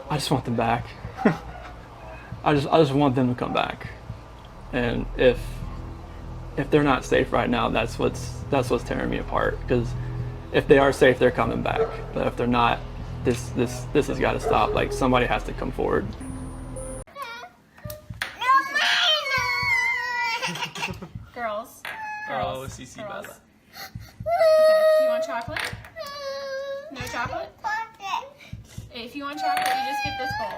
I just want them back. I just want them to come back. And if they're not safe right now, that's what's tearing me apart. Because if they are safe, they're coming back. But if they're not, this has got to stop. Like, somebody has to come forward. Girls. Oh, CC Girls. Bella. Okay. You want chocolate? No chocolate? If you want chocolate, you just get this bowl.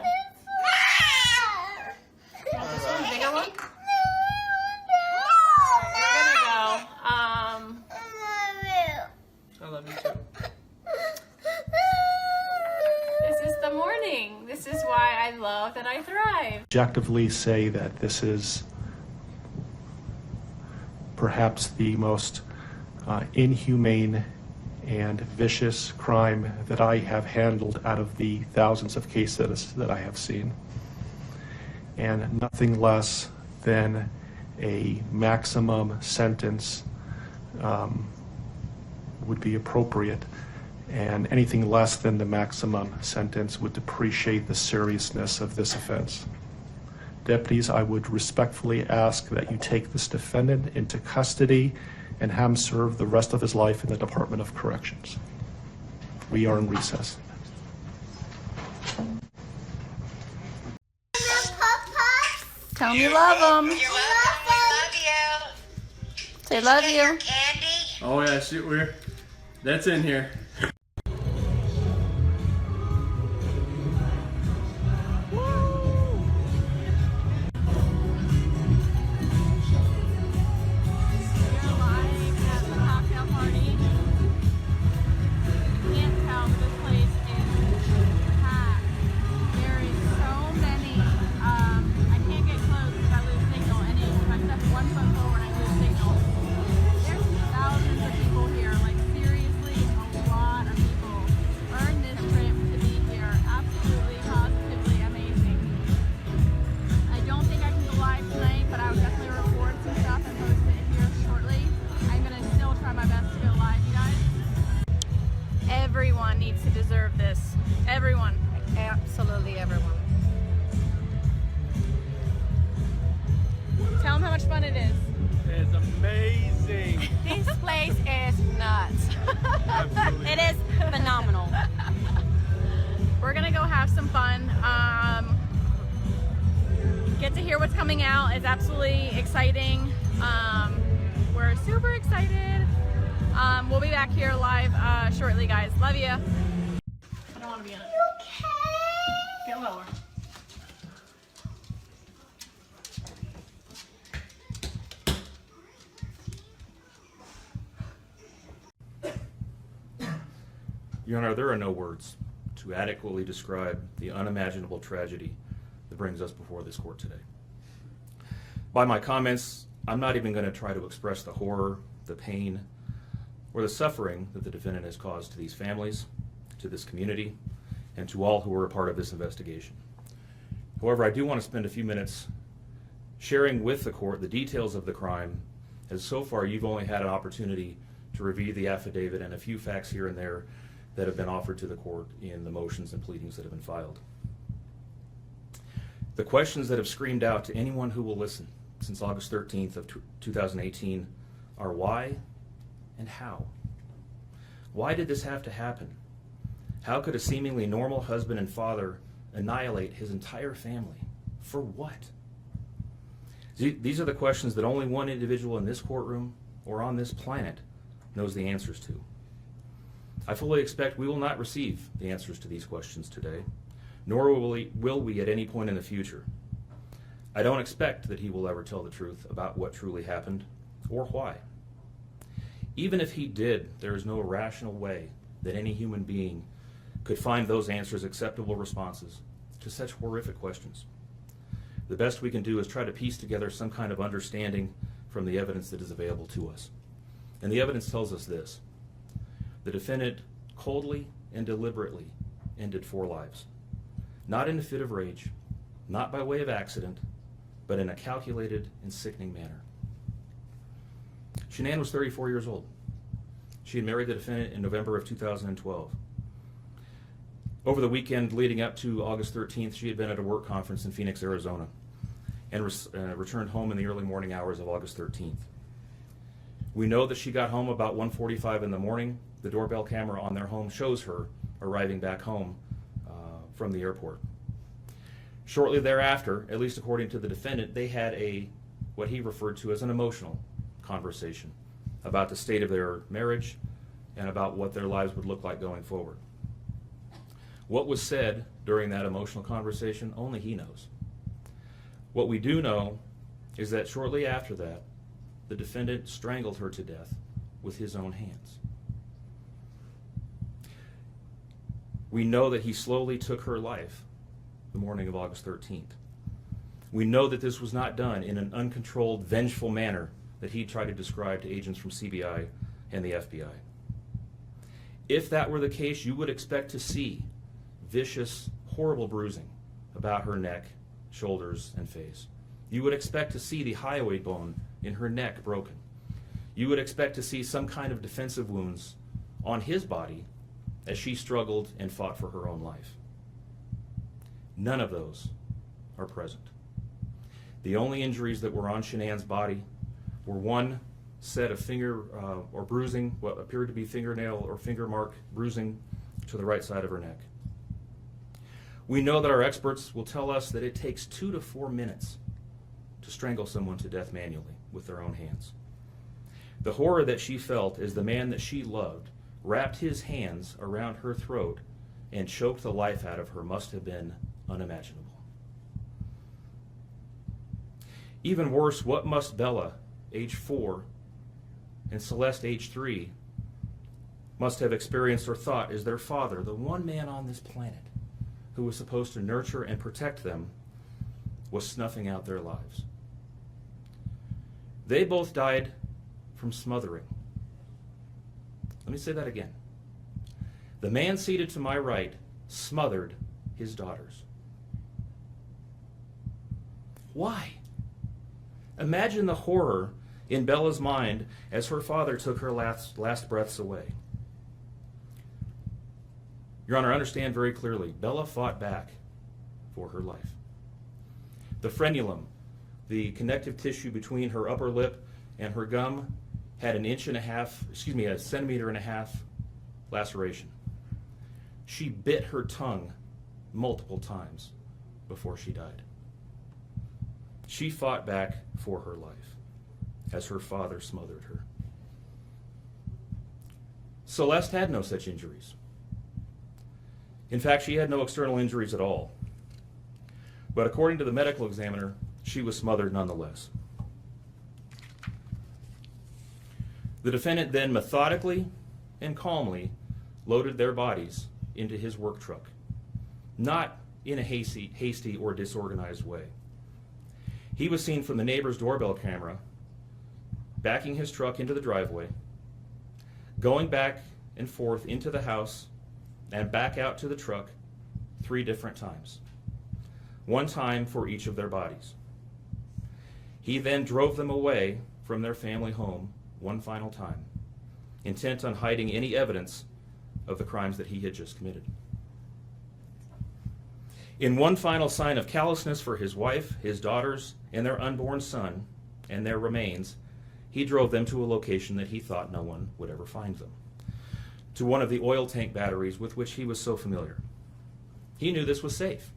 You want this one? Bigger one? We're gonna go. I love you too. This is the morning. This is why I love that I thrive. Objectively say that this is perhaps the most inhumane and vicious crime that I have handled out of the thousands of cases that I have seen. And nothing less than a maximum sentence would be appropriate. And anything less than the maximum sentence would depreciate the seriousness of this offense. Deputies, I would respectfully ask that you take this defendant into custody and have him serve the rest of his life in the Department of Corrections. We are in recess. Tell them you love them. You're welcome. We love you. Say love Get your you. candy. Oh yeah, shoot, that's in here. Everyone needs to deserve this. Everyone. Absolutely everyone. Tell them how much fun it is. It's amazing. This place is nuts. It is phenomenal. We're gonna go have some fun. Get to hear what's coming out. It's absolutely exciting. We're super excited. We'll be back here live shortly, guys. Love you. I don't want to be in it. Get lower. Your Honor, there are no words to adequately describe the unimaginable tragedy that brings us before this court today. By my comments, I'm not even going to try to express the horror, the pain, or the suffering that the defendant has caused to these families, to this community, and to all who were a part of this investigation. However, I do want to spend a few minutes sharing with the court the details of the crime, as so far you've only had an opportunity to review the affidavit and a few facts here and there that have been offered to the court in the motions and pleadings that have been filed. The questions that have screamed out to anyone who will listen since August 13th of 2018 are why and how? Why did this have to happen? How could a seemingly normal husband and father annihilate his entire family? For what? These are the questions that only one individual in this courtroom or on this planet knows the answers to. I fully expect we will not receive the answers to these questions today, nor will we at any point in the future. I don't expect that he will ever tell the truth about what truly happened or why. Even if he did, there is no rational way that any human being could find those answers acceptable responses to such horrific questions. The best we can do is try to piece together some kind of understanding from the evidence that is available to us. And the evidence tells us this: the defendant coldly and deliberately ended 4 lives, not in a fit of rage, not by way of accident, but in a calculated and sickening manner. Shanann was 34 years old. She had married the defendant in November of 2012. Over the weekend leading up to August 13th, she had been at a work conference in Phoenix, Arizona, and returned home in the early morning hours of August 13th. We know that she got home about 1:45 in the morning. The doorbell camera on their home shows her arriving back home from the airport. Shortly thereafter, at least according to the defendant, they had what he referred to as an emotional conversation about the state of their marriage and about what their lives would look like going forward. What was said during that emotional conversation, only he knows. What we do know is that shortly after that, the defendant strangled her to death with his own hands. We know that he slowly took her life the morning of August 13th. We know that this was not done in an uncontrolled, vengeful manner that he tried to describe to agents from CBI and the FBI. If that were the case, you would expect to see vicious, horrible bruising about her neck, shoulders, and face. You would expect to see the hyoid bone in her neck broken. You would expect to see some kind of defensive wounds on his body as she struggled and fought for her own life. None of those are present. The only injuries that were on Shanann's body were one set of finger or bruising, what appeared to be fingernail or finger mark bruising to the right side of her neck. We know that our experts will tell us that it takes 2 to 4 minutes to strangle someone to death manually with their own hands. The horror that she felt as the man that she loved wrapped his hands around her throat and choked the life out of her must have been unimaginable. Even worse, what must Bella, age 4, and Celeste, age 3, must have experienced or thought as their father, the one man on this planet who was supposed to nurture and protect them, was snuffing out their lives. They both died from smothering. Let me say that again. The man seated to my right smothered his daughters. Why? Imagine the horror in Bella's mind as her father took her last breaths away. Your Honor, understand very clearly, Bella fought back for her life. The frenulum, the connective tissue between her upper lip and her gum, had a centimeter and a half laceration. She bit her tongue multiple times before she died. She fought back for her life as her father smothered her. Celeste had no such injuries. In fact, she had no external injuries at all. But according to the medical examiner, she was smothered nonetheless. The defendant then methodically and calmly loaded their bodies into his work truck, not in a hasty or disorganized way. He was seen from the neighbor's doorbell camera backing his truck into the driveway, going back and forth into the house and back out to the truck 3 different times, one time for each of their bodies. He then drove them away from their family home one final time, intent on hiding any evidence of the crimes that he had just committed. In one final sign of callousness for his wife, his daughters, and their unborn son, and their remains, he drove them to a location that he thought no one would ever find them, to one of the oil tank batteries with which he was so familiar. He knew this was safe.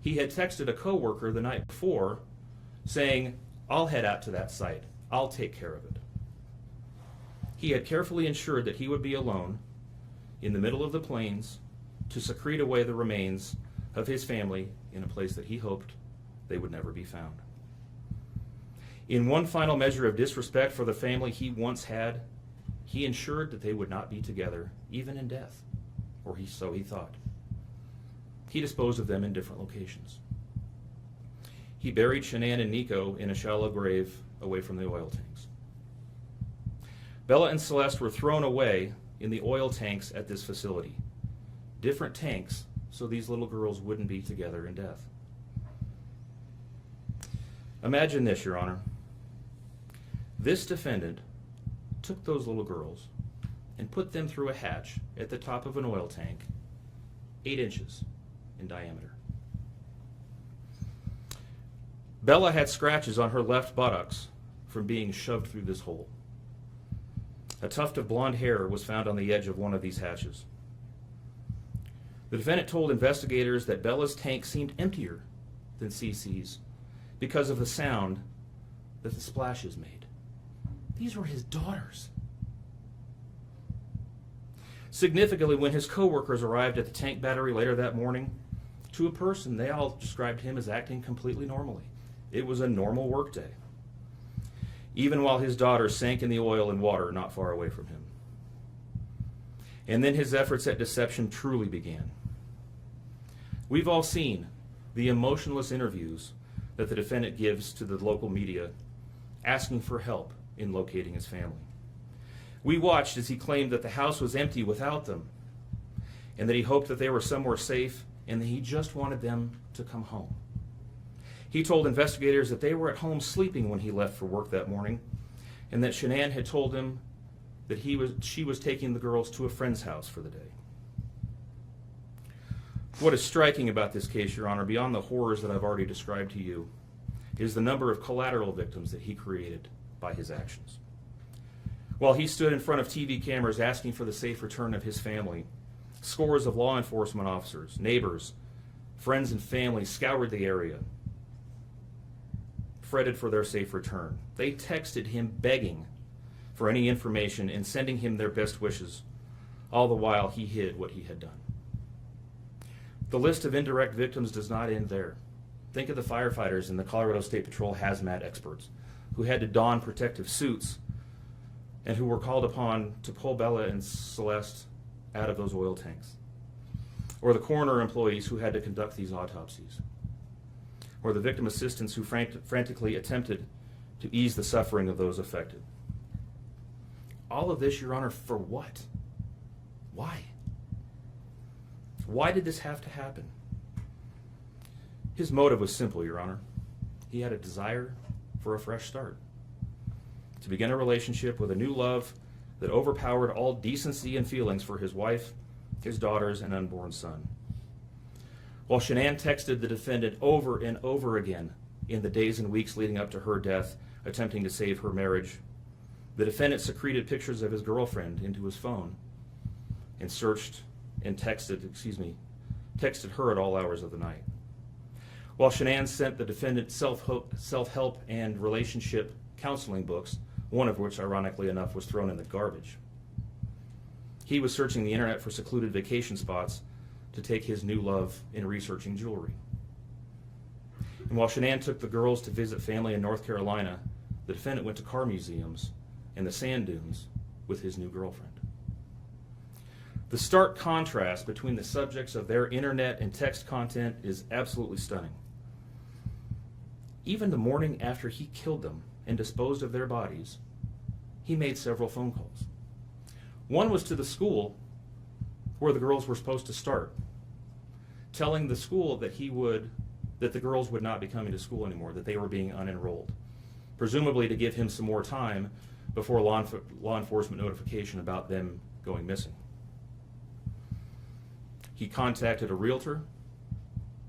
He had texted a coworker the night before saying, "I'll head out to that site. I'll take care of it." He had carefully ensured that he would be alone in the middle of the plains to secrete away the remains of his family in a place that he hoped they would never be found. In one final measure of disrespect for the family he once had, he ensured that they would not be together, even in death, or so he thought. He disposed of them in different locations. He buried Shanann and Nico in a shallow grave away from the oil tanks. Bella and Celeste were thrown away in the oil tanks at this facility. Different tanks, so these little girls wouldn't be together in death. Imagine this, Your Honor. This defendant took those little girls and put them through a hatch at the top of an oil tank 8 inches in diameter. Bella had scratches on her left buttocks from being shoved through this hole. A tuft of blonde hair was found on the edge of one of these hatches. The defendant told investigators that Bella's tank seemed emptier than CC's because of the sound that the splashes made. These were his daughters. Significantly, when his co-workers arrived at the tank battery later that morning, to a person, they all described him as acting completely normally. It was a normal workday, even while his daughters sank in the oil and water not far away from him. And then his efforts at deception truly began. We've all seen the emotionless interviews that the defendant gives to the local media, asking for help in locating his family. We watched as he claimed that the house was empty without them, and that he hoped that they were somewhere safe, and that he just wanted them to come home. He told investigators that they were at home sleeping when he left for work that morning, and that Shanann had told him that she was taking the girls to a friend's house for the day. What is striking about this case, Your Honor, beyond the horrors that I've already described to you, is the number of collateral victims that he created by his actions. While he stood in front of TV cameras asking for the safe return of his family, scores of law enforcement officers, neighbors, friends, and family scoured the area, fretted for their safe return. They texted him begging for any information and sending him their best wishes, all the while he hid what he had done. The list of indirect victims does not end there. Think of the firefighters and the Colorado State Patrol hazmat experts who had to don protective suits and who were called upon to pull Bella and Celeste out of those oil tanks. Or the coroner employees who had to conduct these autopsies. Or the victim assistants who frantically attempted to ease the suffering of those affected. All of this, Your Honor, for what? Why? Why did this have to happen? His motive was simple, Your Honor. He had a desire for a fresh start, to begin a relationship with a new love that overpowered all decency and feelings for his wife, his daughters, and unborn son. While Shanann texted the defendant over and over again in the days and weeks leading up to her death, attempting to save her marriage, the defendant secreted pictures of his girlfriend into his phone and searched and texted her at all hours of the night. While Shanann sent the defendant self-help and relationship counseling books, one of which, ironically enough, was thrown in the garbage. He was searching the internet for secluded vacation spots to take his new love in researching jewelry. And while Shanann took the girls to visit family in North Carolina, the defendant went to car museums and the sand dunes with his new girlfriend. The stark contrast between the subjects of their internet and text content is absolutely stunning. Even the morning after he killed them and disposed of their bodies, he made several phone calls. One was to the school where the girls were supposed to start, telling the school that the girls would not be coming to school anymore, that they were being unenrolled, presumably to give him some more time before law enforcement notification about them going missing. He contacted a realtor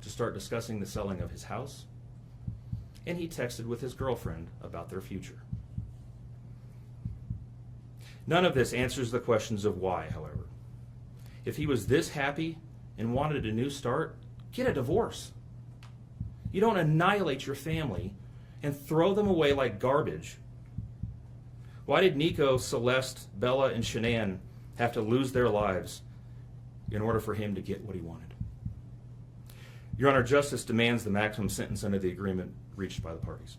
to start discussing the selling of his house, and he texted with his girlfriend about their future. None of this answers the questions of why, however. If he was this happy and wanted a new start, get a divorce. You don't annihilate your family and throw them away like garbage. Why did Nico, Celeste, Bella, and Shanann have to lose their lives in order for him to get what he wanted? Your Honor, justice demands the maximum sentence under the agreement reached by the parties.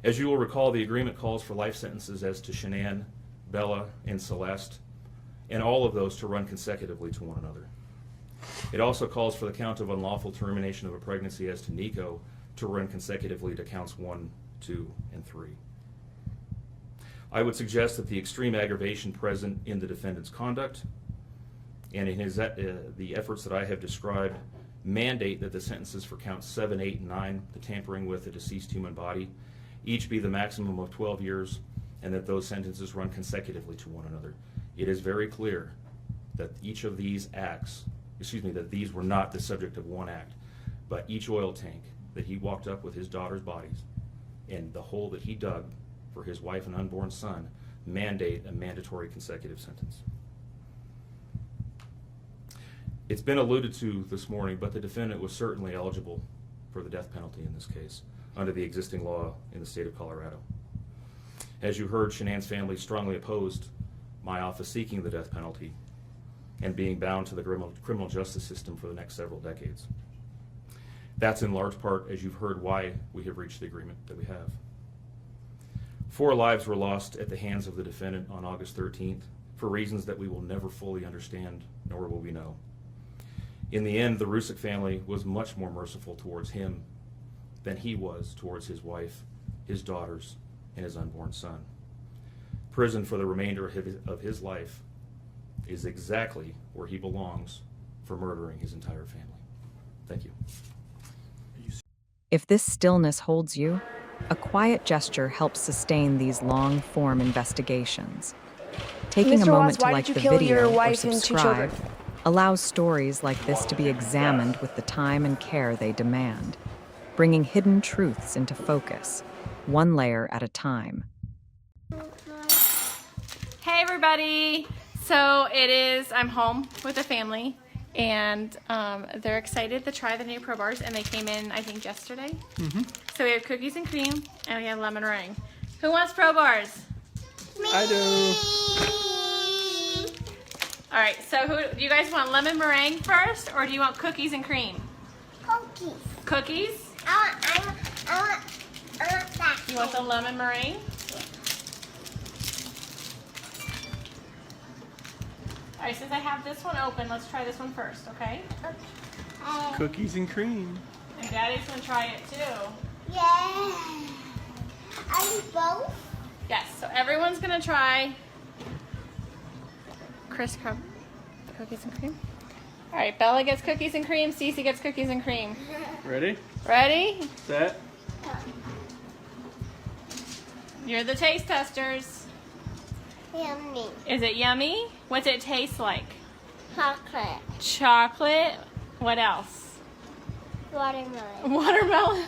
As you will recall, the agreement calls for life sentences as to Shanann, Bella, and Celeste, and all of those to run consecutively to one another. It also calls for the count of unlawful termination of a pregnancy as to Nico to run consecutively to counts 1, 2, and 3. I would suggest that the extreme aggravation present in the defendant's conduct and in the efforts that I have described mandate that the sentences for counts 7, 8, and 9, the tampering with a deceased human body, each be the maximum of 12 years, and that those sentences run consecutively to one another. It is very clear that each of these acts that these were not the subject of one act, but each oil tank that he walked up with his daughter's bodies and the hole that he dug for his wife and unborn son mandate a mandatory consecutive sentence. It's been alluded to this morning, but the defendant was certainly eligible for the death penalty in this case under the existing law in the state of Colorado. As you heard, Shanann's family strongly opposed my office seeking the death penalty and being bound to the criminal justice system for the next several decades. That's in large part, as you've heard, why we have reached the agreement that we have. 4 lives were lost at the hands of the defendant on August 13th for reasons that we will never fully understand, nor will we know. In the end, the Rusick family was much more merciful towards him than he was towards his wife, his daughters, and his unborn son. Prison for the remainder of his life is exactly where he belongs for murdering his entire family. Thank you. If this stillness holds you, a quiet gesture helps sustain these long-form investigations. Taking a moment to like the video or subscribe allows stories like this to be examined with the time and care they demand, bringing hidden truths into focus, one layer at a time. Hey everybody! So I'm home with the family, and they're excited to try the new Pro Bars, and they came in, I think, yesterday. So we have cookies and cream, and we have lemon meringue. Who wants Pro Bars? I do. All right, so do you guys want lemon meringue first, or do you want cookies and cream? Cookies. Cookies? I want that. You want the lemon meringue? All right, since I have this one open, let's try this one first, okay? Cookies and cream. And Daddy's gonna try it too. Yeah. Are you both? Yes, so everyone's gonna try Chris cookies and cream. All right, Bella gets cookies and cream, Cece gets cookies and cream. Ready? Ready? Set. You're the taste testers. Yummy. Is it yummy? What's it taste like? Chocolate. Chocolate. What else? Watermelon. Watermelon.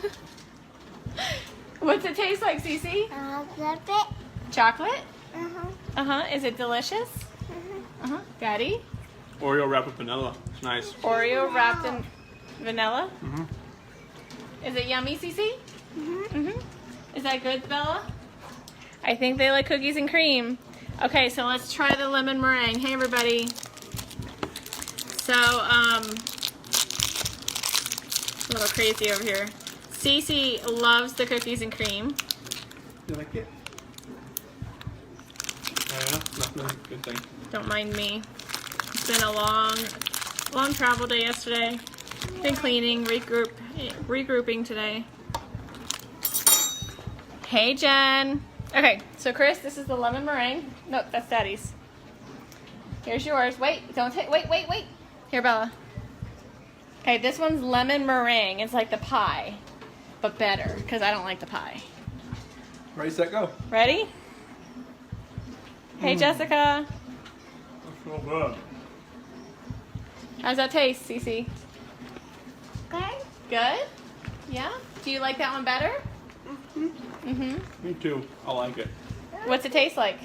What's it taste like, Cece? Chocolate. Chocolate? Uh-huh. Is it delicious? Daddy? Oreo wrapped with vanilla. It's nice. Oreo wrapped in vanilla? Is it yummy, Cece? Is that good, Bella? I think they like cookies and cream. Okay, so let's try the lemon meringue. Hey, everybody. So, a little crazy over here. Cece loves the cookies and cream. You like it? Yeah, nothing. Good thing. Don't mind me. It's been a long travel day yesterday. Been cleaning, regrouping today. Hey, Jen. Okay, so Chris, this is the lemon meringue. Nope, that's Daddy's. Here's yours. Wait, don't take. Wait. Here, Bella. Okay, this one's lemon meringue. It's like the pie, but better because I don't like the pie. Ready, set, go. Ready? Hey, Jessica. That's so good. How's that taste, Cece? Good. Good? Yeah? Do you like that one better? Me too. I like it. What's it taste like?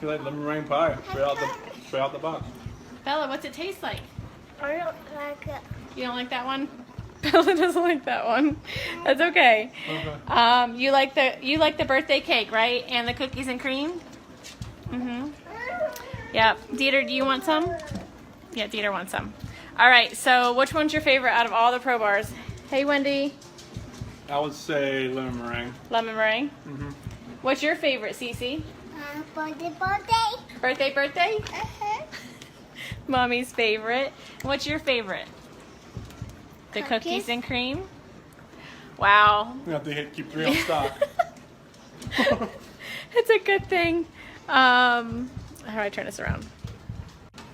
You like lemon meringue pie? Straight out the box. Bella, what's it taste like? I don't like it. You don't like that one? Bella doesn't like that one. That's okay. Okay. You like the birthday cake, right? And the cookies and cream? Yep. Dieter, do you want some? Yeah, Dieter wants some. All right, so which one's your favorite out of all the Pro Bars? Hey, Wendy. I would say lemon meringue. Lemon meringue? What's your favorite, Cece? Birthday. Birthday? Mommy's favorite. What's your favorite? The cookies and cream? Wow. We have to keep 3 on stock. It's a good thing. How do I turn this around?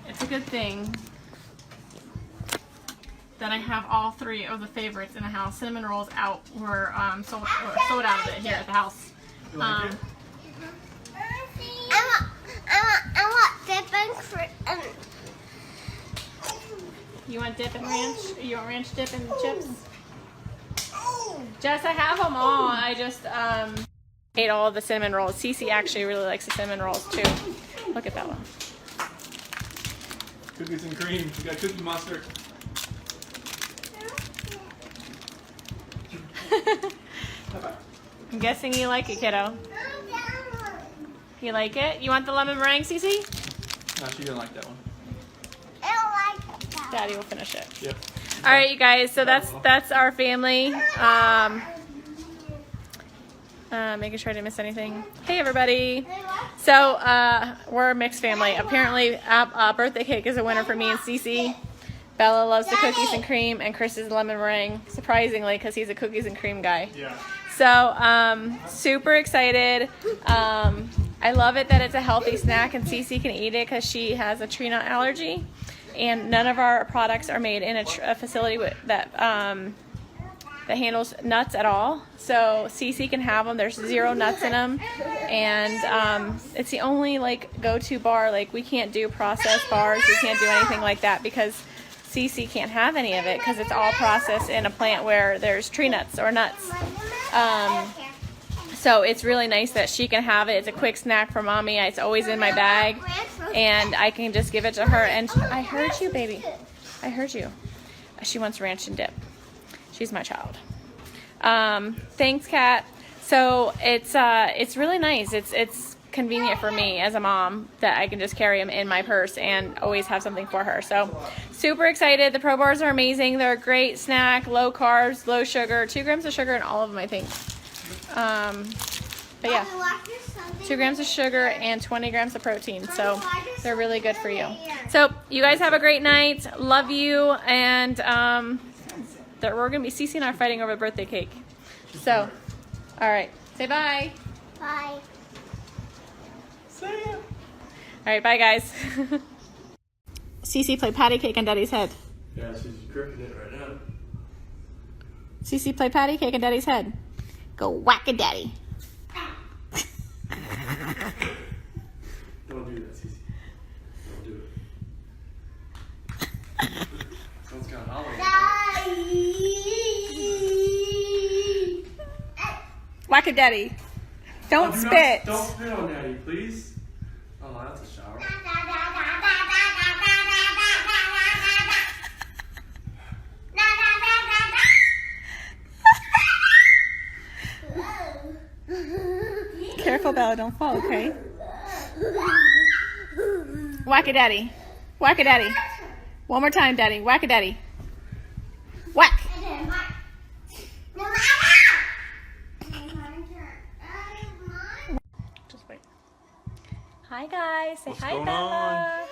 It's a good thing that I have all 3 of the favorites in the house. Cinnamon rolls were sold out of it here at the house. You like it? I want different fruit. You want dip and ranch? You want ranch dip and chips? Jess, I have them all. I just ate all of the cinnamon rolls. Cece actually really likes the cinnamon rolls too. Look at that one. Cookies and cream. We got Cookie Monster. I'm guessing you like it, kiddo. You like it? You want the lemon meringue, Cece? No, she didn't like that one. Daddy will finish it. Yep. All right, you guys. So that's our family. Making sure I didn't miss anything. Hey, everybody. So we're a mixed family. Apparently, birthday cake is a winner for me and Cece. Bella loves the cookies and cream, and Chris is lemon meringue. Surprisingly, because he's a cookies and cream guy. Yeah. So super excited. I love it that it's a healthy snack, and Cece can eat it because she has a tree nut allergy. And none of our products are made in a facility that handles nuts at all. So Cece can have them. There's 0 nuts in them, and it's the only like go-to bar. Like we can't do processed bars. We can't do anything like that because Cece can't have any of it because it's all processed in a plant where there's tree nuts or nuts. So it's really nice that she can have it. It's a quick snack for mommy. It's always in my bag, and I can just give it to her. And I heard you, baby. I heard you. She wants ranch and dip. She's my child. Thanks, Kat. So it's really nice. It's convenient for me as a mom that I can just carry them in my purse and always have something for her. So super excited. The Pro Bars are amazing. They're a great snack, low carbs, low sugar, 2 grams of sugar in all of them, I think. But yeah, 2 grams of sugar and 20 grams of protein. So they're really good for you. So you guys have a great night. Love you. And we're going to be, Cece and I are fighting over the birthday cake. So, all right. Say bye. Bye. See ya. All right. Bye, guys. Cece, play patty cake on Daddy's head. Yeah, she's gripping it right now. Cece, play patty cake on Daddy's head. Go whack it, Daddy. Don't do that, Cece. Don't do it. Sounds kind of hollow. Whack it, Daddy. Don't spit. Don't spit on Daddy, please. Oh, that's a shower. Careful, Bella, don't fall, okay? Whack it, Daddy. Whack it, Daddy. One more time, Daddy. Whack it, Daddy. Whack. Just wait. Hi, guys. Say What's hi, going Bella.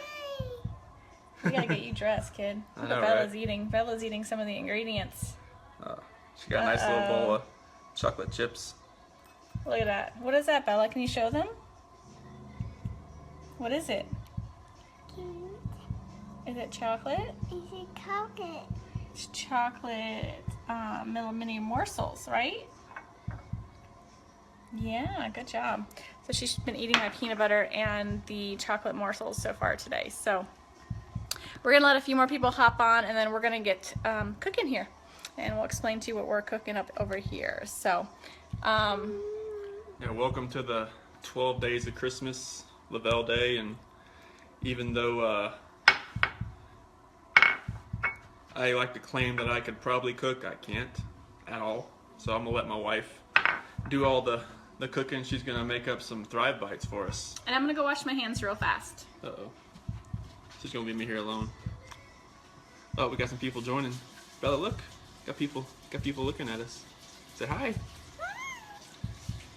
We gotta get you dressed, kid. I Look know, what Bella's right? eating. Bella's eating some of the ingredients. She got a nice little bowl of chocolate chips. Look at that. What is that, Bella? Can you show them? What is it? Is it chocolate? It's chocolate mini morsels, right? Yeah, good job. So she's been eating my peanut butter and the chocolate morsels so far today. So we're gonna let a few more people hop on, and then we're gonna get cooking here, and we'll explain to you what we're cooking up over here. So Yeah, welcome to the 12 days of Christmas, Lavelle Day, and even though I like to claim that I could probably cook, I can't at all. So I'm gonna let my wife do all the cooking. She's gonna make up some Thrive Bites for us. and I'm gonna go wash my hands real fast. Uh-oh. She's gonna leave me here alone. Oh, we got some people joining. Bella, look. Got people looking at us. Say hi.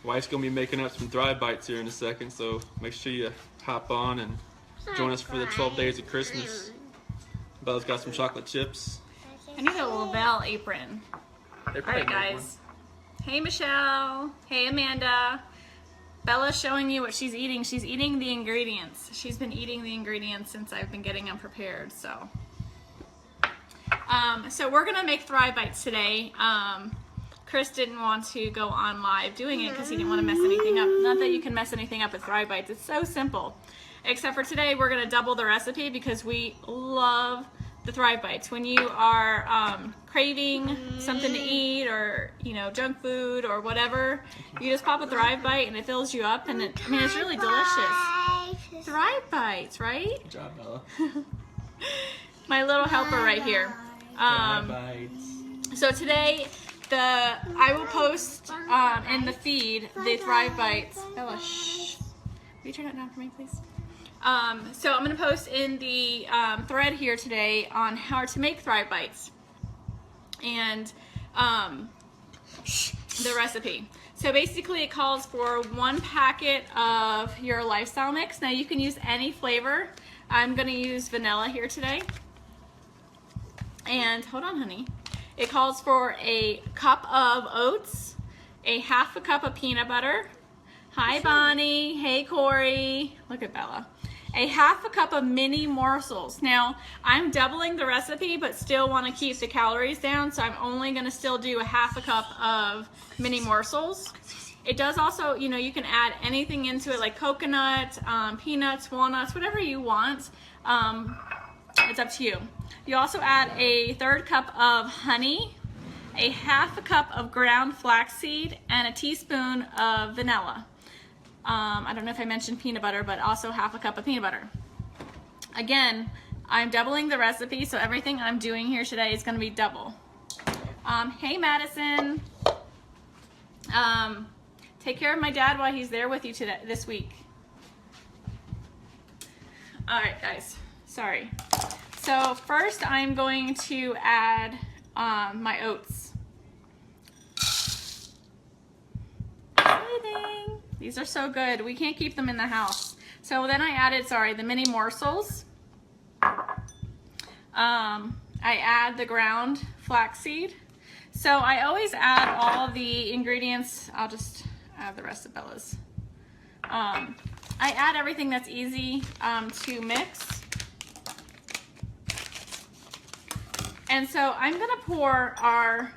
Wife's gonna be making up some Thrive Bites here in a second, so make sure you hop on and join us for the 12 days of Christmas. Bella's got some chocolate chips. I need a Lavelle apron. They All probably right, make guys. Hey, Michelle. Hey, Amanda. Bella's showing you what she's eating. She's eating the ingredients. She's been eating the ingredients since I've been getting them prepared. So we're gonna make Thrive Bites today. Chris didn't want to go on live doing it because he didn't want to mess anything up. Not that you can mess anything up with Thrive Bites. It's so simple. Except for today, we're gonna double the recipe because we love the Thrive Bites. When you are craving something to eat, or junk food or whatever, you just pop a Thrive Bite and it fills you up, and it's really delicious. Thrive Bites, right? Good job, Bella. My little helper right here. So today, I will post in the feed the Thrive Bites. Bella, shh. Will you turn it down for me, please? So I'm going to post in the thread here today on how to make Thrive Bites and the recipe. So basically it calls for 1 packet of your lifestyle mix. Now you can use any flavor. I'm going to use vanilla here today. And hold on, honey. It calls for a cup of oats, a 1/2 cup of peanut butter. Hi, Bonnie. Hey, Corey. Look at Bella. A 1/2 cup of mini morsels. Now, I'm doubling the recipe, but still want to keep the calories down, so I'm only going to still do a 1/2 cup of mini morsels. It does also, you can add anything into it, like coconut, peanuts, walnuts, whatever you want. It's up to you. You also add a 1/3 cup of honey, a 1/2 cup of ground flaxseed, and a teaspoon of vanilla. I don't know if I mentioned peanut butter, but also 1/2 cup of peanut butter. Again, I'm doubling the recipe, so everything I'm doing here today is going to be double. Hey, Madison. Take care of my dad while he's there with you this week. All right, guys. Sorry. So first I'm going to add my oats. Exciting. These are so good. We can't keep them in the house. So then I added, the mini morsels. I add the ground flaxseed. So I always add all the ingredients. I'll just add the rest of Bella's. I add everything that's easy to mix. And so I'm gonna pour our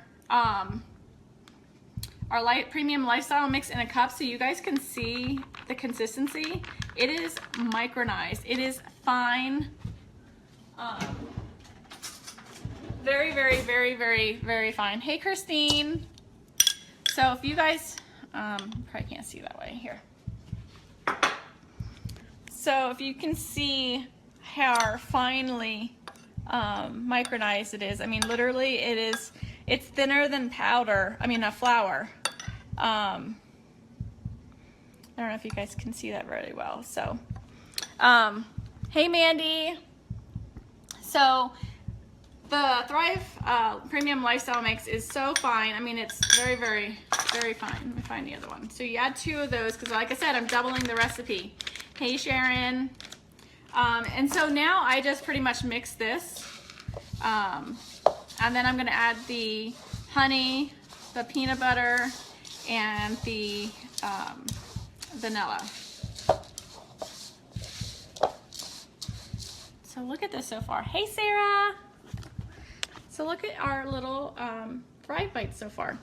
premium lifestyle mix in a cup so you guys can see the consistency. It is micronized. It is fine. Very, very, very, very, very fine. Hey, Christine. So if you guys, probably can't see that way here. So if you can see how finely micronized it is. I mean, literally it's thinner than flour. I don't know if you guys can see that very well. So, hey, Mandy. So the Thrive Premium Lifestyle Mix is so fine. I mean, it's very, very, very fine. Let me find the other one. So you add 2 of those because, like I said, I'm doubling the recipe. Hey, Sharon. And so now I just pretty much mix this. And then I'm going to add the honey, the peanut butter, and the vanilla. So look at this so far. Hey, Sarah. So look at our little Thrive Bites so far.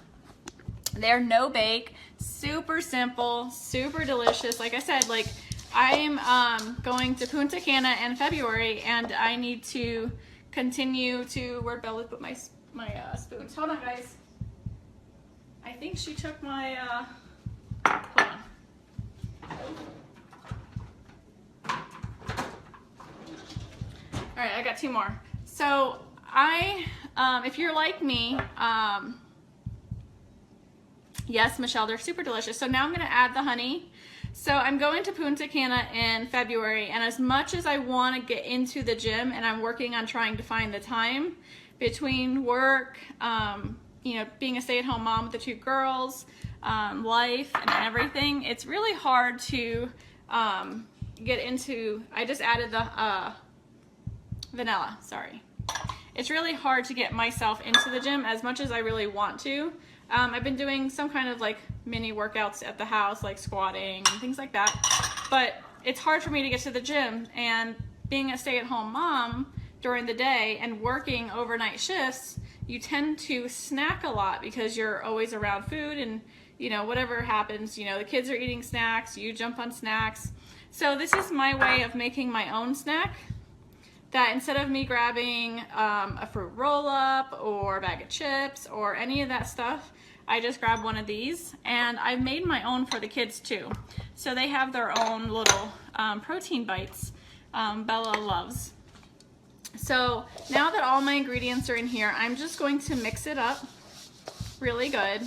They're no bake, super simple, super delicious. Like I said, I'm going to Punta Cana in February, and I need to continue to, where'd Bella put my spoons? Hold on, guys. I think she took my, hold on. All right, I got 2 more. So if you're like me, yes, Michelle, they're super delicious. So now I'm gonna add the honey. So I'm going to Punta Cana in February, and as much as I want to get into the gym, and I'm working on trying to find the time between work, being a stay-at-home mom with the 2 girls, life and everything, it's really hard to get into. I just added the vanilla, sorry. It's really hard to get myself into the gym as much as I really want to. I've been doing some kind of mini workouts at the house, like squatting and things like that, but it's hard for me to get to the gym. And being a stay-at-home mom during the day and working overnight shifts, you tend to snack a lot because you're always around food, and whatever happens, the kids are eating snacks, you jump on snacks. So this is my way of making my own snack. that instead of me grabbing a fruit roll-up or a bag of chips or any of that stuff, I just grab one of these, and I've made my own for the kids too. So they have their own little protein bites Bella loves. So now that all my ingredients are in here, I'm just going to mix it up really good.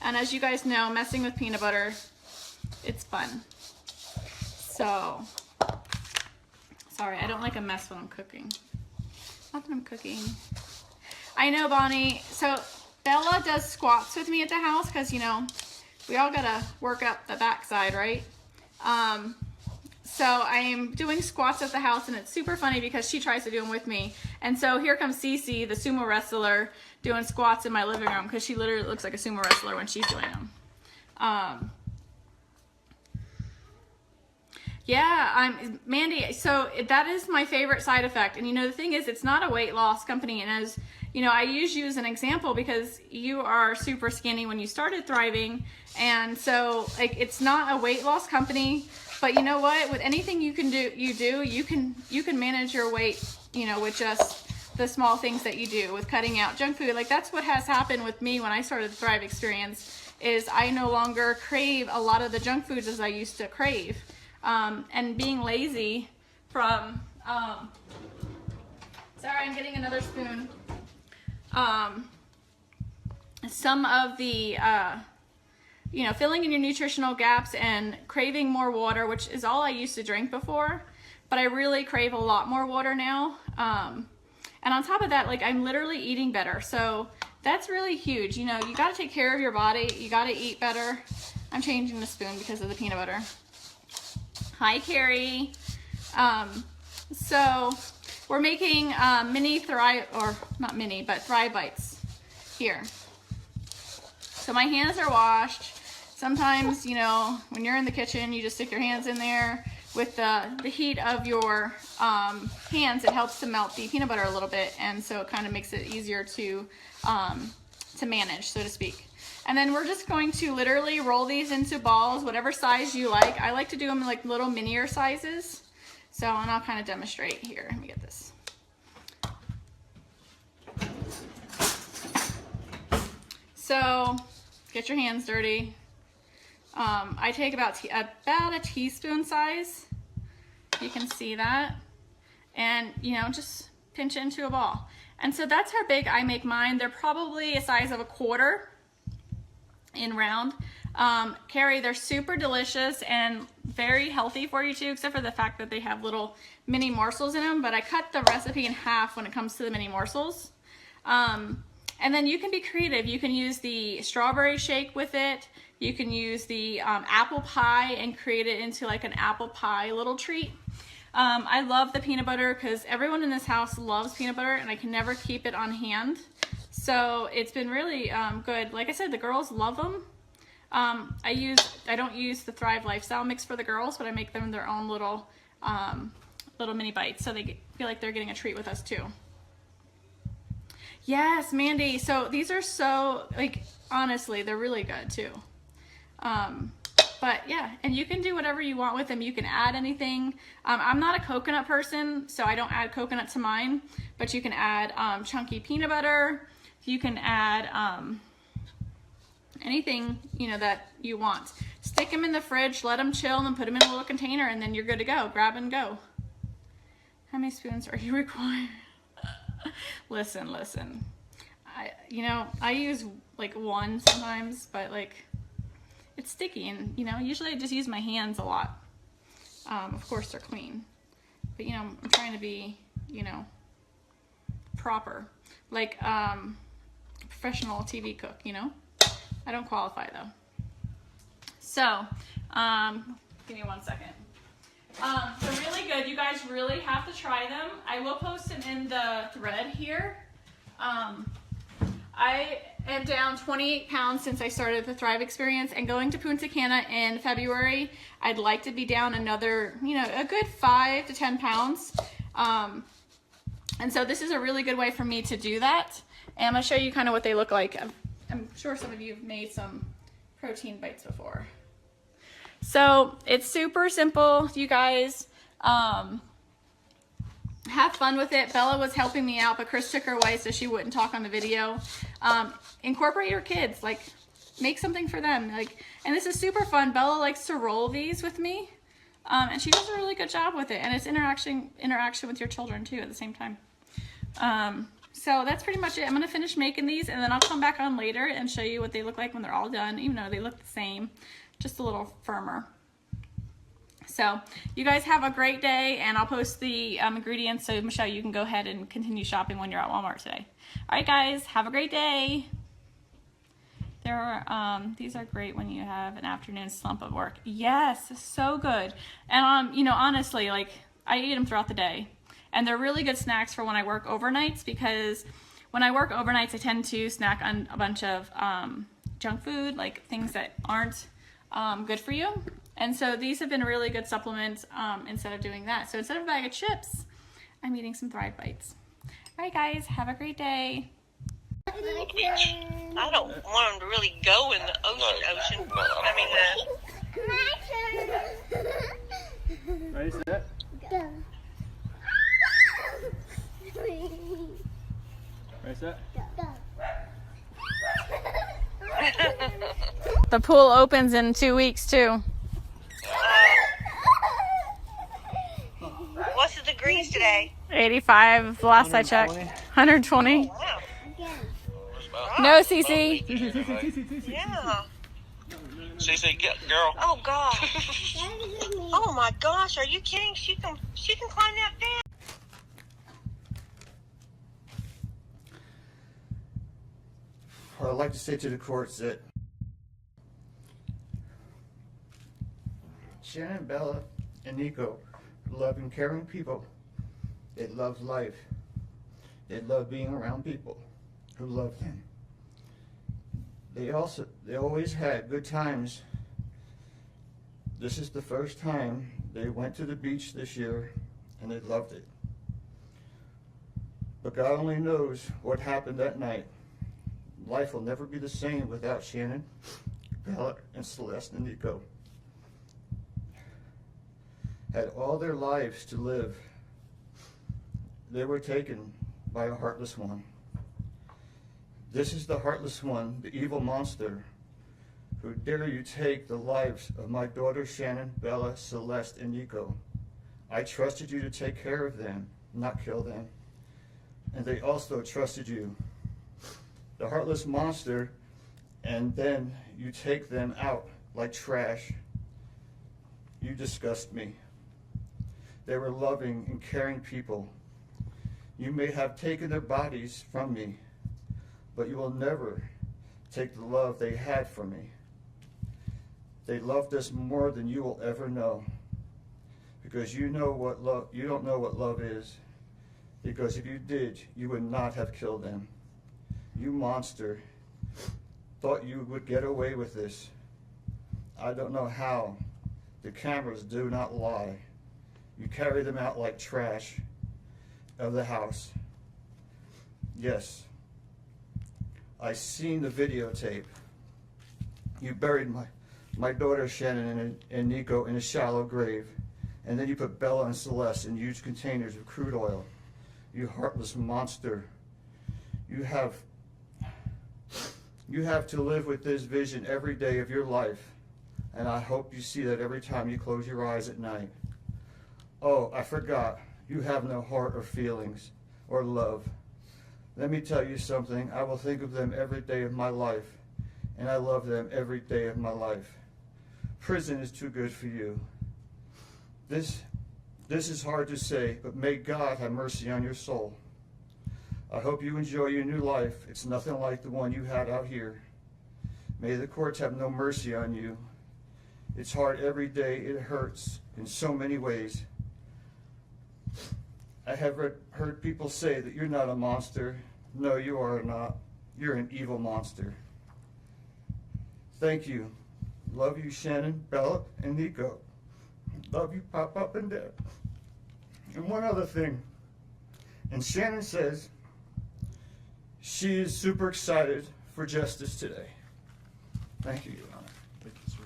And as you guys know, messing with peanut butter, it's fun. So, sorry, I don't like a mess when I'm cooking. Not that I'm cooking. I know, Bonnie. So Bella does squats with me at the house because, you know, we all gotta work up the backside, right? So I am doing squats at the house, and it's super funny because she tries to do them with me. And so here comes Cece, the sumo wrestler, doing squats in my living room because she literally looks like a sumo wrestler when she's doing them. Yeah, Mandy, so that is my favorite side effect. And you know, the thing is, it's not a weight loss company. And as you know, I use you as an example because you are super skinny when you started Thriving. And so like, it's not a weight loss company, but you know what, with anything you can do, you can manage your weight, you know, with just the small things that you do with cutting out junk food. Like that's what has happened with me when I started the Thrive experience, is I no longer crave a lot of the junk foods as I used to crave. And being lazy from, sorry, I'm getting another spoon. Some of the, you know, filling in your nutritional gaps and craving more water, which is all I used to drink before, but I really crave a lot more water now. And on top of that, like I'm literally eating better. So that's really huge. You know, you got to take care of your body. You got to eat better. I'm changing the spoon because of the peanut butter. Hi, Carrie. So we're making mini Thrive, or not mini, but Thrive Bites here. So my hands are washed. Sometimes, you know, when you're in the kitchen, you just stick your hands in there. With the heat of your hands, it helps to melt the peanut butter a little bit, and so it kind of makes it easier to manage, so to speak. And then we're just going to literally roll these into balls, whatever size you like. I like to do them in like little minier sizes. So, and I'll kind of demonstrate here. Let me get this. So, get your hands dirty. I take about a teaspoon size. You can see that. And, you know, just pinch it into a ball. And so that's how big I make mine. They're probably a size of a quarter in round. Carrie, they're super delicious and very healthy for you too, except for the fact that they have little mini morsels in them, but I cut the recipe in half when it comes to the mini morsels. And then you can be creative. You can use the strawberry shake with it. You can use the apple pie and create it into like an apple pie little treat. I love the peanut butter because everyone in this house loves peanut butter and I can never keep it on hand. So it's been really good. Like I said, the girls love them. I don't use the Thrive Lifestyle mix for the girls, but I make them their own little mini bites, so they feel like they're getting a treat with us too. Yes, Mandy. So these are so, like, honestly, they're really good too. But yeah, and you can do whatever you want with them. You can add anything. I'm not a coconut person, so I don't add coconut to mine, but you can add chunky peanut butter. You can add anything, you know, that you want. Stick them in the fridge, let them chill, and then put them in a little container, and then you're good to go. Grab and go. How many spoons are you required? Listen. I use like one sometimes, but like it's sticky, and you know, usually I just use my hands a lot. Of course they're clean, but you know, I'm trying to be, you know, proper, like professional TV cook, you know. I don't qualify though. So, give me 1 second. They're really good. You guys really have to try them. I will post them in the thread here. I am down 28 pounds since I started the Thrive experience, and going to Punta Cana in February, I'd like to be down another, you know, a good 5 to 10 pounds. And so this is a really good way for me to do that. And I'm gonna show you kind of what they look like. I'm sure some of you have made some protein bites before. So it's super simple, you guys. have fun with it. Bella was helping me out, but Chris took her away so she wouldn't talk on the video. Incorporate your kids, like make something for them. Like, and this is super fun. Bella likes to roll these with me, and she does a really good job with it. And it's interaction with your children too at the same time. So that's pretty much it. I'm gonna finish making these, and then I'll come back on later and show you what they look like when they're all done, even though they look the same, just a little firmer. So you guys have a great day, and I'll post the ingredients so Michelle, you can go ahead and continue shopping when you're at Walmart today. All right, guys, have a great day. These are great when you have an afternoon slump of work. Yes, so good. And you know, honestly, like I eat them throughout the day, and they're really good snacks for when I work overnights, because when I work overnights, I tend to snack on a bunch of junk food, like things that aren't good for you. And so these have been a really good supplement instead of doing that. So instead of a bag of chips, I'm eating some Thrive Bites. All right, guys, have a great day. I don't want them to really go in the ocean. I mean, Ready, set? Go. Ready, set? Go. The pool opens in 2 weeks too. what's the degrees today? 85 last I checked. 120. Wow. No, Cece. Yeah. CC, get girl. Oh gosh. Oh my gosh, are you kidding? She can climb that fence. What I'd like to say to the courts that Shannon, Bella, and Nico are loving, caring people. They love life. They love being around people who love them. They always had good times. This is the first time they went to the beach this year, and they loved it. But God only knows what happened that night. Life will never be the same without Shannon, Bella, and Celeste and Nico. Had all their lives to live. They were taken by a heartless one. This is the heartless one, the evil monster, who dare you take the lives of my daughters Shannon, Bella, Celeste, and Nico. I trusted you to take care of them, not kill them. And they also trusted you. The heartless monster, and then you take them out like trash. You disgust me. They were loving and caring people. You may have taken their bodies from me, but you will never take the love they had for me. They loved us more than you will ever know, because you don't know what love is. Because if you did, you would not have killed them. You monster, thought you would get away with this. I don't know how. The cameras do not lie. You carry them out like trash of the house. Yes, I seen the videotape. You buried my daughter Shannon and Nico in a shallow grave, and then you put Bella and Celeste in huge containers of crude oil. You heartless monster. You have to live with this vision every day of your life, and I hope you see that every time you close your eyes at night. Oh, I forgot. You have no heart or feelings or love. Let me tell you something. I will think of them every day of my life, and I love them every day of my life. Prison is too good for you. This is hard to say, but may God have mercy on your soul. I hope you enjoy your new life. It's nothing like the one you had out here. May the courts have no mercy on you. It's hard every day. It hurts in so many ways. I have heard people say that you're not a monster. No, you are not. You're an evil monster. Thank you. Love you, Shannon, Bella, and Nico. Love you, Pop and Dad. And one other thing. And Shannon says she is super excited for justice today. Thank you, Your Honor. Thank you, sir.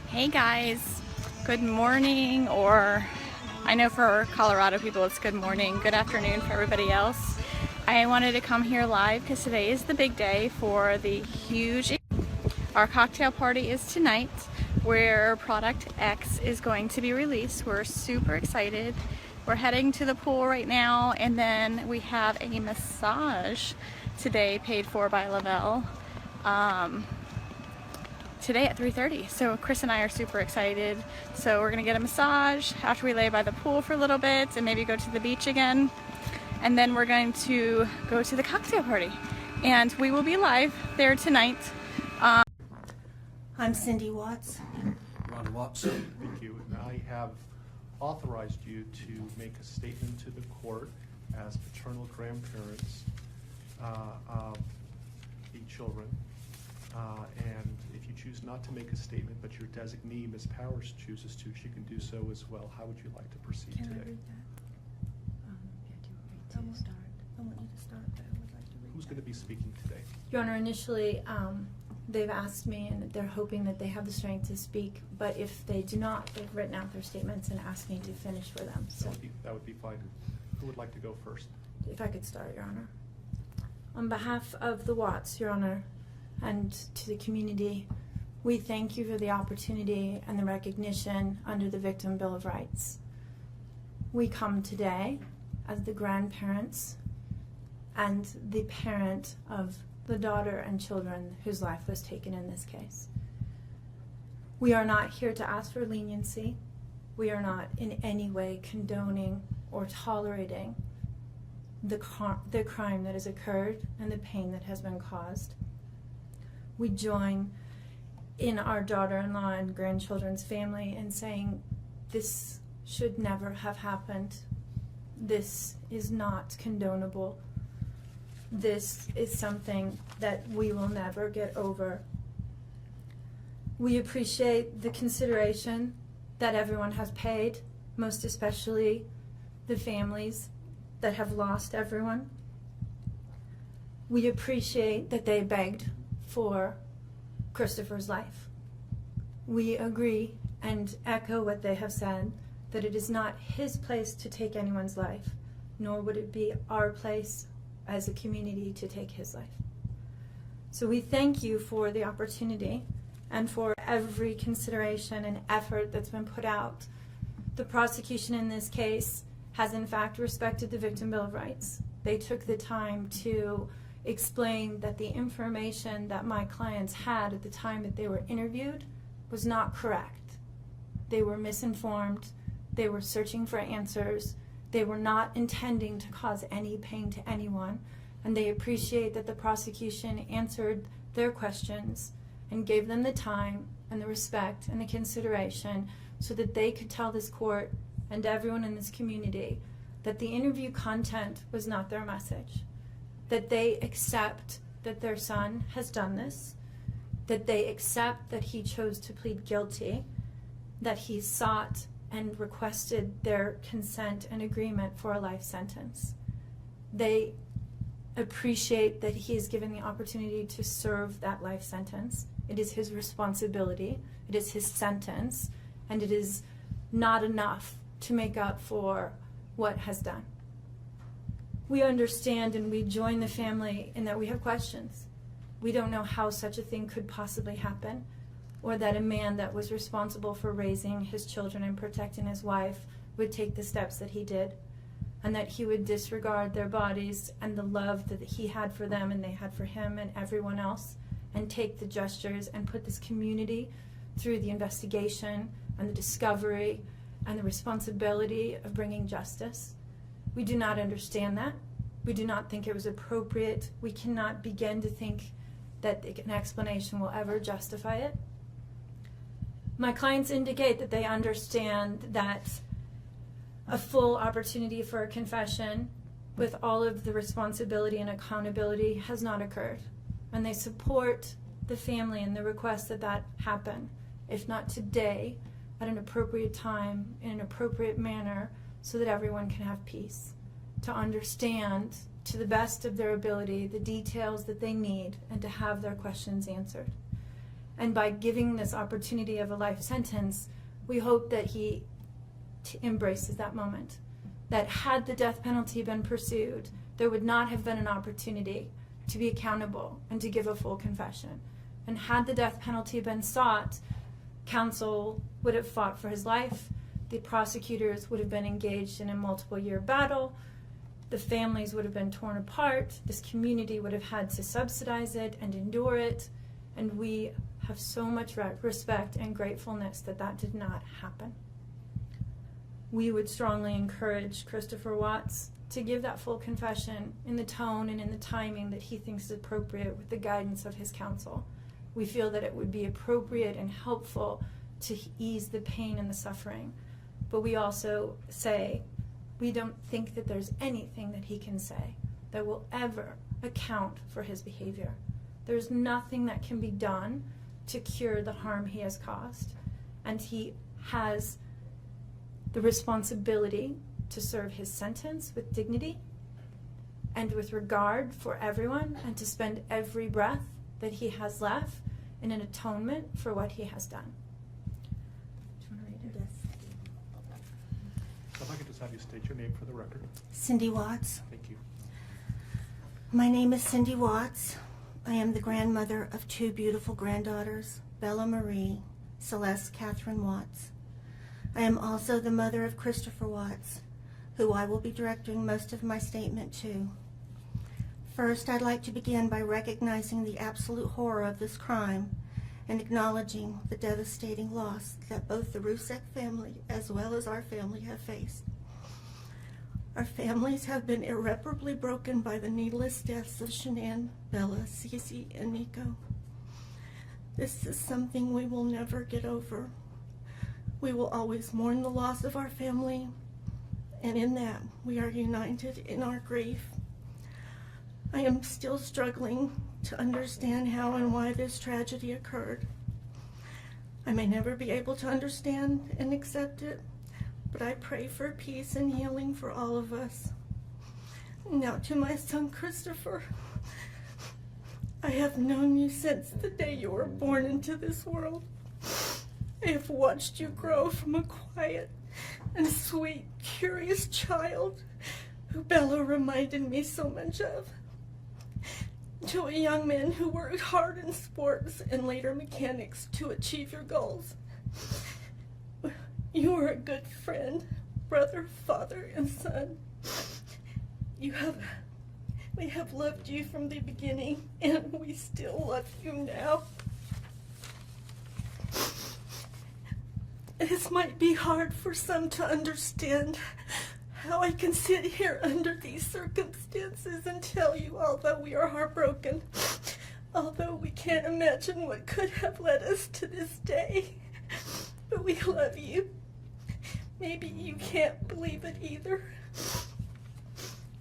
Hey guys, good morning, or I know for Colorado people it's good morning, good afternoon for everybody else. I wanted to come here live because today is the big day for the huge. Our cocktail party is tonight, where product X is going to be released. We're super excited. We're heading to the pool right now, and then we have a massage today paid for by Lavelle today at 3:30. So Chris and I are super excited. So we're gonna get a massage after we lay by the pool for a little bit and maybe go to the beach again. And then we're going to go to the cocktail party. And we will be live there tonight. I'm Cindy Watts. Ron Watson. Thank you. And I have authorized you to make a statement to the court as paternal grandparents of the children. And if you choose not to make a statement, but your designee, Ms. Powers, chooses to, she can do so as well. How would you like to proceed today? I want you to start, but I would like to read Who's going to be speaking today? Your Honor, initially, they've asked me, and they're hoping that they have the strength to speak, but if they do not, they've written out their statements and asked me to finish for them. So That would be fine. Who would like to go first? if I could start, Your Honor. On behalf of the Watts, Your Honor, and to the community, we thank you for the opportunity and the recognition under the Victim Bill of Rights. We come today as the grandparents and the parent of the daughter and children whose life was taken in this case. We are not here to ask for leniency. We are not in any way condoning or tolerating the crime that has occurred and the pain that has been caused. We join in our daughter-in-law and grandchildren's family in saying this should never have happened. This is not condonable. This is something that we will never get over. We appreciate the consideration that everyone has paid, most especially the families that have lost everyone. We appreciate that they begged for Christopher's life. We agree and echo what they have said, that it is not his place to take anyone's life, nor would it be our place as a community to take his life. So we thank you for the opportunity and for every consideration and effort that's been put out. The prosecution in this case has in fact respected the Victim Bill of Rights. They took the time to explain that the information that my clients had at the time that they were interviewed was not correct. They were misinformed. They were searching for answers. They were not intending to cause any pain to anyone, and they appreciate that the prosecution answered their questions and gave them the time and the respect and the consideration so that they could tell this court and everyone in this community that the interview content was not their message, that they accept that their son has done this, that they accept that he chose to plead guilty, that he sought and requested their consent and agreement for a life sentence. They appreciate that he is given the opportunity to serve that life sentence. It is his responsibility, it is his sentence, and it is not enough to make up for what has done. We understand and we join the family in that we have questions. We don't know how such a thing could possibly happen, or that a man that was responsible for raising his children and protecting his wife would take the steps that he did, and that he would disregard their bodies and the love that he had for them and they had for him and everyone else, and take the gestures and put this community through the investigation and the discovery and the responsibility of bringing justice. We do not understand that. We do not think it was appropriate. We cannot begin to think that an explanation will ever justify it. My clients indicate that they understand that a full opportunity for a confession with all of the responsibility and accountability has not occurred. And they support the family and the request that that happen, if not today, at an appropriate time, in an appropriate manner, so that everyone can have peace, to understand to the best of their ability the details that they need and to have their questions answered. And by giving this opportunity of a life sentence, we hope that he embraces that moment. That had the death penalty been pursued, there would not have been an opportunity to be accountable and to give a full confession. And had the death penalty been sought, counsel would have fought for his life, the prosecutors would have been engaged in a multiple-year battle, the families would have been torn apart, this community would have had to subsidize it and endure it, and we have so much respect and gratefulness that that did not happen. We would strongly encourage Christopher Watts to give that full confession in the tone and in the timing that he thinks is appropriate with the guidance of his counsel. We feel that it would be appropriate and helpful to ease the pain and the suffering. But we also say we don't think that there's anything that he can say that will ever account for his behavior. There's nothing that can be done to cure the harm he has caused. And he has the responsibility to serve his sentence with dignity and with regard for everyone, and to spend every breath that he has left in an atonement for what he has done. Do you want to read it? So if I could just have you state your name for the record. Cindy Watts. Thank you. My name is Cindy Watts. I am the grandmother of two beautiful granddaughters, Bella Marie, Celeste Catherine Watts. I am also the mother of Christopher Watts, who I will be directing most of my statement to. First, I'd like to begin by recognizing the absolute horror of this crime and acknowledging the devastating loss that both the Rusek family as well as our family have faced. Our families have been irreparably broken by the needless deaths of Shanann, Bella, Cece, and Nico. This is something we will never get over. We will always mourn the loss of our family, and in that we are united in our grief. I am still struggling to understand how and why this tragedy occurred. I may never be able to understand and accept it, but I pray for peace and healing for all of us. Now to my son Christopher. I have known you since the day you were born into this world. I have watched you grow from a quiet and sweet, curious child who Bella reminded me so much of, to a young man who worked hard in sports and later mechanics to achieve your goals. You are a good friend, brother, father, and son. We have loved you from the beginning, and we still love you now. This might be hard for some to understand, how I can sit here under these circumstances and tell you, although we are heartbroken, although we can't imagine what could have led us to this day, but we love you. Maybe you can't believe it either.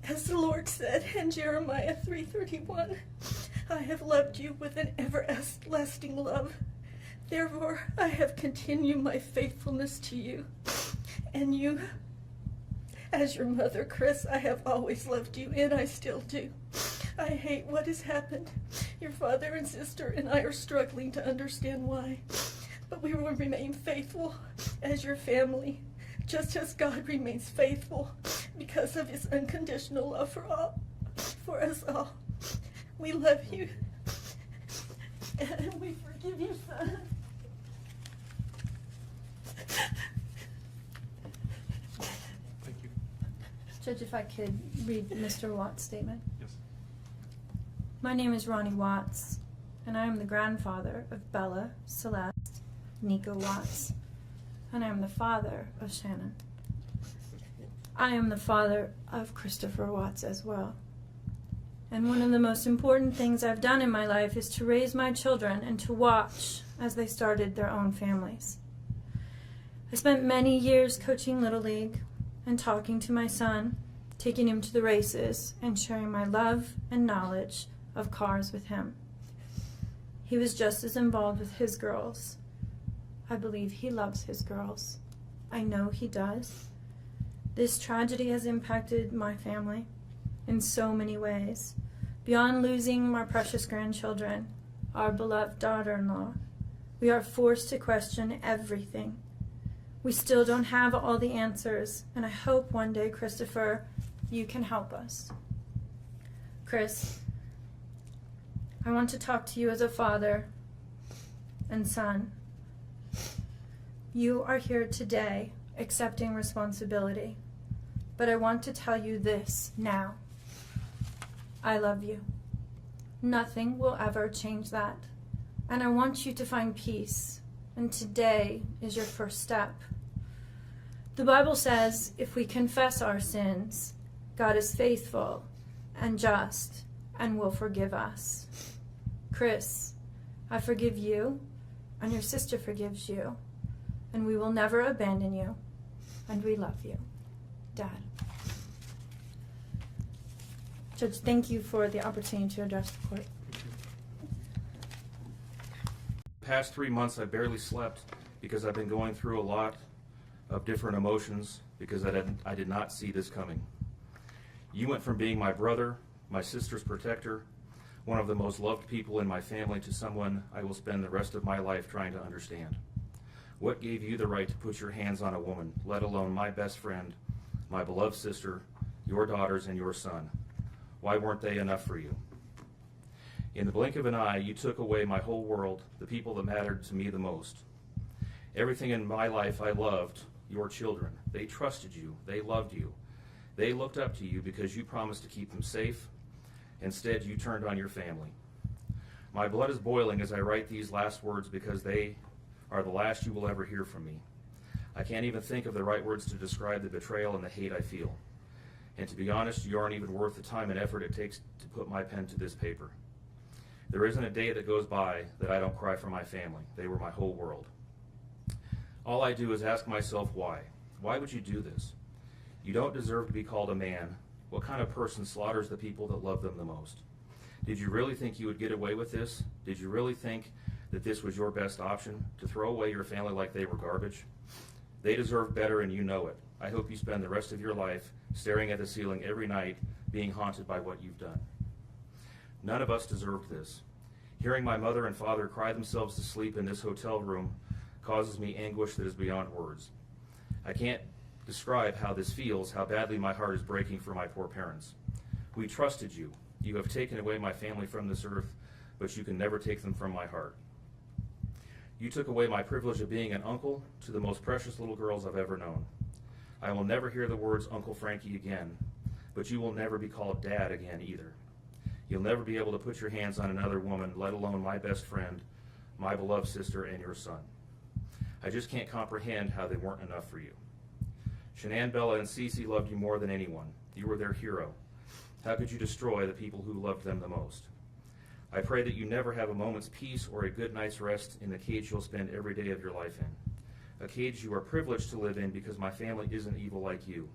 As the Lord said in Jeremiah 3:31, I have loved you with an everlasting love. Therefore, I have continued my faithfulness to you. And you, as your mother, Chris, I have always loved you, and I still do. I hate what has happened. Your father and sister and I are struggling to understand why. But we will remain faithful as your family, just as God remains faithful because of his unconditional love for us all. We love you, and we forgive you, son. Thank you. Judge, if I could read Mr. Watts' statement. Yes. My name is Ronnie Watts, and I am the grandfather of Bella, Celeste, Nico Watts, and I am the father of Shannon. I am the father of Christopher Watts as well. And one of the most important things I've done in my life is to raise my children and to watch as they started their own families. I spent many years coaching Little League and talking to my son, taking him to the races, and sharing my love and knowledge of cars with him. He was just as involved with his girls. I believe he loves his girls. I know he does. This tragedy has impacted my family in so many ways. Beyond losing my precious grandchildren, our beloved daughter-in-law, we are forced to question everything. We still don't have all the answers, and I hope one day, Christopher, you can help us. Chris, I want to talk to you as a father and son. You are here today accepting responsibility, but I want to tell you this now. I love you. Nothing will ever change that. And I want you to find peace, and today is your first step. The Bible says if we confess our sins, God is faithful and just and will forgive us. Chris, I forgive you, and your sister forgives you, and we will never abandon you, and we love you. Dad. Judge, thank you for the opportunity to address the court. Past 3 months I barely slept because I've been going through a lot of different emotions because I did not see this coming. You went from being my brother, my sister's protector, one of the most loved people in my family, to someone I will spend the rest of my life trying to understand. What gave you the right to put your hands on a woman, let alone my best friend, my beloved sister, your daughters, and your son? Why weren't they enough for you? In the blink of an eye, you took away my whole world, the people that mattered to me the most. Everything in my life I loved, your children. They trusted you. They loved you. They looked up to you because you promised to keep them safe. Instead, you turned on your family. My blood is boiling as I write these last words because they are the last you will ever hear from me. I can't even think of the right words to describe the betrayal and the hate I feel. And to be honest, you aren't even worth the time and effort it takes to put my pen to this paper. There isn't a day that goes by that I don't cry for my family. They were my whole world. All I do is ask myself why. Why would you do this? You don't deserve to be called a man. What kind of person slaughters the people that love them the most? Did you really think you would get away with this? Did you really think that this was your best option, to throw away your family like they were garbage? They deserve better, and you know it. I hope you spend the rest of your life staring at the ceiling every night, being haunted by what you've done. None of us deserved this. Hearing my mother and father cry themselves to sleep in this hotel room causes me anguish that is beyond words. I can't describe how this feels, how badly my heart is breaking for my poor parents. We trusted you. You have taken away my family from this earth, but you can never take them from my heart. You took away my privilege of being an uncle to the most precious little girls I've ever known. I will never hear the words Uncle Frankie again, but you will never be called Dad again either. You'll never be able to put your hands on another woman, let alone my best friend, my beloved sister, and your son. I just can't comprehend how they weren't enough for you. Shanann, Bella, and Cece loved you more than anyone. You were their hero. How could you destroy the people who loved them the most? I pray that you never have a moment's peace or a good night's rest in the cage you'll spend every day of your life in. A cage you are privileged to live in because my family isn't evil like you.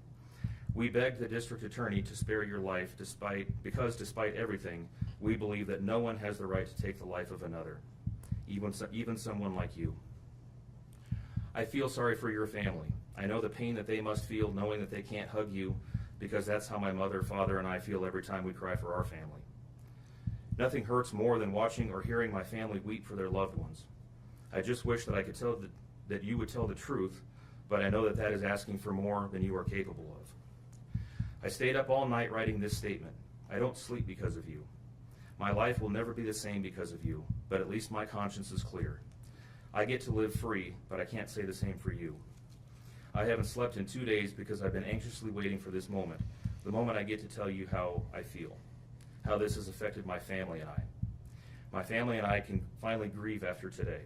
We begged the district attorney to spare your life because despite everything, we believe that no one has the right to take the life of another, even someone like you. I feel sorry for your family. I know the pain that they must feel knowing that they can't hug you, because that's how my mother, father, and I feel every time we cry for our family. Nothing hurts more than watching or hearing my family weep for their loved ones. I just wish that I could tell that you would tell the truth, but I know that that is asking for more than you are capable of. I stayed up all night writing this statement. I don't sleep because of you. My life will never be the same because of you, but at least my conscience is clear. I get to live free, but I can't say the same for you. I haven't slept in 2 days because I've been anxiously waiting for this moment, the moment I get to tell you how I feel, how this has affected my family and I. My family and I can finally grieve after today.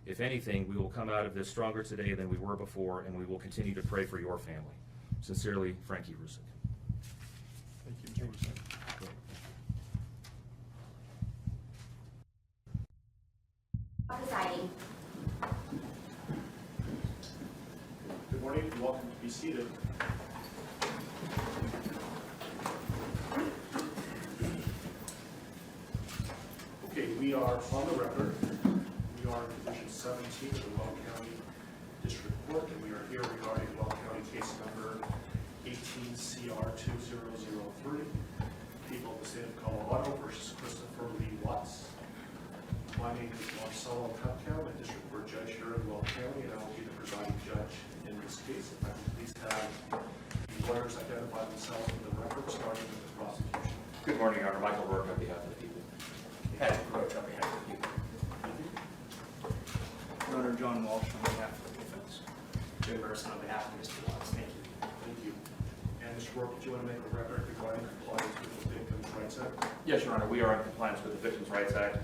If anything, we will come out of this stronger today than we were before, and we will continue to pray for your family. Sincerely, Frankie Rusick. Thank you, Mr. Rusick. Presiding. Good morning and welcome to be seated. Okay, we are on the record. We are in Division 17 of the Weld County District Court, and we are here regarding Weld County case number 18CR2003, people of the state of Colorado versus Christopher Lee Watts. My name is Marcelo Cupcow, a district court judge here in Will County, and I will be the presiding judge in this case. If I could please have the lawyers identify themselves for the record, starting with the prosecution. Good morning, Your Honor. Michael Rourke on behalf of the people. Patrick Roach on behalf of the people. Your Honor, John Walsh on behalf of the defense. Jim Burson on behalf of Mr. Watts. Thank you. Thank you. And Mr. Rourke, do you want to make a record regarding compliance with the Victims' Rights Act? Yes, Your Honor. We are in compliance with the Victims' Rights Act.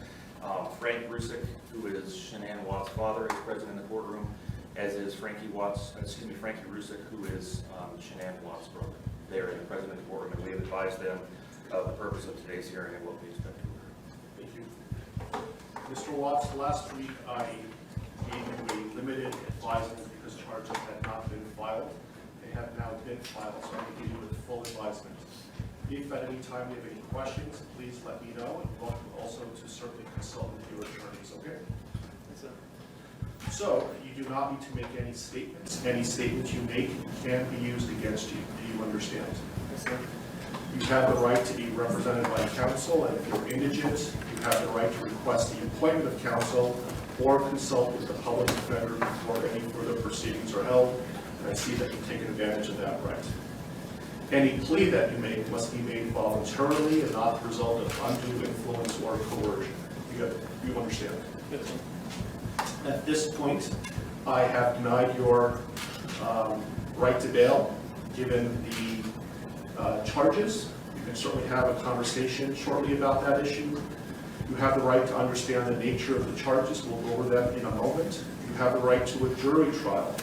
Frank Rusick, who is Shanann Watts' father, is present in the courtroom, as is Frankie Rusick, who is Shanann Watts' brother. They are present in the courtroom, and we have advised them of the purpose of today's hearing and what we expect to occur. Thank you. Mr. Watts, last week I gave you a limited advisement because charges had not been filed. They have now been filed, so I'm going to give you a full advisement. If at any time you have any questions, please let me know, and welcome also to certainly consult with your attorneys, okay? Yes, sir. So, you do not need to make any statements. Any statements you make can be used against you. Do you understand? Yes, sir. You have the right to be represented by counsel, and if you're indigent, you have the right to request the appointment of counsel or consult with the public defender before any further proceedings are held, and I see that you've taken advantage of that right. Any plea that you make must be made voluntarily and not the result of undue influence or coercion. You understand? Yes, sir. At this point, I have denied your right to bail, given the charges. You can certainly have a conversation shortly about that issue. You have the right to understand the nature of the charges. We'll go over them in a moment. You have the right to a jury trial.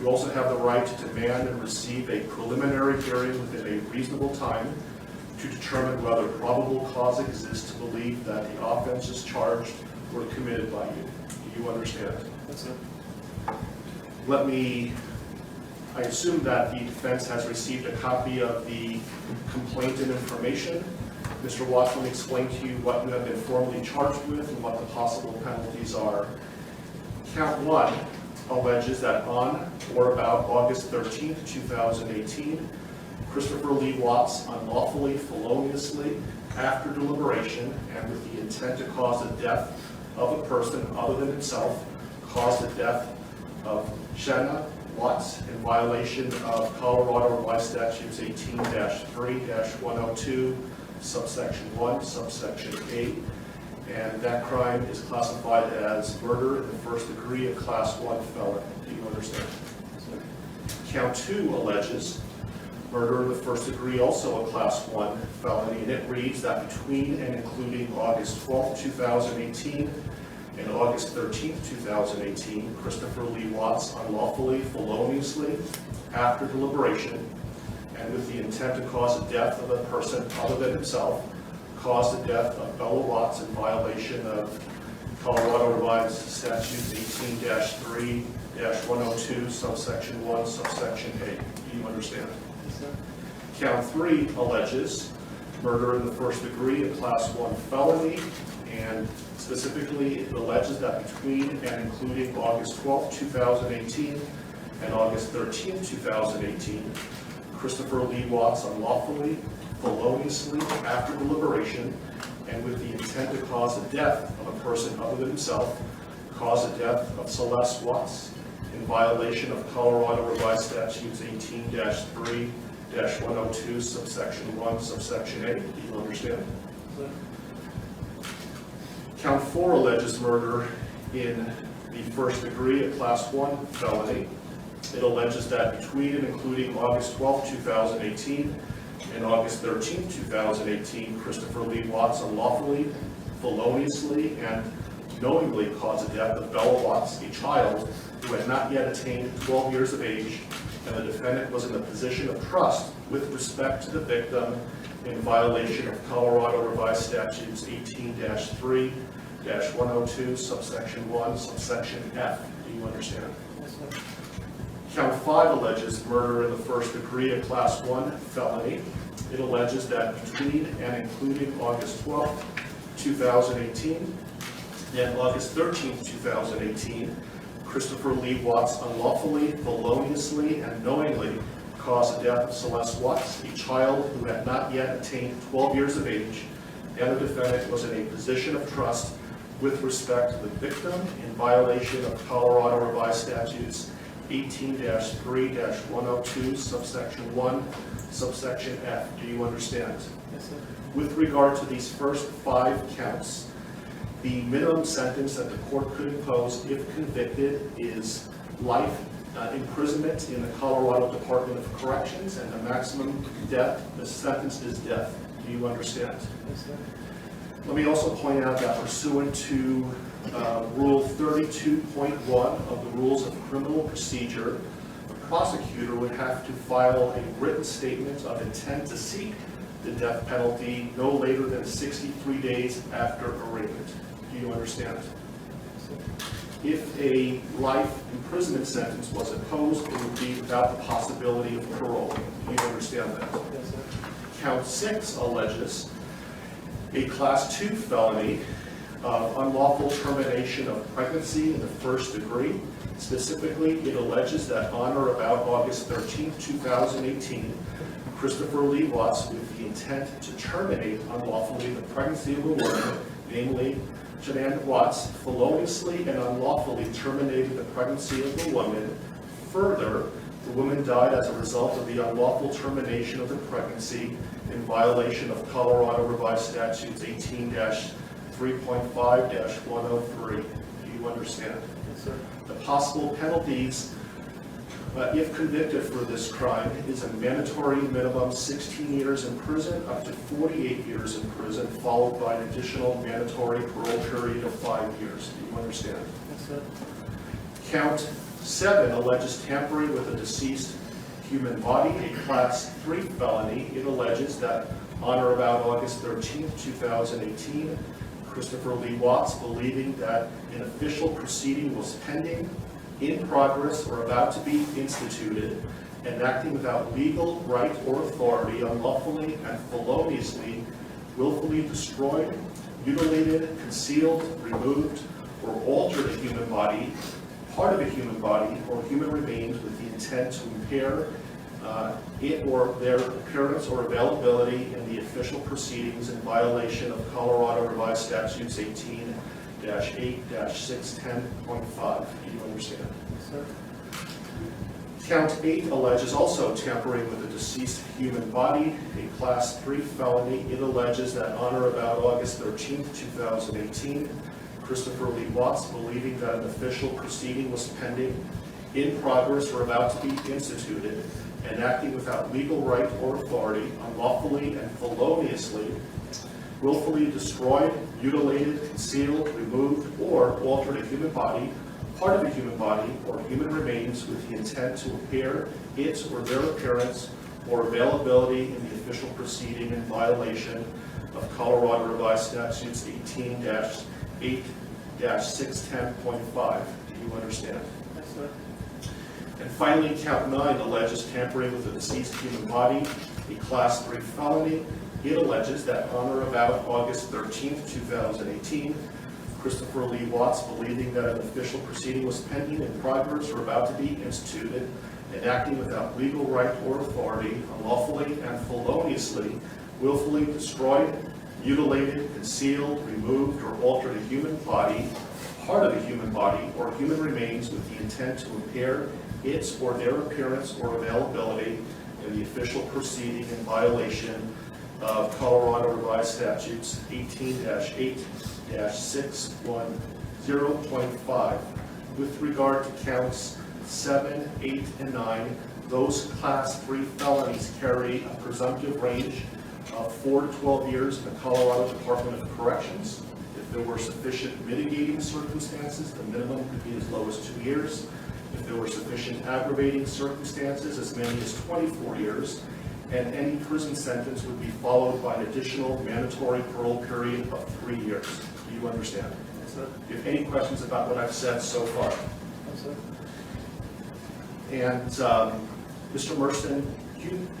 You also have the right to demand and receive a preliminary hearing within a reasonable time to determine whether probable cause exists to believe that the offenses charged were committed by you. Do you understand? Yes, sir. I assume that the defense has received a copy of the complaint and information. Mr. Watts, let me explain to you what you have been formally charged with and what the possible penalties are. Count 1 alleges that on or about August 13th, 2018, Christopher Lee Watts unlawfully, feloniously, after deliberation, and with the intent to cause the death of a person other than himself, caused the death of Shanna Watts in violation of Colorado Revised Statutes 18-3-102, subsection 1, subsection 8. And that crime is classified as murder in the first degree, a class 1 felony. Do you understand? Count 2 alleges murder in the first degree, also a class 1 felony, and it reads that between and including August 12, 2018 and August 13, 2018, Christopher Lee Watts unlawfully, feloniously, after deliberation, and with the intent to cause the death of a person other than himself, caused the death of Bella Watts in violation of Colorado Revised Statutes 18-3-102, subsection 1, subsection 8. Do you understand? Yes, sir. Count 3 alleges murder in the first degree, a class 1 felony, and specifically it alleges that between and including August 12, 2018 and August 13, 2018, Christopher Lee Watts unlawfully, feloniously, after deliberation, and with the intent to cause the death of a person other than himself, caused the death of Celeste Watts in violation of Colorado Revised Statutes 18-3-102, subsection 1, subsection 8. Do you understand? Yes, Count 4 alleges murder in the first degree, a class 1 felony. It alleges that between and including August 12, 2018 and August 13, 2018, Christopher Lee Watts unlawfully, feloniously, and knowingly caused the death of Bella Watts, a child who had not yet attained 12 years of age, and the defendant was in the position of trust with respect to the victim in violation of Colorado Revised Statutes 18-3-102, subsection 1, subsection F. Do you understand? Yes, sir. Count 5 alleges murder in the first degree, a class 1 felony. It alleges that between and including August 12, 2018 and August 13, 2018, Christopher Lee Watts unlawfully, feloniously, and knowingly caused the death of Celeste Watts, a child who had not yet attained 12 years of age, and the defendant was in a position of trust with respect to the victim in violation of Colorado Revised Statutes 18-3-102, subsection 1, subsection F. Do you understand? Yes, sir. With regard to these first 5 counts, the minimum sentence that the court could impose if convicted is life imprisonment in the Colorado Department of Corrections, and the maximum sentence is death. Do you understand? Yes, sir. Let me also point out that pursuant to Rule 32.1 of the Rules of Criminal Procedure, the prosecutor would have to file a written statement of intent to seek the death penalty no later than 63 days after arraignment. Do you understand? Yes, sir. If a life imprisonment sentence was imposed, it would be without the possibility of parole. Do you understand that? Yes, sir. Count 6 alleges a Class 2 felony of unlawful termination of pregnancy in the first degree. Specifically, it alleges that on or about August 13, 2018, Christopher Lee Watts, with the intent to terminate unlawfully the pregnancy of a woman, namely Shanann Watts, feloniously and unlawfully terminated the pregnancy of the woman. Further, the woman died as a result of the unlawful termination of the pregnancy in violation of Colorado Revised Statutes 18-3.5-103. Do you understand? Yes, sir. The possible penalties, if convicted for this crime, is a mandatory minimum 16 years in prison up to 48 years in prison, followed by an additional mandatory parole period of 5 years. Do you understand? Yes, sir. Count 7 alleges tampering with a deceased human body, a Class 3 felony. It alleges that on or about August 13, 2018, Christopher Lee Watts, believing that an official proceeding was pending, in progress, or about to be instituted, and acting without legal right or authority, unlawfully and feloniously, willfully destroyed, mutilated, concealed, removed, or altered a human body, part of a human body, or human remains with the intent to impair it or their appearance or availability in the official proceedings in violation of Colorado Revised Statutes 18-8-610.5. Do you understand? Yes, sir. Count 8 alleges also tampering with a deceased human body, a Class 3 felony. It alleges that on or about August 13, 2018, Christopher Lee Watts, believing that an official proceeding was pending, in progress, or about to be instituted, and acting without legal right or authority, unlawfully and feloniously, willfully destroyed, mutilated, concealed, removed, or altered a human body, part of a human body, or human remains with the intent to impair its or their appearance or availability in the official proceeding in violation of Colorado Revised Statutes 18-8-610.5. Do you understand? Yes, sir. And finally, count 9 alleges tampering with a deceased human body, a Class 3 felony. It alleges that on or about August 13, 2018, Christopher Lee Watts, believing that an official proceeding was pending, in progress, or about to be instituted, and acting without legal right or authority, unlawfully and feloniously, willfully destroyed, mutilated, concealed, removed, or altered a human body, part of a human body, or human remains with the intent to impair its or their appearance or availability in the official proceeding in violation of Colorado Revised Statutes 18-8-610.5. With regard to counts 7, 8, and 9, those Class 3 felonies carry a presumptive range of 4 to 12 years in the Colorado Department of Corrections. If there were sufficient mitigating circumstances, the minimum could be as low as 2 years. If there were sufficient aggravating circumstances, as many as 24 years. And any prison sentence would be followed by an additional mandatory parole period of 3 years. Do you understand? Yes, sir. Do you have any questions about what I've said so far? Yes, sir. And Mr. Merston,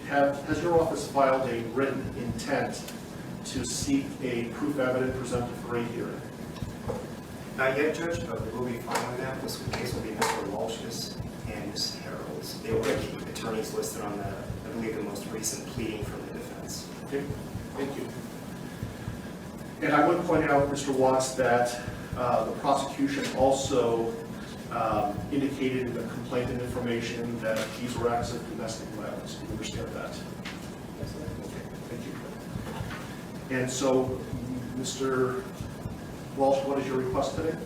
has your office filed a written intent to seek a proof evident presumptive rehearing? Not yet, Judge, but we will be filing that. This case will be Mr. Walsh's and Ms. Harold's. They will keep attorneys listed on the, I believe, the most recent pleading from the defense. Okay, thank you. And I would point out, Mr. Watts, that The prosecution also indicated in the complaint and information that these were acts of domestic violence. Do you understand that? Okay, thank you. And so, Mr. Walsh, what is your request today?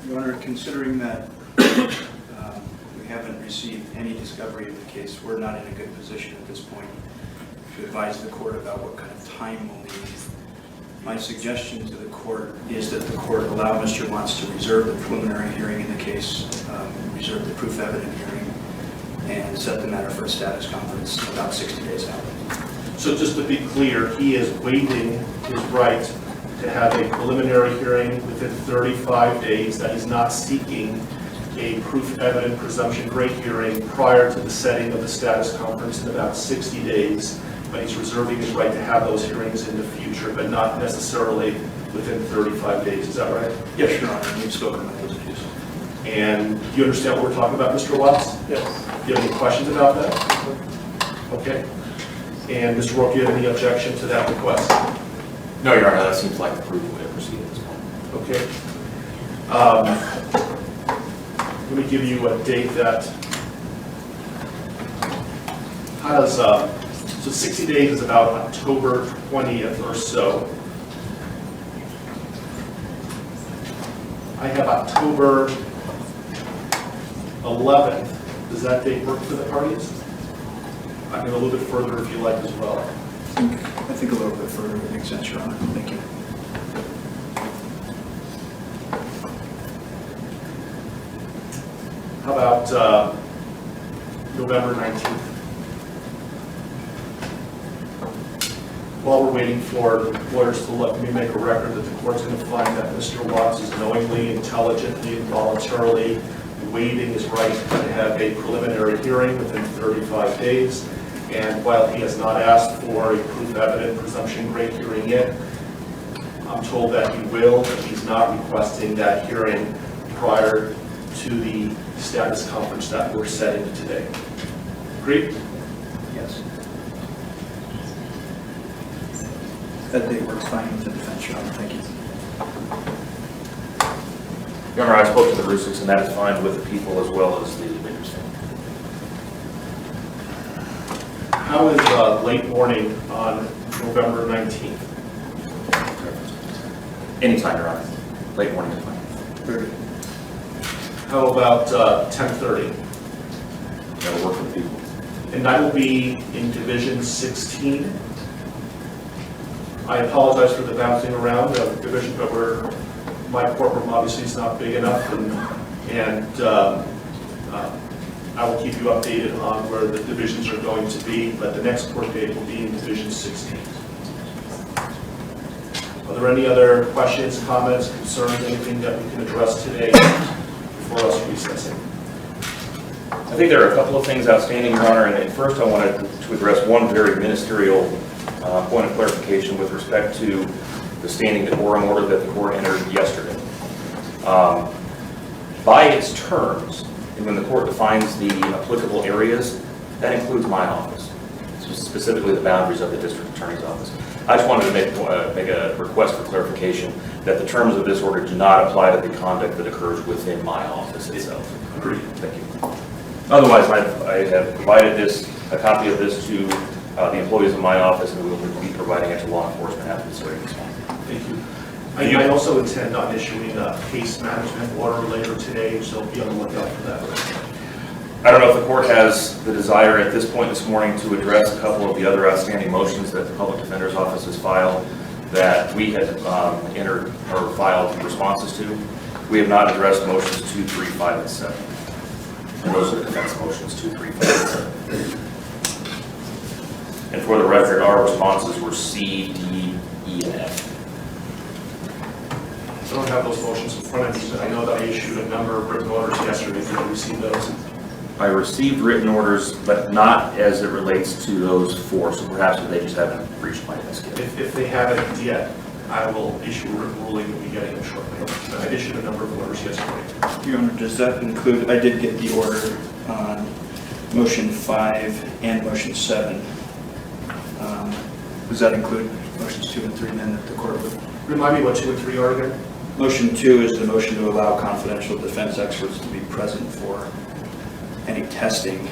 Your Honor, considering that we haven't received any discovery of the case, we're not in a good position at this point to advise the court about what kind of time we'll need. My suggestion to the court is that the court allow Mr. Watts to reserve the preliminary hearing in the case, reserve the proof evident hearing, and set the matter for a status conference about 60 days out. So just to be clear, he is waiving his right to have a preliminary hearing within 35 days, that he's not seeking a proof evident presumption great hearing prior to the setting of the status conference in about 60 days, but he's reserving his right to have those hearings in the future, but not necessarily within 35 days. Is that right? Yes, Your Honor. We've spoken about those issues. And do you understand what we're talking about, Mr. Watts? Yes. Do you have any questions about that? Okay. And Mr. Rourke, do you have any objection to that request? No, Your Honor, that seems like the prudent way to proceed at this point. Okay. Let me give you a date that, how does, so 60 days is about October 20th or so. I have October 11th. Does that date work for the parties? I can go a little bit further if you like as well. I think a little bit further would make sense, Your Honor. Thank you. How about November 19th? While we're waiting for lawyers to let me make a record that the court's going to find that Mr. Watts is knowingly, intelligently, and voluntarily waiving his right to have a preliminary hearing within 35 days. And while he has not asked for a proof evident presumption great hearing yet, I'm told that he will, and he's not requesting that hearing prior to the status conference that we're setting today. Agreed? Yes. That date works fine with the defense, Your Honor. Thank you. Your Honor, I spoke to the Rusiks, and that is fine with the people as well as the witness. How is late morning on November 19th? Anytime, Your Honor. Late morning is fine. Very good. How about 10:30? That'll work for the people. And that will be in Division 16. I apologize for the bouncing around of division, but my courtroom obviously is not big enough, and I will keep you updated on where the divisions are going to be, but the next court date will be in Division 16. Are there any other questions, comments, concerns, anything that we can address today before us recessing? I think there are a couple of things outstanding, Your Honor, and first I wanted to address one very ministerial point of clarification with respect to the standing decorum order that the court entered yesterday. By its terms, and when the court defines the applicable areas, that includes my office, specifically the boundaries of the district attorney's office. I just wanted to make a request for clarification that the terms of this order do not apply to the conduct that occurs within my office itself. Agreed. Thank you. Otherwise, I have provided a copy of this to the employees of my office, and we will be providing it to law enforcement after this hearing is on. Thank you. I also intend on issuing a case management order later today, so be on the lookout for that. I don't know if the court has the desire at this point this morning to address a couple of the other outstanding motions that the Public Defender's Office has filed that we had entered or filed responses to. We have not addressed motions 2, 3, 5, and 7. And those are the defense motions 2, 3, 5, and 7. And for the record, our responses were C, D, E, and F. I don't have those motions in front of me, but I know that I issued a number of written orders yesterday. Did you receive those? I received written orders, but not as it relates to those 4, so perhaps they just haven't reached my desk yet. If they haven't yet, I will issue a written ruling and be getting them shortly. But I issued a number of orders yesterday. Your Honor, does that include, I did get the order on motion 5 and motion 7. Does that include motions 2 and 3 then that the court would? Remind me what 2 and 3 are again? Motion 2 is the motion to allow confidential defense experts to be present for any testing.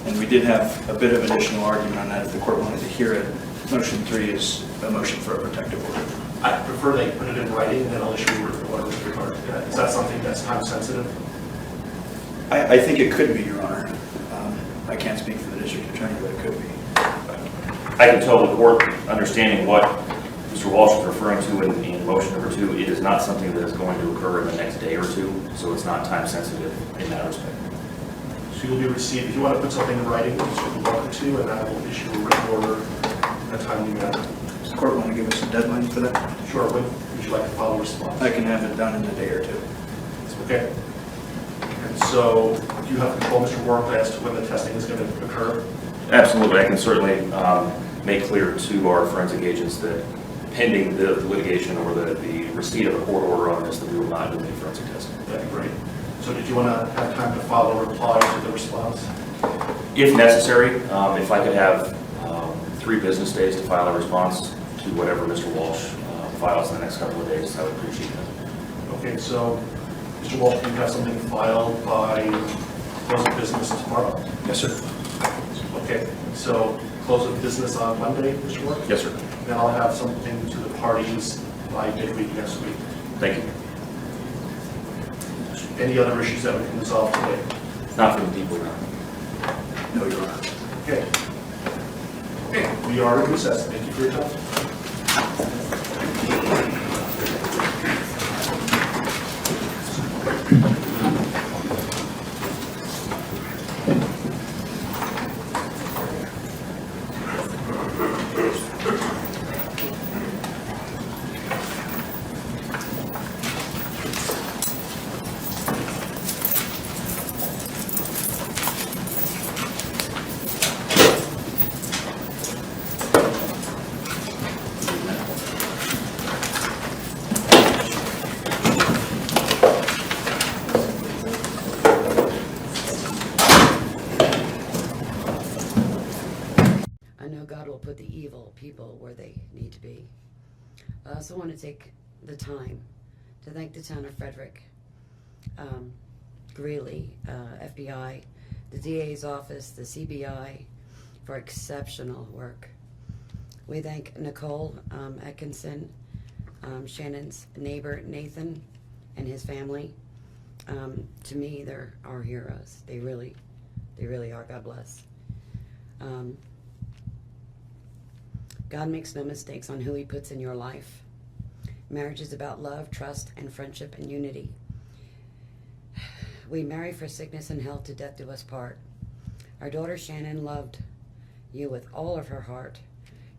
And we did have a bit of additional argument on that if the court wanted to hear it. Motion 3 is a motion for a protective order. I prefer that you put it in writing, and then I'll issue a written order with regard to that. Is that something that's time sensitive? I think it could be, Your Honor. I can't speak for the district attorney, but it could be. I can tell the court, understanding what Mr. Walsh is referring to in motion number 2, it is not something that is going to occur in the next day or two, so it's not time sensitive in that respect. So you'll be received, if you want to put something in writing, you're welcome to, and I will issue a written order in a timely manner. Does the court want to give us a deadline for that? Sure. When would you like to file a response? I can have it done in a day or two. Okay. And so, do you have control, Mr. Warren, as to when the testing is going to occur? Absolutely. I can certainly make clear to our forensic agents that pending the litigation or the receipt of a court order on this, that we will not do any forensic testing. That'd be great. So did you want to have time to file a reply to the response? If necessary, if I could have 3 business days to file a response to whatever Mr. Walsh files in the next couple of days, I would appreciate that. Okay, so Mr. Walsh, do you have something filed by close of business tomorrow? Yes, sir. Okay, so close of business on Monday, Mr. Warren? Yes, sir. Then I'll have something to the parties by midweek next week. Thank you. Any other issues that we can resolve today? Not for the people, Your Honor. No, Your Honor. Okay. Okay, we are in recess. Thank you for your time. Put the evil people where they need to be. I also want to take the time to thank the town of Frederick, Greeley, FBI, the DA's office, the CBI for exceptional work. We thank Nicole Atkinson, Shannon's neighbor Nathan and his family. To me, they're our heroes. They really are. God bless. God makes no mistakes on who he puts in your life. Marriage is about love, trust, and friendship and unity. We marry for sickness and health, to death do us part. Our daughter Shannon loved you with all of her heart.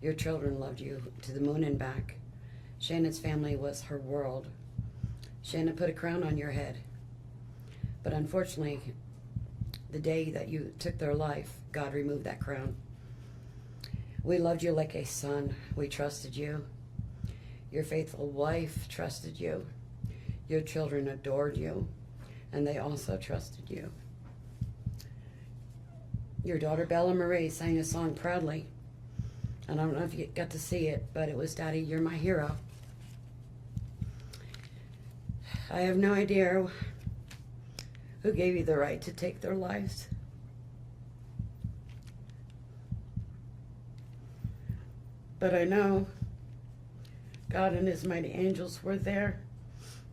Your children loved you to the moon and back. Shannon's family was her world. Shannon put a crown on your head. But unfortunately, the day that you took their life, God removed that crown. We loved you like a son. We trusted you. Your faithful wife trusted you. Your children adored you, and they also trusted you. Your daughter Bella Marie sang a song proudly. And I don't know if you got to see it, but it was, "Daddy, you're my hero." I have no idea who gave you the right to take their lives. But I know God and his mighty angels were there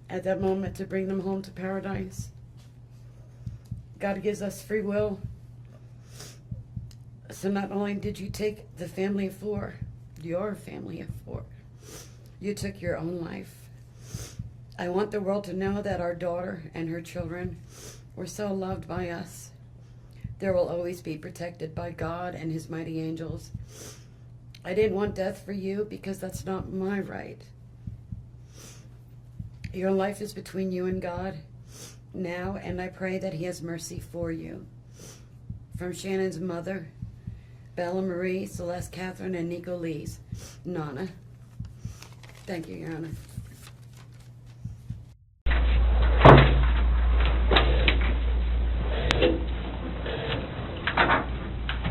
at that moment to bring them home to paradise. God gives us free will. So not only did you take the family of 4, your family of 4, you took your own life. I want the world to know that our daughter and her children were so loved by us. There will always be protected by God and his mighty angels. I didn't want death for you because that's not my right. Your life is between you and God now, and I pray that he has mercy for you. From Shannon's mother, Bella Marie, Celeste Catherine, and Nico Lee's Nana. Thank you, Your Honor.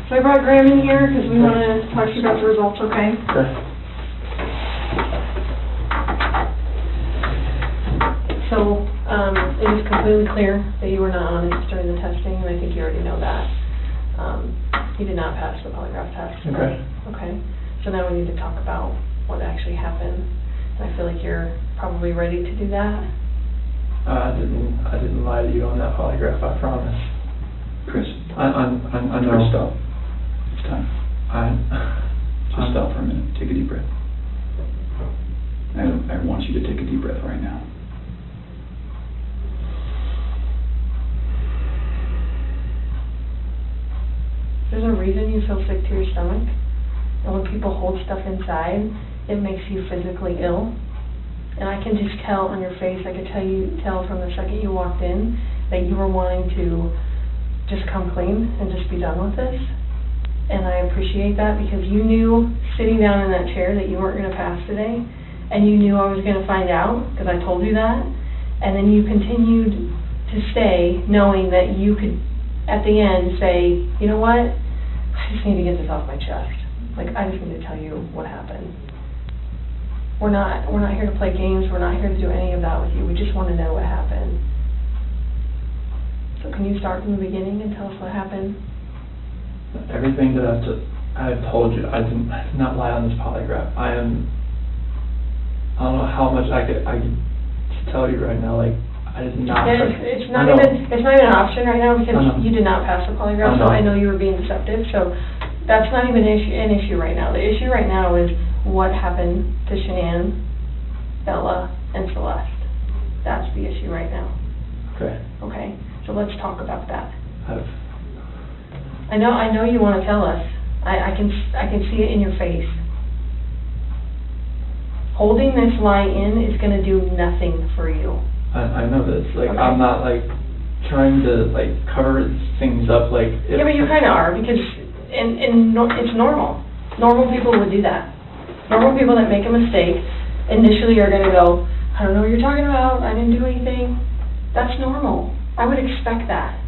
So I brought Graham in here because we want to talk to you about the results, okay? Sure. So, it is completely clear that you were not honest during the testing, and I think you already know that. You did not pass the polygraph test. Okay. Okay. So now we need to talk about what actually happened. And I feel like you're probably ready to do that. I didn't lie to you on that polygraph, I promise. Chris. I know. Chris, stop. It's time. Just I'm stop for a minute. Take a deep breath. I want you to take a deep breath right now. There's a reason you feel sick to your stomach. And when people hold stuff inside, it makes you physically ill. And I can just tell on your face, I could tell from the second you walked in that you were wanting to just come clean and just be done with this. And I appreciate that because you knew sitting down in that chair that you weren't going to pass today. And you knew I was going to find out because I told you that. And then you continued to stay knowing that you could, at the end, say, you know what, I just need to get this off my chest. Like, I just need to tell you what happened. We're not here to play games. We're not here to do any of that with you. We just want to know what happened. So can you start from the beginning and tell us what happened? Everything that I've told you, I did not lie on this polygraph. I don't know how much I could tell you right now. Like, I did not. It's not even an option right now because you did not pass the polygraph. So I know you were being deceptive. So that's not even an issue right now. The issue right now is what happened to Shanann, Bella, and Celeste. That's the issue right now. Okay. Okay. So let's talk about that. I've I know you want to tell us. I can see it in your face. Holding this lie in is going to do nothing for you. I know this. Like, Okay. I'm not like trying to like cover things up. Like, Yeah, but you kind of are because it's normal. Normal people would do that. Normal people that make a mistake initially are going to go, I don't know what you're talking about. I didn't do anything. That's normal. I would expect that.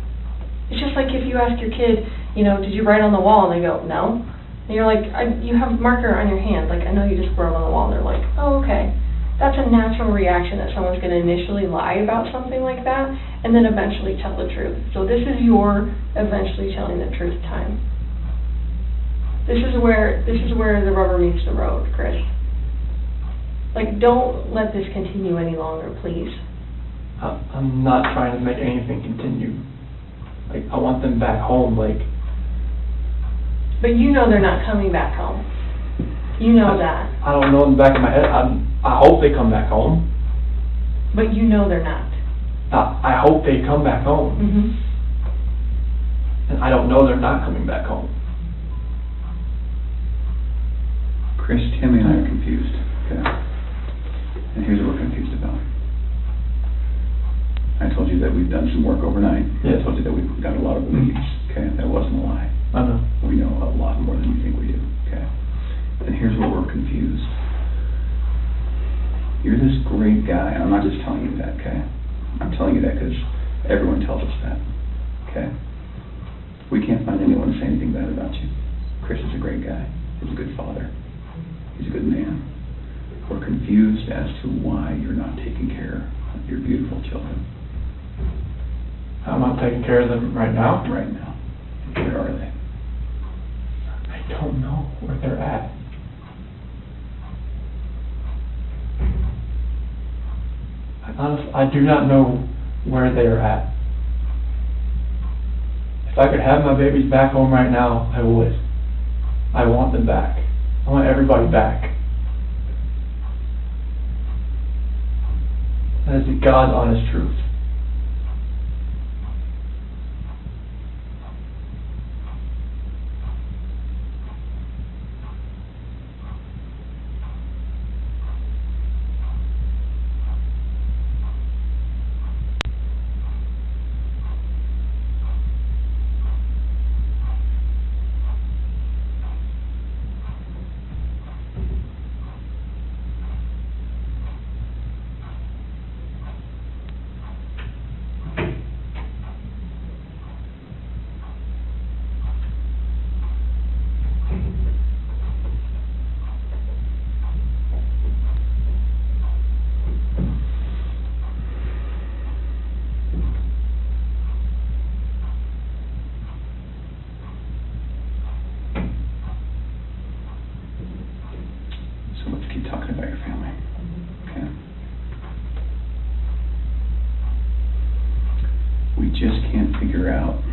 It's just like if you ask your kid, you know, did you write on the wall? And they go, no. And you're like, you have a marker on your hand. Like, I know you just wrote on the wall. And they're like, oh, okay. That's a natural reaction that someone's going to initially lie about something like that and then eventually tell the truth. So this is your eventually telling the truth time. This is where the rubber meets the road, Chris. Like, don't let this continue any longer, please. I'm not trying to make anything continue. Like, I want them back home. Like, but you know they're not coming back home. You know that. I don't know in the back of my head. I hope they come back home. But you know they're not. I hope they come back home. Mm-hmm. And I don't know they're not coming back home. Chris, Tammy and I are confused, okay? And here's what we're confused about. I told you that we've done some work overnight. Yeah. I told you that we've got a lot of leads, okay? That wasn't a lie. I know. We know a lot more than you think we do, okay? And here's where we're confused. You're this great guy, and I'm not just telling you that, okay? I'm telling you that because everyone tells us that, okay? We can't find anyone to say anything bad about you. Chris is a great guy. He's a good father. He's a good man. We're confused as to why you're not taking care of your beautiful children. I'm not taking care of them right now. Right now. Where are they? I don't know where they're at. Honestly, I do not know where they are at. If I could have my babies back home right now, I would. I want them back. I want everybody back. That is the God's honest truth. So let's keep talking about your family. Okay? We just can't figure out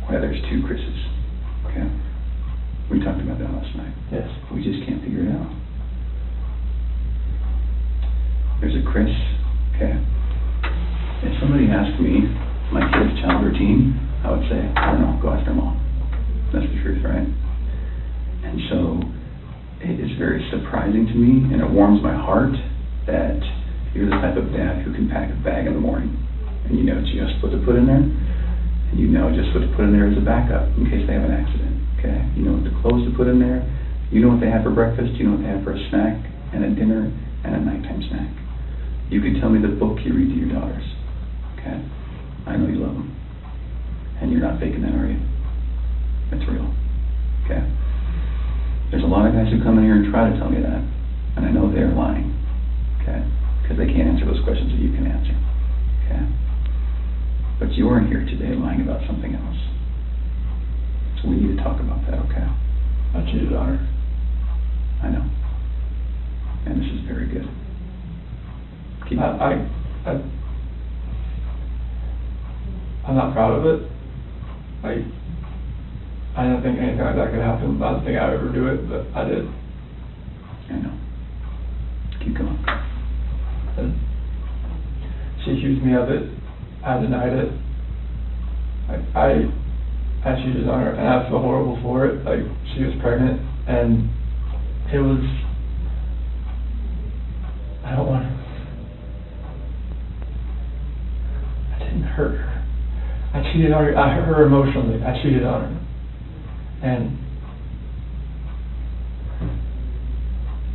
why there's two Chris's. Okay? We talked about that last night. Yes. We just can't figure it out. There's a Chris, okay? If somebody asked me my kid's child routine, I would say, I don't know, go after them all. That's the truth, right? And so it is very surprising to me, and it warms my heart that you're the type of dad who can pack a bag in the morning, and you know just what to put in there, and you know just what to put in there as a backup in case they have an accident, okay? You know what the clothes to put in there, you know what they have for breakfast, you know what they have for a snack, and a dinner, and a nighttime snack. You can tell me the book you read to your daughters, okay? I know you love them. And you're not faking that, are you? That's real, okay? There's a lot of guys who come in here and try to tell me that, and I know they're lying, okay? Because they can't answer those questions that you can answer, okay? But you are here today lying about something else. So we need to talk about that, okay? I cheated on her. I know. And this is very good. Keep I'm not proud of it. Like, I didn't think anything like that could happen. I didn't think I would ever do it, but I did. I know. Keep going. And she accused me of it. I denied it. I cheated on her, and I feel horrible for it. Like, she was pregnant, and it was, I don't want to, I didn't hurt her. I cheated on her. I hurt her emotionally. I cheated on her. And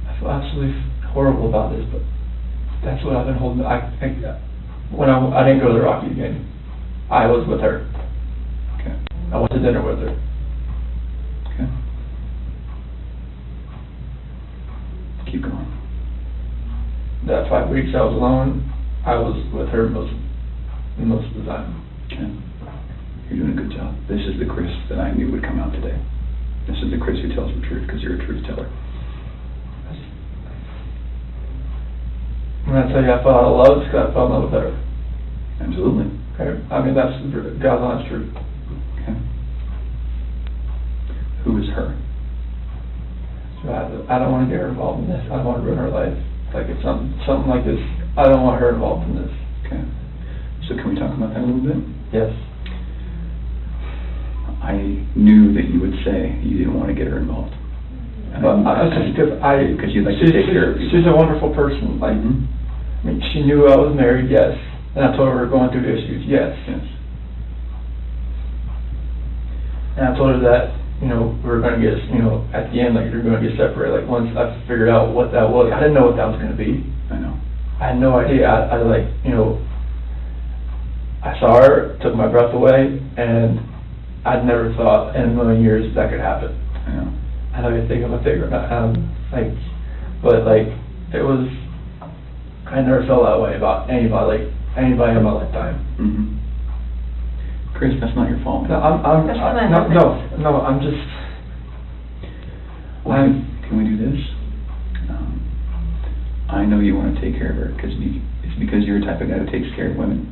I feel absolutely horrible about this, but that's what I've been holding. When I didn't go to the Rockies game, I was with her. Okay. I went to dinner with her. Okay. Keep going. That 5 weeks I was alone, I was with her most of the time. Okay. You're doing a good job. This is the Chris that I knew would come out today. This is the Chris who tells the truth because you're a truth teller. When I tell you I fell out of love, it's because I fell in love with her. Absolutely. Okay. I mean, that's God's honest truth. Okay. Who is her? So I don't want to get her involved in this. I don't want to ruin her life. Like, if something like this, I don't want her involved in this. Okay. So can we talk about that a little bit? Yes. I knew that you would say you didn't want to get her involved. Because you'd like to take care of people. She's a wonderful person. Like, I mean, she knew I was married, yes. And I told her we were going through issues, yes. Yes. And I told her that, we were going to get, at the end, like, we were going to get separated. Like, once I figured out what that was, I didn't know what that was going to be. I know. I had no idea. I saw her, took my breath away, and I'd never thought in a million years that could happen. I know. I know you think I'm a figure, it was, I never felt that way about anybody in my lifetime. Mm-hmm. Chris, that's not your fault. No, I'm just. Well, can we do this? I know you want to take care of her because it's because you're the type of guy who takes care of women.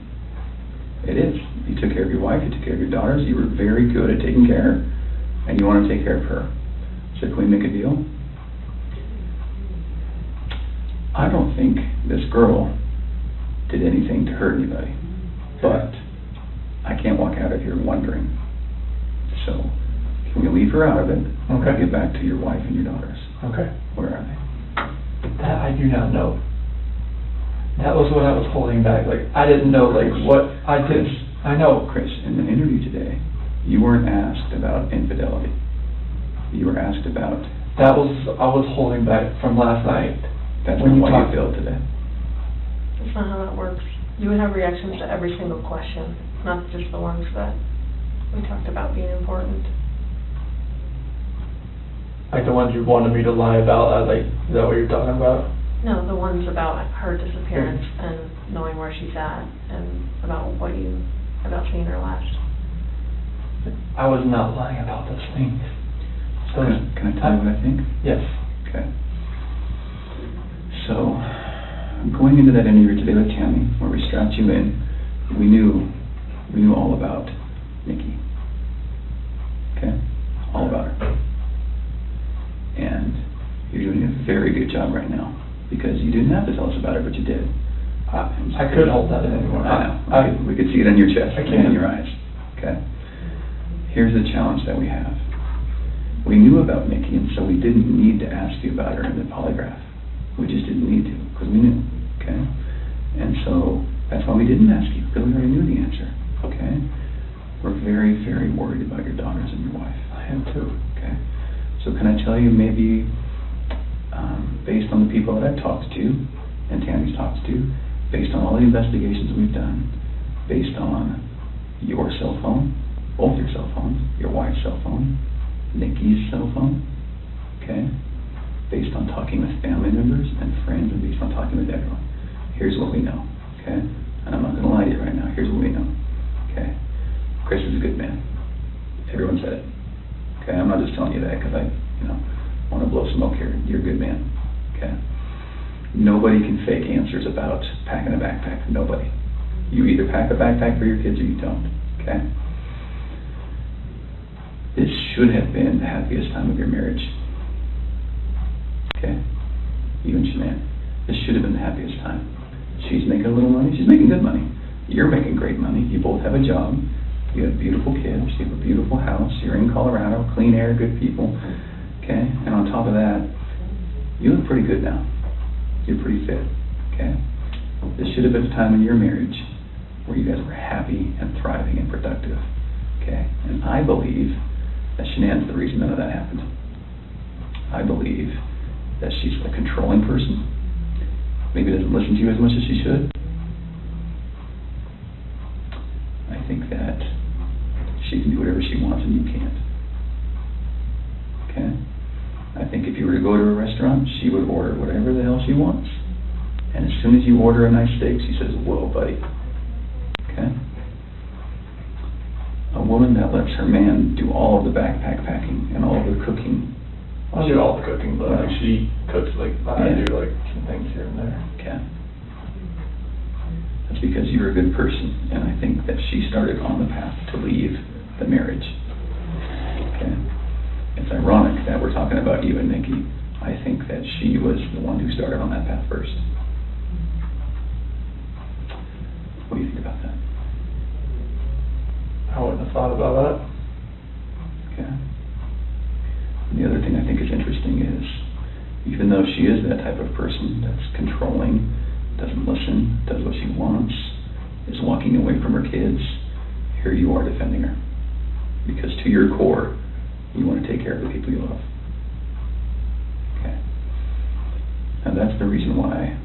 It is. You took care of your wife, you took care of your daughters, you were very good at taking care, and you want to take care of her. So can we make a deal? I don't think this girl did anything to hurt anybody, but I can't walk out of here wondering. So can we leave her out of it? Okay. Get back to your wife and your daughters. Okay. Where are they? That I do not know. That was what I was holding back. Like, I didn't know, what I did. I know. Chris, in the interview today, you weren't asked about infidelity. You were asked about... I was holding back from last night. That's not why you failed today. That's not how that works. You would have reactions to every single question, not just the ones that we talked about being important. Like the ones you wanted me to lie about, is that what you're talking about? No, the ones about her disappearance and knowing where she's at, and about seeing her last. I was not lying about those things. Can I tell you what I think? Yes. Okay. So, going into that interview today with Tammy, where we strapped you in, we knew all about Nikki. Okay? All about her. And you're doing a very good job right now, because you didn't have to tell us about her, but you did. I couldn't hold that in anymore. I know. We could see it on your chest and in your eyes. Okay? Here's the challenge that we have. We knew about Nikki, and so we didn't need to ask you about her in the polygraph. We just didn't need to, because we knew. Okay? And so that's why we didn't ask you, because we already knew the answer. Okay? We're very, very worried about your daughters and your wife. I am too. Okay? So can I tell you, maybe based on the people that I've talked to, and Tammy's talked to, based on all the investigations we've done, based on your cell phone, both your cell phones, your wife's cell phone, Nikki's cell phone, okay? Based on talking with family members and friends, and based on talking with everyone, here's what we know, okay? And I'm not going to lie to you right now. Here's what we know, okay? Chris is a good man. Everyone said it, okay? I'm not just telling you that because I, want to blow smoke here. You're a good man, okay? Nobody can fake answers about packing a backpack. Nobody. You either pack a backpack for your kids or you don't, okay? This should have been the happiest time of your marriage. Okay? You and Shanann. This should have been the happiest time. She's making a little money. She's making good money. You're making great money. You both have a job. You have beautiful kids. You have a beautiful house. You're in Colorado. Clean air, good people. Okay? And on top of that, you look pretty good now. You're pretty fit. Okay? This should have been a time in your marriage where you guys were happy and thriving and productive. Okay? And I believe that Shanann's the reason none of that happened. I believe that she's a controlling person. Maybe doesn't listen to you as much as she should. I think that she can do whatever she wants and you can't. Okay? I think if you were to go to a restaurant, she would order whatever the hell she wants. And as soon as you order a nice steak, she says, "Whoa, buddy." Okay? A woman that lets her man do all of the backpack packing and all of the cooking. I'll do all the cooking, but she cooks I do some things here and there. Okay. That's because you're a good person, and I think that she started on the path to leave the marriage. Okay. It's ironic that we're talking about you and Nikki. I think that she was the one who started on that path first. What do you think about that? I wouldn't have thought about that. Okay. And the other thing I think is interesting is, even though she is that type of person that's controlling, doesn't listen, does what she wants, is walking away from her kids, here you are defending her. Because to your core, you want to take care of the people you love. Okay. And that's the reason why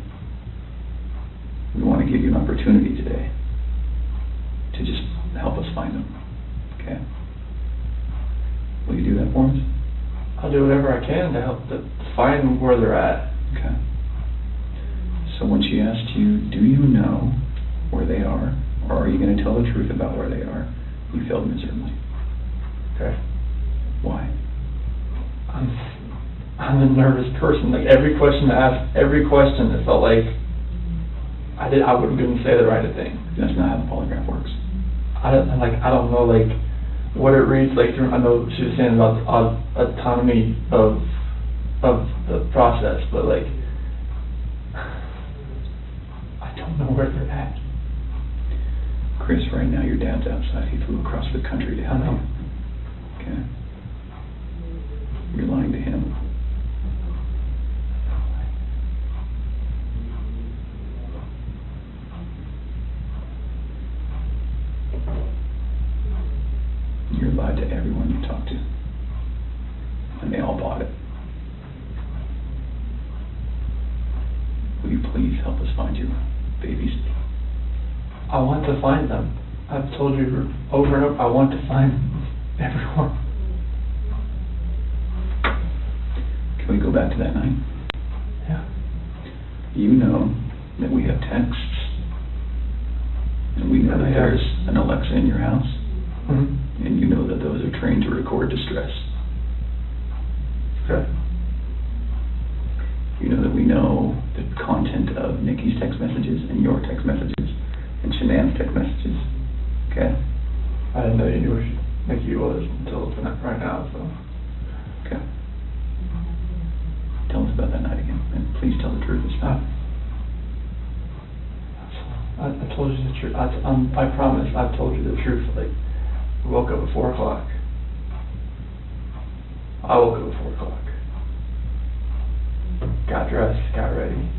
we want to give you an opportunity today to just help us find them. Okay? Will you do that for us? I'll do whatever I can to help to find where they're at. Okay. So when she asked you, do you know where they are, or are you going to tell the truth about where they are, you failed miserably. Okay. Why? I'm a nervous person. Like every question I asked, every question, it felt like I wouldn't say the right thing. That's not how the polygraph works. I don't know what it reads like. I know she was saying about the autonomy of the process, but I don't know where they're at. Chris, right now your dad's outside. He flew across the country to help you. Okay. You're lying to him. You're lied to everyone you talk to. And they all bought it. Will you please help us find your babies? I want to find them. I've told you over and over, I want to find everyone. Can we go back to that night? Yeah. You know that we have texts, and we know that there's an Alexa in your house, and you know that those are trained to record distress. Okay. You know that we know the content of Nikki's text messages and your text messages and Shanann's text messages. Okay? I didn't know you knew who Nikki was until tonight, right now, so. Okay. Tell us about that night again, and please tell the truth this time. I told you the truth. I promise I've told you the truth. Like, we woke up at 4 o'clock. I woke up at 4 o'clock. Got dressed, got ready.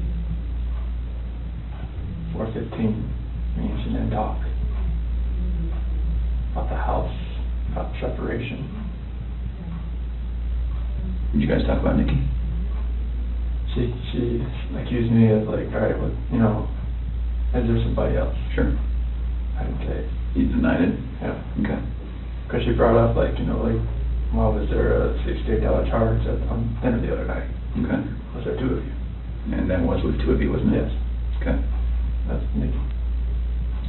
4:15, me and Shanann talk about the house, about separation. Did you guys talk about Nikki? She accused me of like, all right, well, you know, is there somebody else? Sure. I didn't say it. You denied it? Yeah. Okay. Because she brought up like, you know, like, well, was there a $68 charge on dinner the other night? Okay. Was there 2 of you? And that was with 2 of you, wasn't it? Yes. Okay. That's Nikki.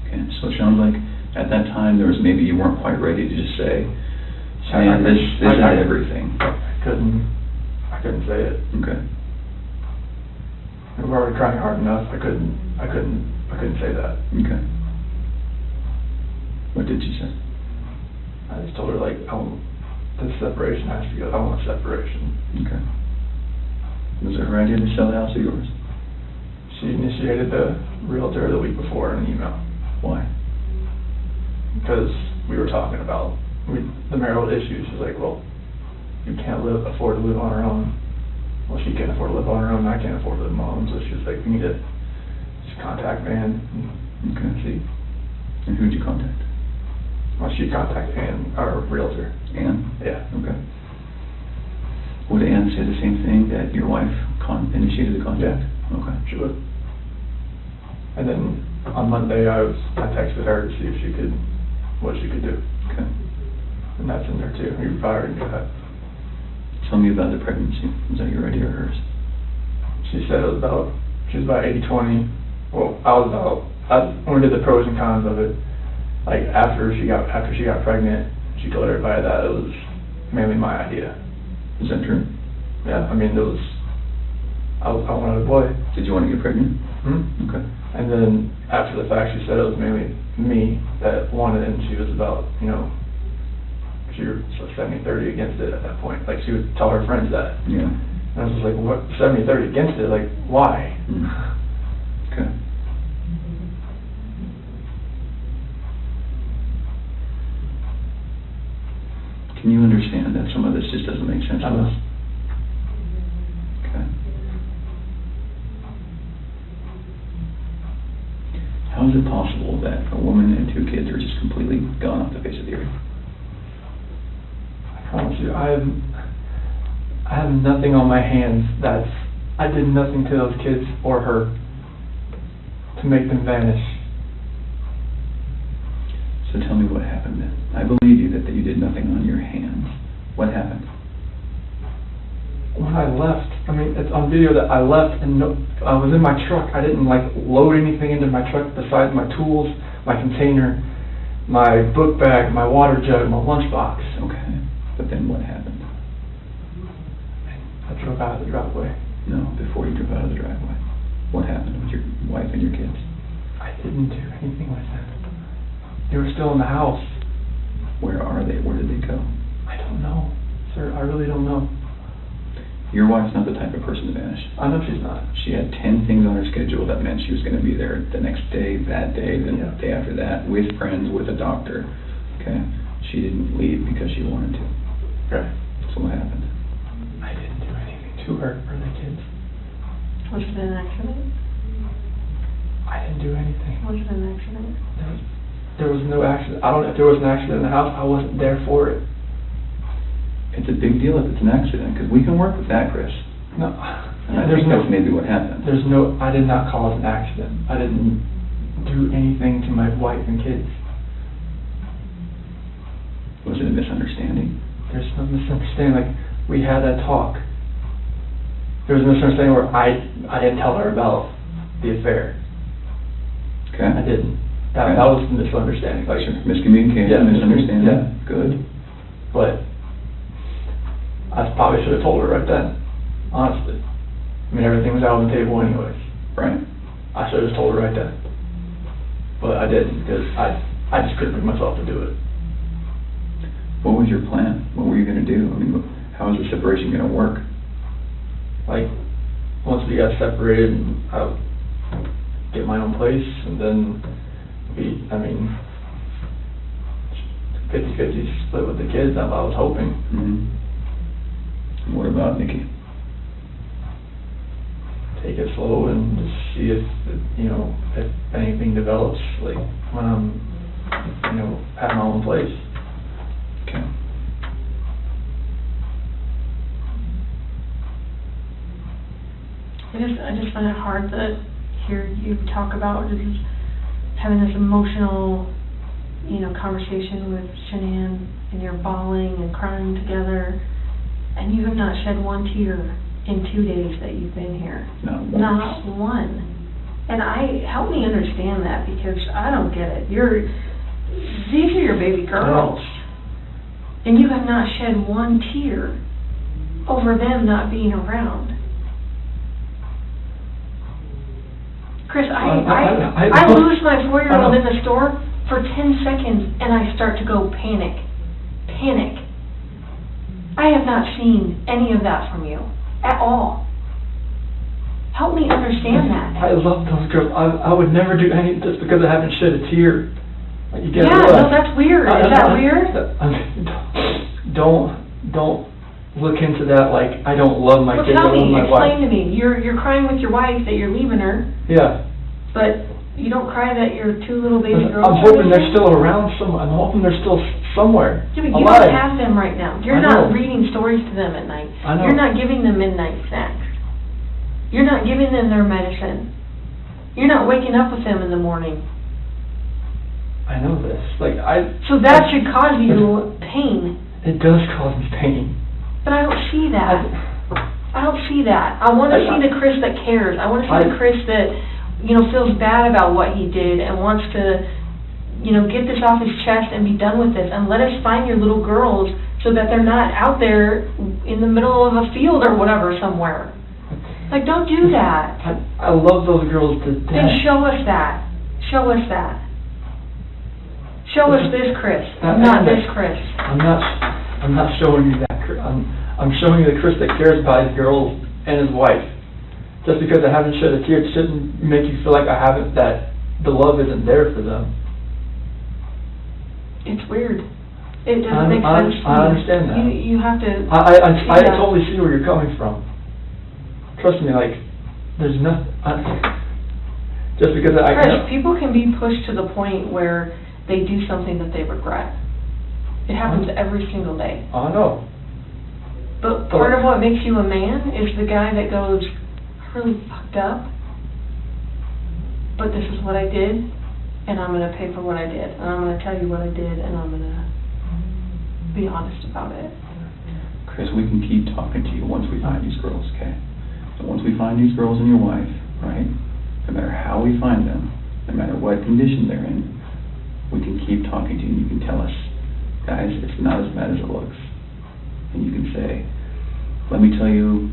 Okay, so it sounds like at that time there was maybe you weren't quite ready to just say, this is everything. I couldn't say it. Okay. We were already crying hard enough. I couldn't say that. Okay. What did you say? I just told her like, this separation has to go. I want separation. Okay. Was it her idea to sell the house or yours? She initiated the realtor the week before in an email. Why? Because we were talking about the marital issues. She's like, well, you can't afford to live on her own. Well, she can't afford to live on her own, and I can't afford to live on my own. So she was like, we need to just contact Ann and see. And who'd you contact? Well, she contacted Ann, our realtor. Ann? Yeah. Okay. Would Ann say the same thing, that your wife initiated the contact? Yeah. Okay. She would. And then on Monday, I texted her to see if what she could do. Okay. And that's in there too. You probably already knew that. Tell me about the pregnancy. Was that your idea or hers? She said she was about 80-20. Well, when we did the pros and cons of it, like after she got pregnant, she told everybody that it was mainly my idea. Is that true? Yeah, I mean, I wanted a boy. Did you want to get pregnant? Hmm? Okay. And then after the fact, she said it was mainly me that wanted it, and she was about, you know, she was 70-30 against it at that point. Like, she would tell her friends that. Yeah. And I was just like, what, 70-30 against it? Like, why? Okay. Can you understand that some of this just doesn't make sense to us? Okay. How is it possible that a woman and 2 kids are just completely gone off the face of the earth? I promise you, I have nothing on my hands I did nothing to those kids or her to make them vanish. So tell me what happened then. I believe you that you did nothing on your hands. What happened? When I left, I mean, it's on video that I left and I was in my truck. I didn't like load anything into my truck besides my tools, my container, my book bag, my water jug, my lunchbox. Okay. But then what happened? I drove out of the driveway. No, before you drove out of the driveway. What happened with your wife and your kids? I didn't do anything with them. They were still in the house. Where are they? Where did they go? I don't know, sir. I really don't know. Your wife's not the type of person to vanish. I know she's not. She had 10 things on her schedule that meant she was going to be there the next day, that day, the day after that, with friends, with a doctor. Okay? She didn't leave because she wanted to. Okay. So what happened? I didn't do anything to her or the kids. Was it an accident? I didn't do anything. Was it an accident? There was no accident. I don't know if there was an accident in the house. I wasn't there for it. It's a big deal if it's an accident, because we can work with that, Chris. No. And I think that's maybe what happened. I did not cause an accident. I didn't do anything to my wife and kids. Was it a misunderstanding? There's no misunderstanding. Like, we had that talk. There was a misunderstanding where I didn't tell her about the affair. Okay. I didn't. That was the misunderstanding. Like, miscommunication, misunderstanding. Yeah. Good. But I probably should have told her right then, honestly. I mean, everything was out on the table anyways. Right. I should have just told her right then. But I didn't, because I just couldn't bring myself to do it. What was your plan? What were you going to do? I mean, how was the separation going to work? Like, once we got separated, I would get my own place, and then 50-50 split with the kids, that's what I was hoping. Mm-hmm. What about Nikki? Take it slow and just see if anything develops, like when I'm, at my own place. Okay. I just find it hard to hear you talk about just having this emotional, conversation with Shanann, and you're bawling and crying together, and you have not shed one tear in 2 days that you've been here. Not one. And help me understand that, because I don't get it. These are your baby girls, and you have not shed one tear over them not being around. Chris, I lose my 4-year-old in the store for 10 seconds, and I start to go panic. I have not seen any of that from you at all. Help me understand that. I love those girls. I would never do anything just because I haven't shed a tear. Like, you no, that's weird. Is that weird? Don't look into that like I don't love my kids. Tell me, my explain wife. to me. You're crying with your wife that you're leaving her. Yeah. But you don't cry that your 2 little baby girls. I'm hoping they're still around somewhere. I'm hoping they're still somewhere. Yeah, but you alive. don't have them right now. You're not reading stories to them at night. I know. You're not giving them midnight snacks. You're not giving them their medicine. You're not waking up with them in the morning. I know this. So that should cause you pain. It does cause me pain. But I don't see that. I don't see that. I want to see the Chris that cares. I want to see the Chris that, feels bad about what he did and wants to, get this off his chest and be done with this. And let us find your little girls so that they're not out there in the middle of a field or whatever somewhere. Like, don't do that. I love those girls to death. Then show us that. Show us that. Show us this Chris, not this Chris. I'm not showing you that Chris. I'm showing you the Chris that cares about his girls and his wife. Just because I haven't shed a tear, it shouldn't make you feel like that the love isn't there for them. It's weird. It doesn't make sense to me. I understand that. You have to. I totally see where you're coming from. Trust me, there's nothing. Just because Chris, people can be pushed to the point where they do something that they regret. It happens every single day. I know. But part of what makes you a man is the guy that goes, I really fucked up, but this is what I did, and I'm going to pay for what I did, and I'm going to tell you what I did, and I'm going to be honest about it. Chris, we can keep talking to you once we find these girls, okay? So once we find these girls and your wife, right, no matter how we find them, no matter what condition they're in, we can keep talking to you, and you can tell us, guys, it's not as bad as it looks. And you can say, let me tell you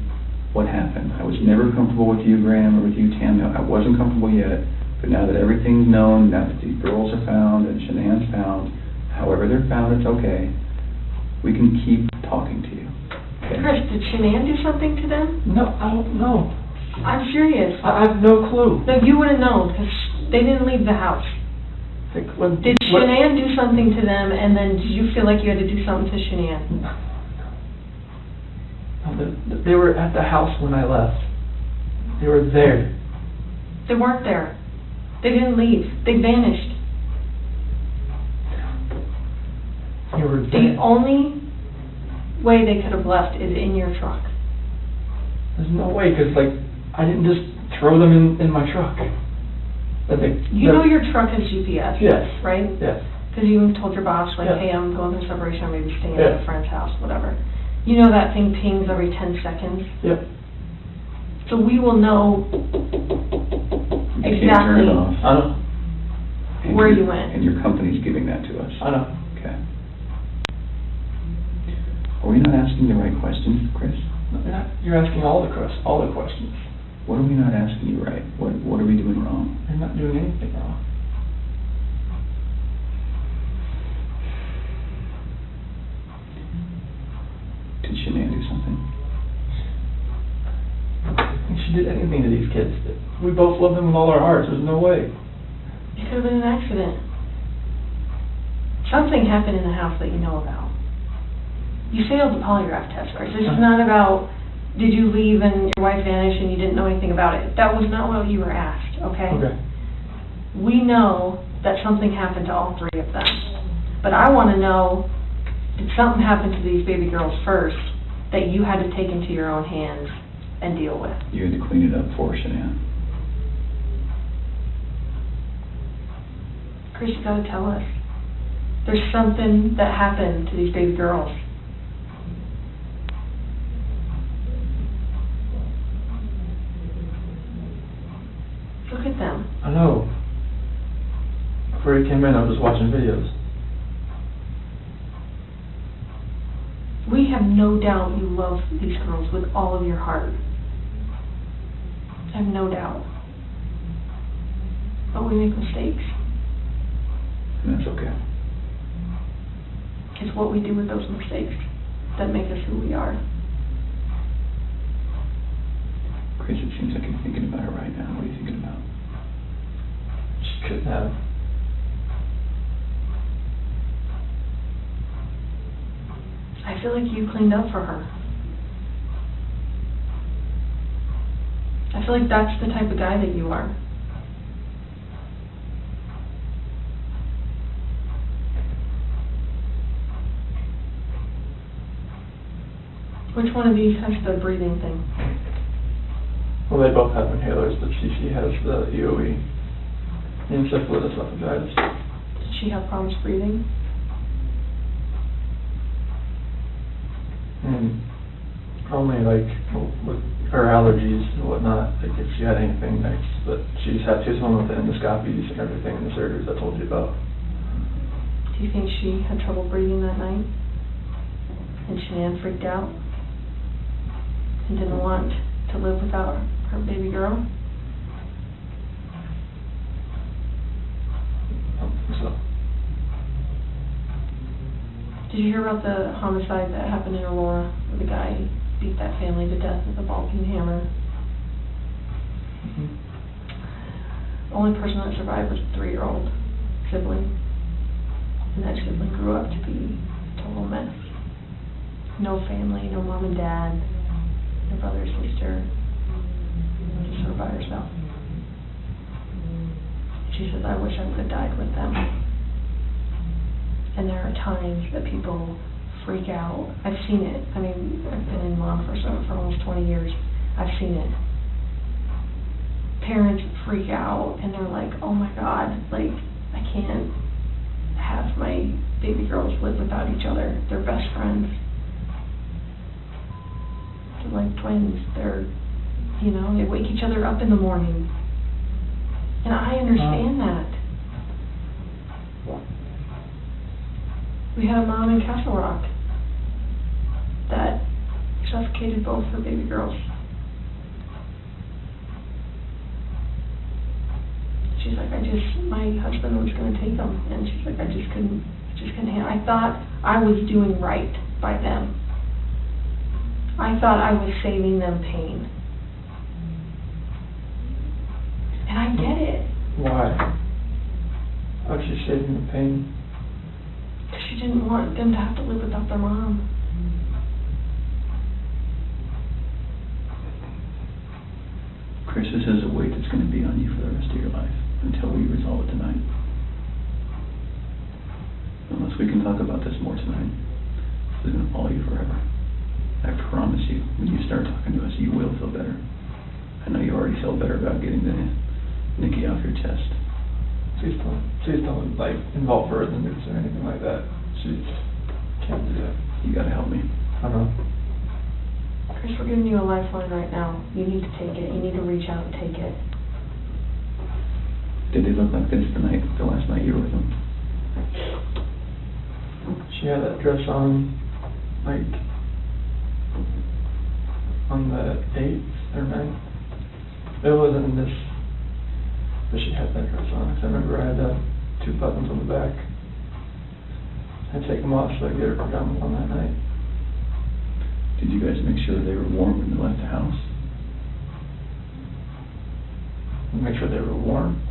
what happened. I was never comfortable with you, Graham, or with you, Tam. No, I wasn't comfortable yet, but now that everything's known, now that these girls are found and Shanann's found, however they're found, it's okay. We can keep talking to you. Okay? Chris, did Shanann do something to them? No, I don't know. I'm serious. I have no clue. No, you would have known, because they didn't leave the house. Did Shanann do something to them, and then did you feel like you had to do something to Shanann? No, they were at the house when I left. They were there. They weren't there. They didn't leave. They vanished. They were there. The only way they could have left is in your truck. There's no way, because I didn't just throw them in my truck. You know your truck has GPS, yes, right? Yes. Because you told your boss, hey, I'm going through separation, or maybe staying at a friend's house, whatever. You know that thing pings every 10 seconds? Yep. So we will know exactly where you went. And your company's giving that to us. I know. Okay. Are we not asking the right questions, Chris? You're asking all the questions. What are we not asking you right? What are we doing wrong? You're not doing anything wrong. Did Shanann do something? If she did anything to these kids, we both love them with all our hearts. There's no way. It could have been an accident. Something happened in the house that you know about. You failed the polygraph test, Chris. This is not about, did you leave and your wife vanished and you didn't know anything about it. That was not what you were asked, okay? Okay. We know that something happened to all three of them. But I want to know, did something happen to these baby girls first that you had to take into your own hands and deal with? You had to clean it up for Shanann. Chris, you gotta tell us. There's something that happened to these baby girls. Look at them. I know. Before you came in, I was just watching videos. We have no doubt you love these girls with all of your heart. I have no doubt. But we make mistakes. And that's okay. It's what we do with those mistakes that make us who we are. Chris, it seems like you're thinking about it right now. What are you thinking about? She couldn't have. I feel like you cleaned up for her. I feel like that's the type of guy that you are. Which one of these has the breathing thing? Well, they both have inhalers, but she has the EOE. Encephalitis esophagitis. Did she have problems breathing? Only like with her allergies and whatnot, like if she had anything next, but she's home with the endoscopies and everything and the surgeries I told you about. Do you think she had trouble breathing that night? And Shanann freaked out? And didn't want to live without her baby girl? I don't think so. Did you hear about the homicide that happened in Aurora, where the guy beat that family to death with a ball-peen hammer? The only person that survived was a 3-year-old sibling. And that sibling grew up to be a total mess. No family, no mom and dad, no brother or sister, just sort of by herself. She says, I wish I would have died with them. And there are times that people freak out. I've seen it. I mean, I've been in law enforcement for almost 20 years. I've seen it. Parents freak out and they're like, oh my God, like, I can't have my baby girls live without each other. They're best friends. They're like twins. They're, you know, they wake each other up in the morning. And I understand that. We had a mom in Castle Rock that suffocated both her baby girls. She's like, my husband was going to take them, and she's like, I just couldn't handle. I thought I was doing right by them. I thought I was saving them pain. And I get it. Why? How's she saving the pain? Because she didn't want them to have to live without their mom. Chris, this is a weight that's going to be on you for the rest of your life until we resolve it tonight. Unless we can talk about this more tonight, this is going to follow you forever. I promise you, when you start talking to us, you will feel better. I know you already feel better about getting the Nikki off your chest. Please don't like involve her in the news or anything like that. She can't do that. You gotta help me. I know. Chris, we're giving you a lifeline right now. You need to take it. You need to reach out and take it. Did they look like this the last night you were with them? She had that dress on, like, on the 8th or 9th. It wasn't this, but she had that dress on. 'Cause I remember I had 2 buttons on the back. I'd take them off so I could get her pajamas on that night. Did you guys make sure that they were warm when you left the house? Make sure they were warm.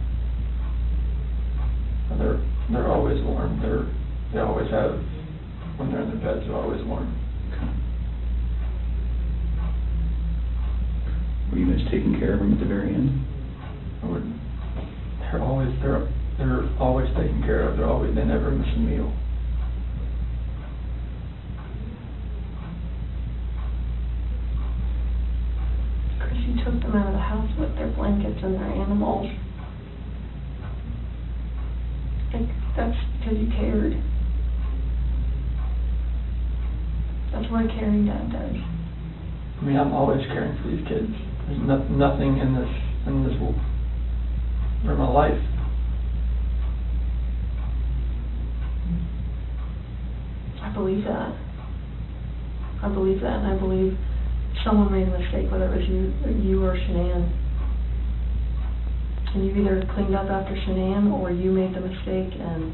They're always warm. They always have, when they're in their beds, they're always warm. Okay. Were you guys taking care of them at the very end? They're always taken care of. They never miss a meal. Chris, you took them out of the house with their blankets and their animals. Like, that's because you cared. That's what a caring dad does. I mean, I'm always caring for these kids. There's nothing in this world or my life. I believe that. I believe that, and I believe someone made a mistake, whether it was you or Shanann. And you either cleaned up after Shanann or you made the mistake. And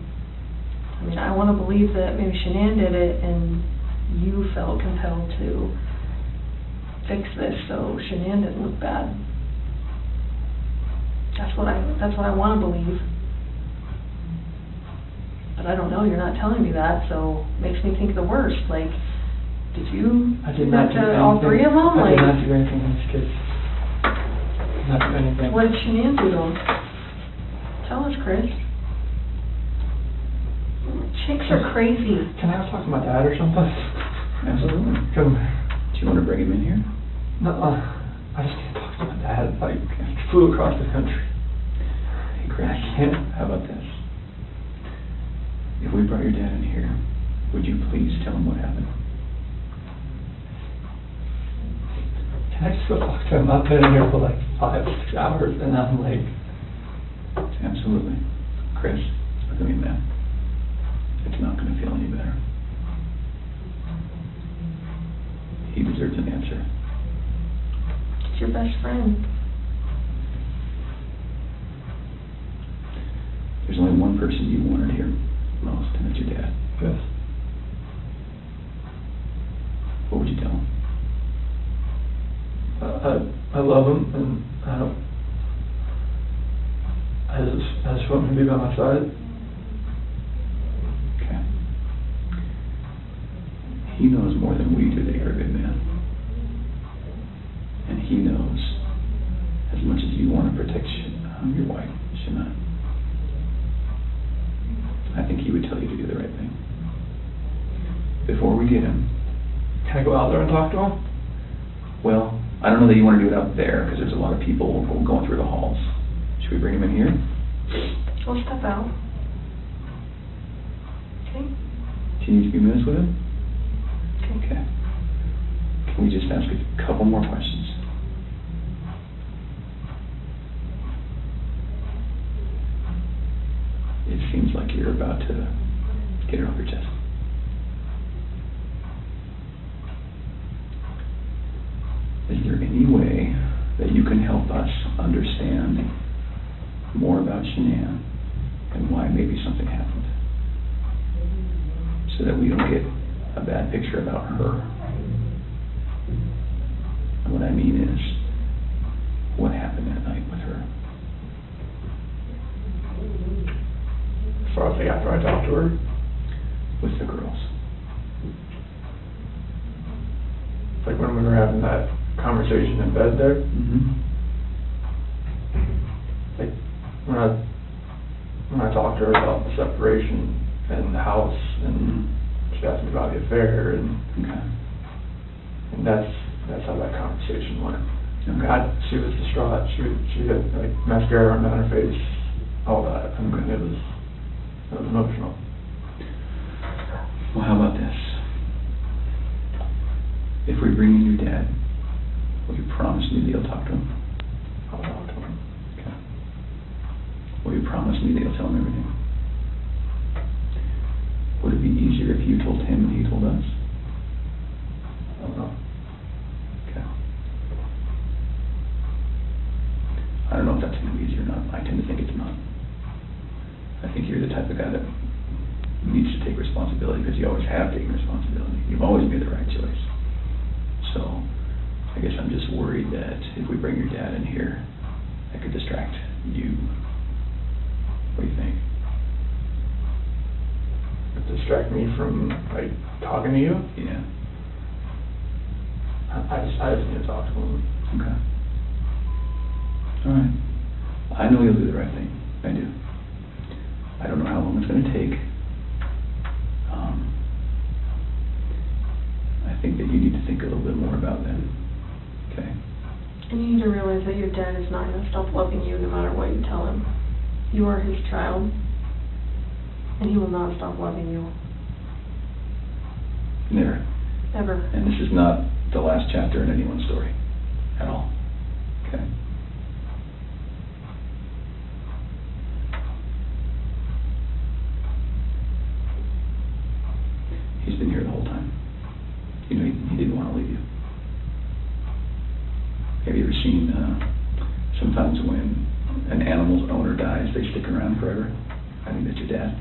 I mean, I want to believe that maybe Shanann did it and you felt compelled to fix this so Shanann didn't look bad. That's what I want to believe. But I don't know, you're not telling me that, so it makes me think the worst. Like, did you do that to all 3 of them? I did not do anything to these kids. Not do anything. What did Shanann do to them? Tell us, Chris. Chicks are crazy. Can I talk to my dad or something? Absolutely. Come. Do you want to bring him in here? No, I just need to talk to my dad. Like, I flew across the country. Hey, Chris, I can't. how about this? If we brought your dad in here, would you please tell him what happened? Can I just go talk to him? I've been in here for like 5-6 hours and I'm like... Absolutely. Chris, look at me, man. It's not going to feel any better. He deserves an answer. It's your best friend. There's only one person you wanted here most, and it's your dad. Yes. What would you tell him? I love him, and I just want him to be by my side. Okay. He knows more than we do that you're a good man. And he knows as much as you want to protect your wife, Shanann. I think he would tell you to do the right thing. Before we get him... Can I go out there and talk to him? Well, I don't know that you want to do it out there, because there's a lot of people going through the halls. Should we bring him in here? I'll step out. Okay? Can you 2 minutes with him? Okay. Okay. Can we just ask a couple more questions? It seems like you're about to get it off your chest. Is there any way that you can help us understand more about Shanann and why maybe something happened, so that we don't get a bad picture about her? And what I mean is, what happened that night with her? As far as like after I talked to her? With the girls. Like when we were having that conversation in bed there. Mm-hmm. Like when I talked to her about the separation and the house, and she asked me about the affair, and and that's how that conversation went. Okay. She was distraught. She had like mascara running down her face, all that. I mean, it was emotional. Well, how about this? If we bring in your dad, will you promise me that you'll talk to him? I'll talk to him. Okay. Will you promise me that you'll tell him everything? Would it be easier if you told him and he told us? I don't know. Okay. don't know if that's going to be easy or not. I tend to think it's not. I think you're the type of guy that needs to take responsibility because you always have taken responsibility. You've always made the right choice. So I guess I'm just worried that if we bring your dad in here, that could distract you. What do you think? Distract me from like talking to you? Yeah. I just need to talk to him. Okay. All right. I know you'll do the right thing. I do. I don't know how long it's going to take. I think that you need to think a little bit more about that. Okay? And you need to realize that your dad is not going to stop loving you no matter what you tell him. You are his child, and he will not stop loving you. Never. Ever. And this is not the last chapter in anyone's story. At all. Okay? He's been here the whole time. You know, he didn't want to leave you. Have you ever seen, sometimes when an animal's owner dies, they stick around forever? I think that's your dad.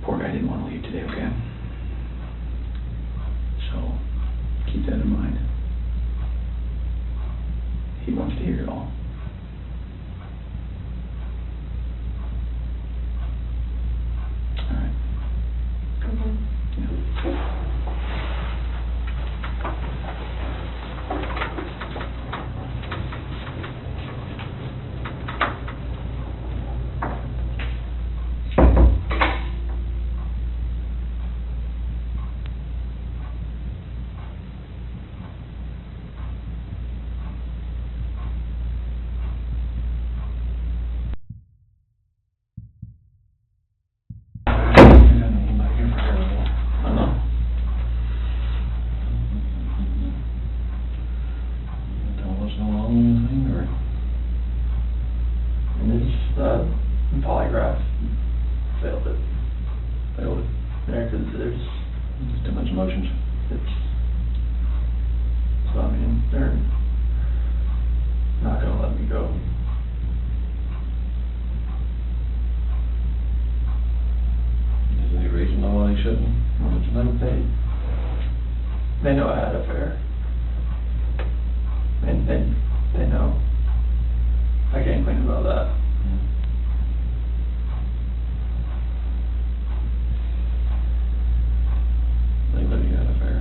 Poor guy didn't want to leave today, okay? So, keep that in mind. He wants to hear it all. Polygraph failed it. Yeah, because there's too much emotions. So I mean, they're not gonna let me go. Is there any reason why they shouldn't? They know I had an affair. And they know. I can't complain about that. They know you had an affair.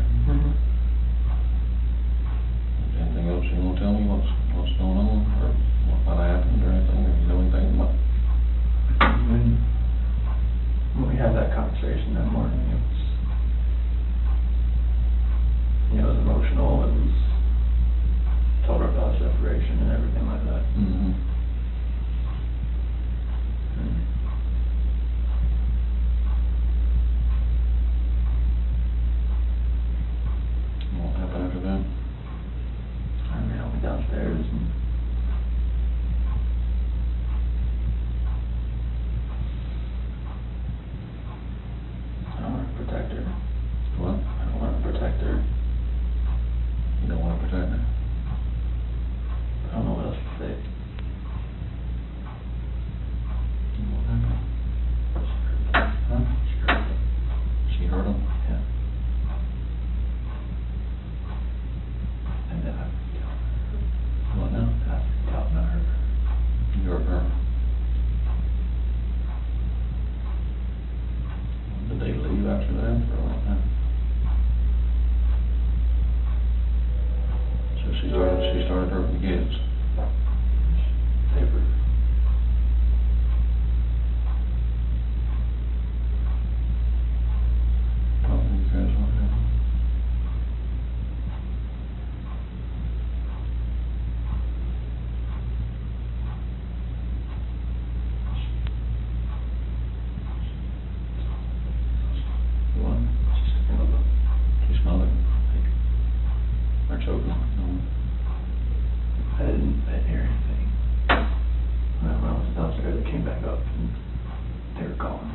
Anything else you want to tell me? What's going on, or what happened, or anything? Or you know anything about? When we had that conversation that morning, it was emotional. It was told her about separation and everything like that. What happened after that? I mean, I went downstairs and I don't want to protect her. What? I don't want to protect her. You don't want to protect her? I don't know what else to say. What happened? Huh? She hurt him? Yeah. And then I What now? taught not her. You hurt her. Did they leave after that, or what happened? So she started hurting the kids. Paper. Oh, you guys what happened? What? She smelled it. Or choking. No. I didn't hear anything. When I was downstairs, I came back up and they were gone.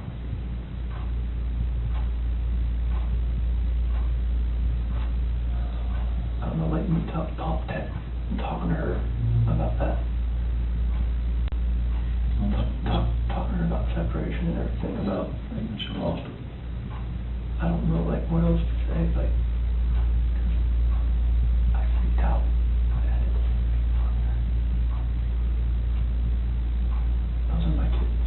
don't know, like me talking to her about that. Talking to her about separation and everything, about, like, she lost it. I don't know, like, what else to say, like, I freaked out. I did the same thing for her. Those are my kids.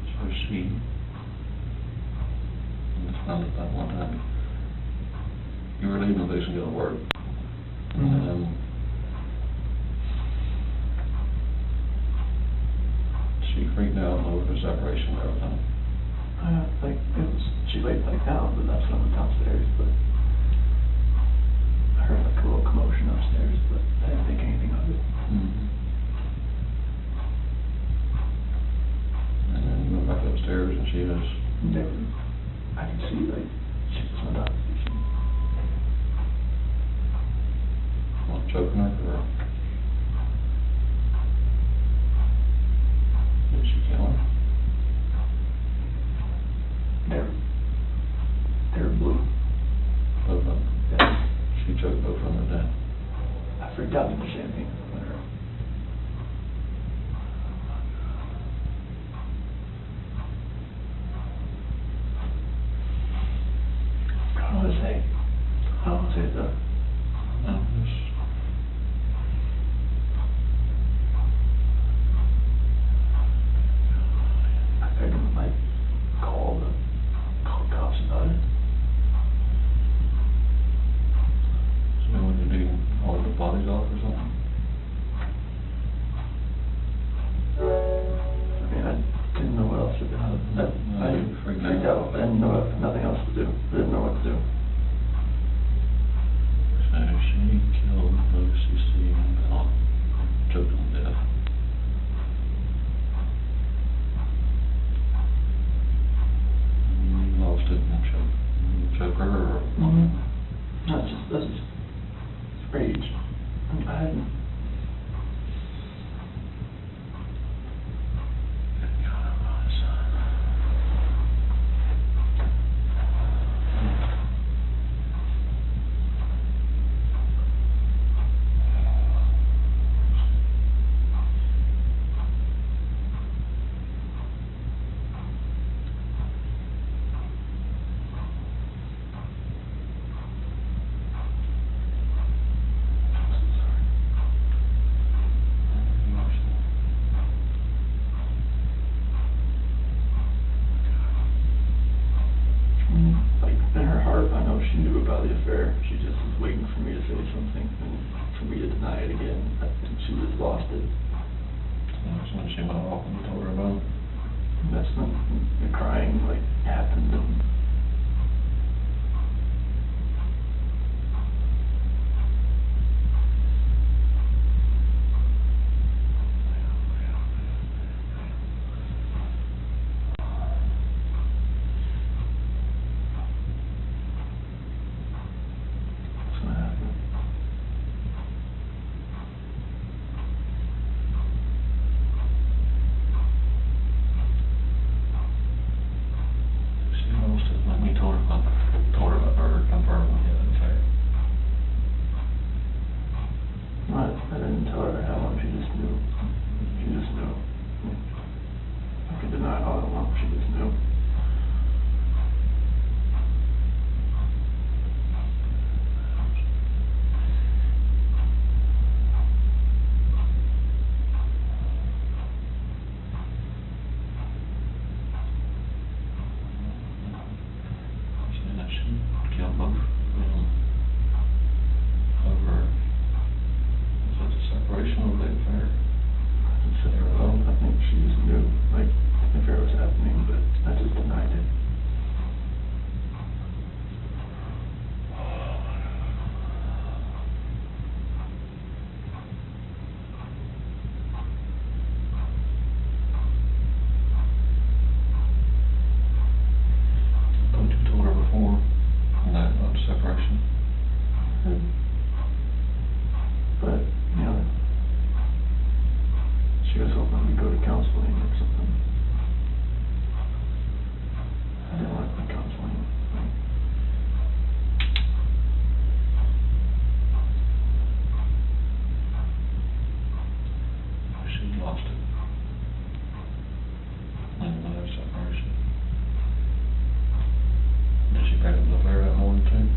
So she, it's not at that one time, you were leaving the place and going to work. She freaked out over the separation and everything. Like, she laid back down, but that's when I went downstairs, but I heard like a little commotion upstairs, but I didn't think anything of it. And then you went back upstairs and she was... Never, I could see, like, she just went up. What, choking her or... Did she kill her? They're blue. Both of them? Yeah. She choked both of them to death. I freaked out in the same thing with her. I don't know what to say. I don't know what to say though. I didn't like call cops about it. So when you do all the bodies off or something? I mean, I didn't know what else to do. I freaked out. I didn't know nothing else to do. I didn't know what to do. So she killed Lucy C. and Bell, choked them to death. You lost it and choke her or... That's just rage. I hadn't... Like, in her heart, I know she knew about the affair. She just was waiting for me to say something and for me to deny it again. I think she just lost it. That's when she went off and told her about it. And that's when the crying, like, happened. And what's gonna happen? She lost it. She was hoping we'd go to counseling or something. I didn't like the counseling. She lost it. And another separation. Did she break up the affair that morning too?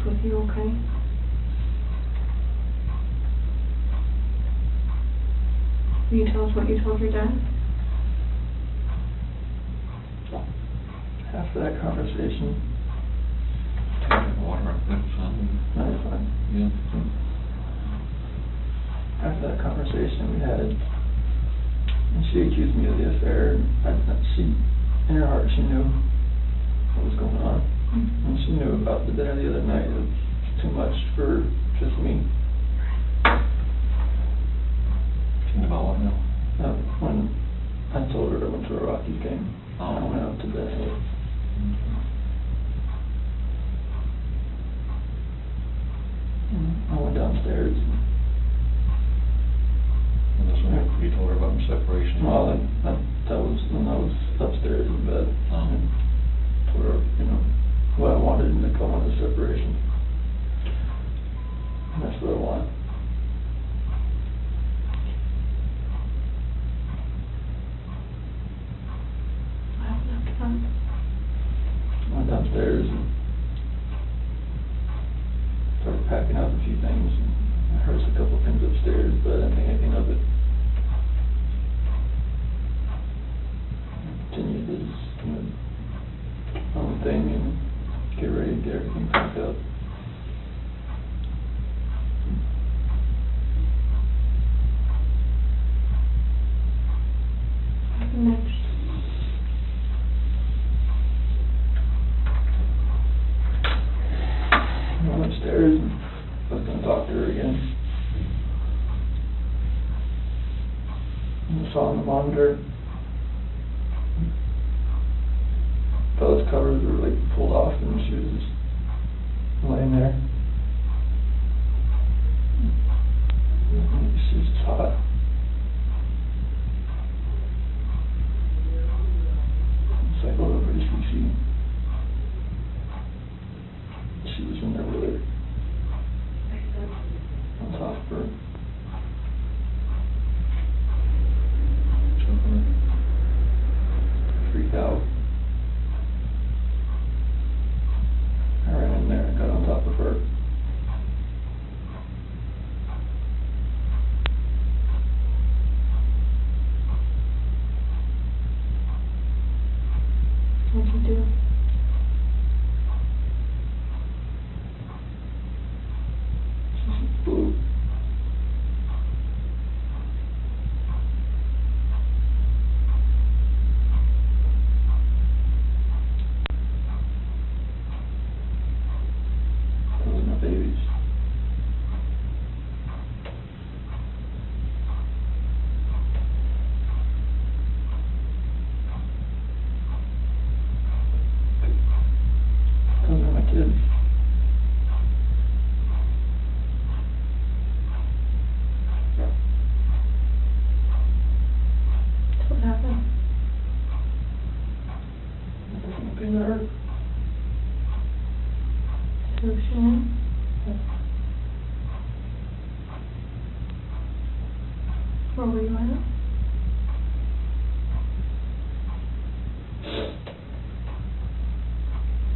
With you, okay? Will you tell us what you told your dad? After that conversation, Water up there, son. no, it's fine. Yeah. After that conversation we had, and she accused me of the affair, she, in her heart, she knew what was going on. And she knew about the dinner the other night. It was too much for just me. She knew about what now? When I told her I went to a Rockies game, I went out to bed. I went downstairs. And that's when you told her about the separation? Well, that was when I was upstairs in bed. And told her, what I wanted in the come on the separation. And that's what I want. I went downstairs and started started packing up a few things. And I heard a couple things upstairs, but I didn't think anything of it. I continued to just, my own thing and get ready to get everything packed up. Next. I went upstairs and I was going to talk to her again. And I saw on the monitor, Bella's covers were like pulled off and she was just laying there. She was just hot. Cycled over to CC. She was in there with her. On top of her. Freaked out. I ran in there and got on top of her. What'd you do? She's blue. Those are my babies. Those are my kids. What happened? There's something there. Who, Shannon? Where were you at?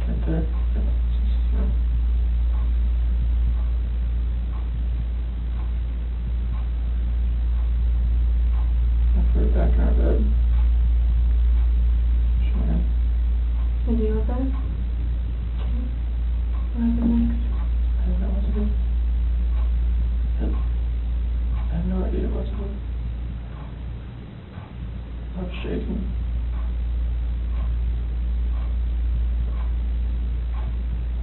Right there. I put her back in our bed. Shannon. In your bed? Okay. What happened next? I don't know what to do. I have no idea what to do. I was shaking.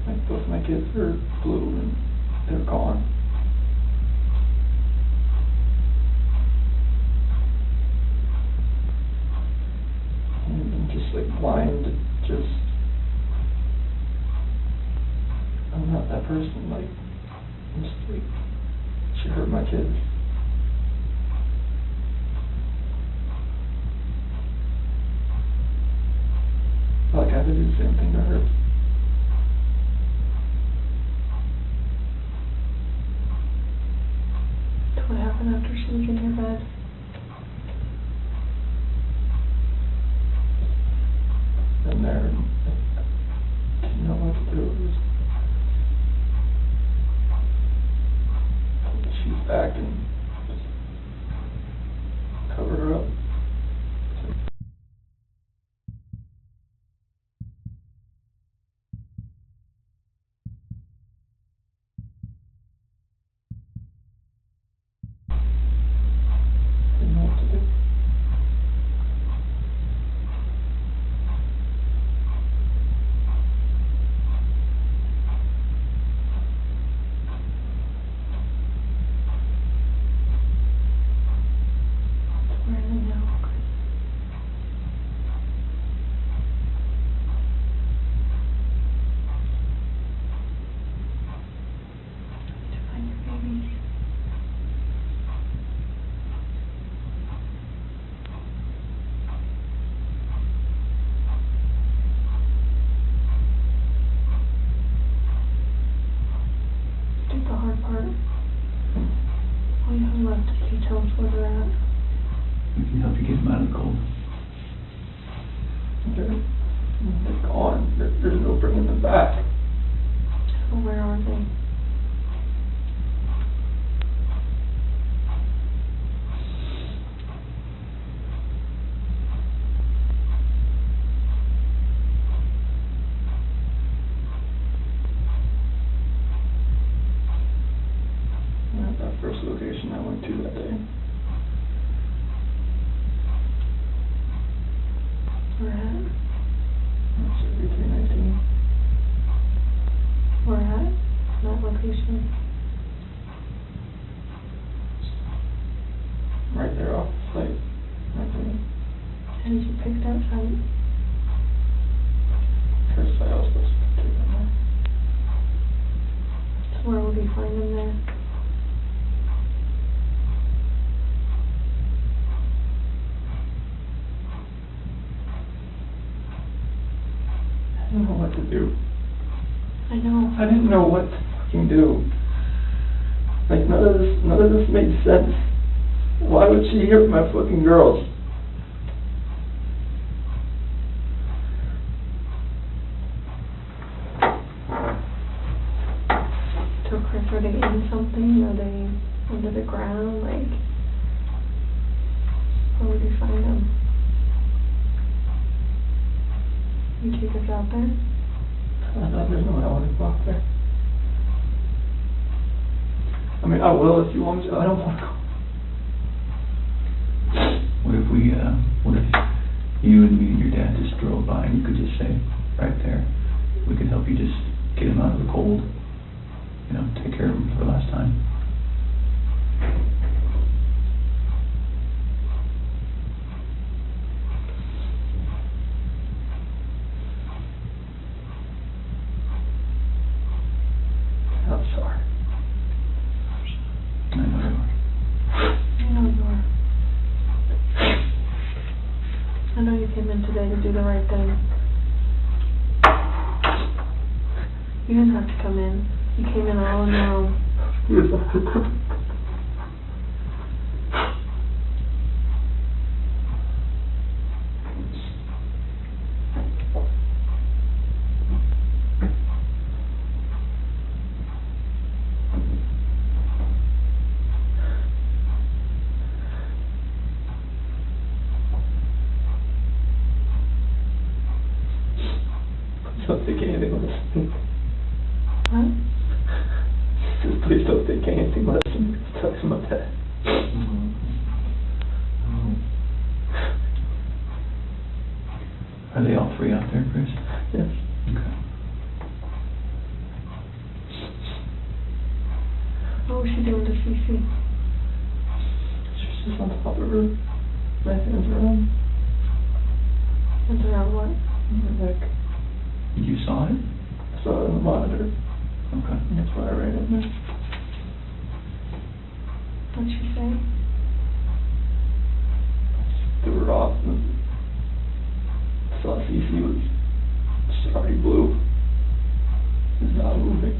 Like both my kids were blue and they're gone. And I'm just like blind, just I'm not that person, like I'm just like she hurt my kids. Like I had to do the same thing to her. What happened after she was in your bed? In there, and I didn't know what to do. It was, she's back and just cover her up. Didn't know what to do. Where are they now? To find your babies. Did the hard part. All you have left is to tell us where they're at. We can help you get them out of the cold. They're gone. There's no bringing them back. Well, where are they? 2 that day. Where at? That's 319. Where at? That location. Right there off the site. Right there. How did you pick that site? First site I was supposed to take them there. So where would we find them there? I didn't know what to do. I know. I didn't know what to fucking do. Like, none of this made sense. Why would she hit my fucking girls? So Chris, are they in something? Are they under the ground? Like, where would you find them? You take us out there? There's no way I want to go out there. I mean, I will if you want me to. I don't want to go. What if you and me and your dad just drove by and you could just say, right there, we could help you just get him out of the cold, you know, take care of him for the last time. I'm sorry. I know you are. I know you are. I know you came in today to do the right thing. You didn't have to come in. You came in all on your own. Don't think anything less than me. What? Just please don't think anything less than me. Talk to my dad. Are they all three out there, Chris? Yes. Okay. What was she doing to Cece? She's just on top of her. My hands around. Hands around what? Her neck. You saw it? I saw it on the monitor. Okay. And that's why I ran in there. What'd she say? Threw her off and saw Cece was already blue. It's not moving.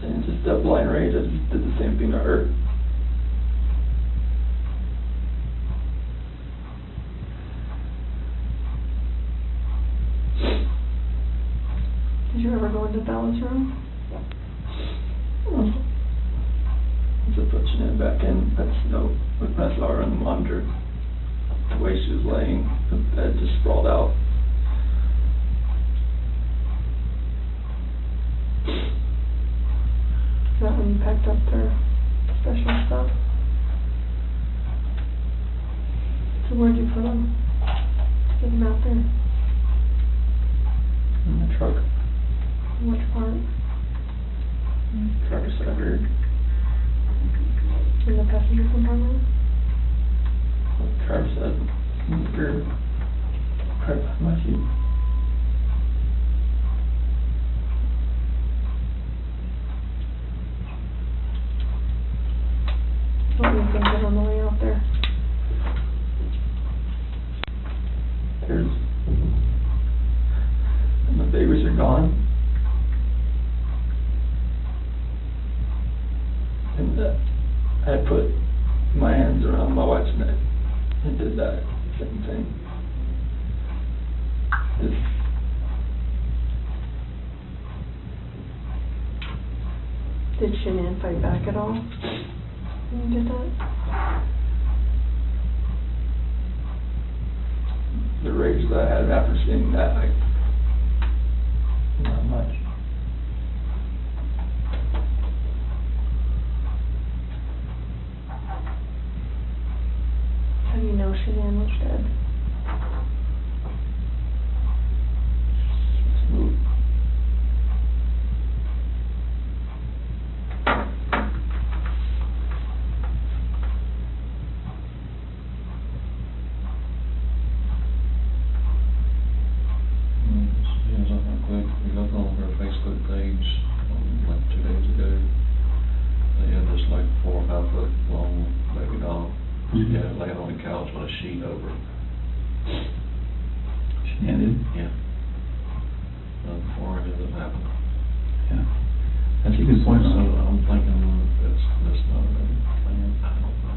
And just that blind rage, I just did the same thing to her. Did you ever go into Bella's room? Just pushing it back in. That's no. When I saw her on the monitor, the way she was laying, the bed just sprawled out. Is that when you packed up their special stuff? So where'd you put them? Get them out there. In the truck. Which part? Driver's side rear. In the passenger compartment? Driver's side in the rear. Right behind my seat. What were you thinking on the way out there? There's... And the babies are gone. And I put my hands around my wife's neck and did that same thing. Did Shanann fight back at all when you did that? The rage that I had after seeing that, not much. Shanann was dead. Yes, I think we looked on her Facebook page like 2 days ago. They had this like 4 or 5 foot long baby doll. She had it laying on the couch with a sheet over it. She ended? Yeah. Before any of this happened. Yeah. That's a good point. So I'm thinking it's not a plan. I don't know.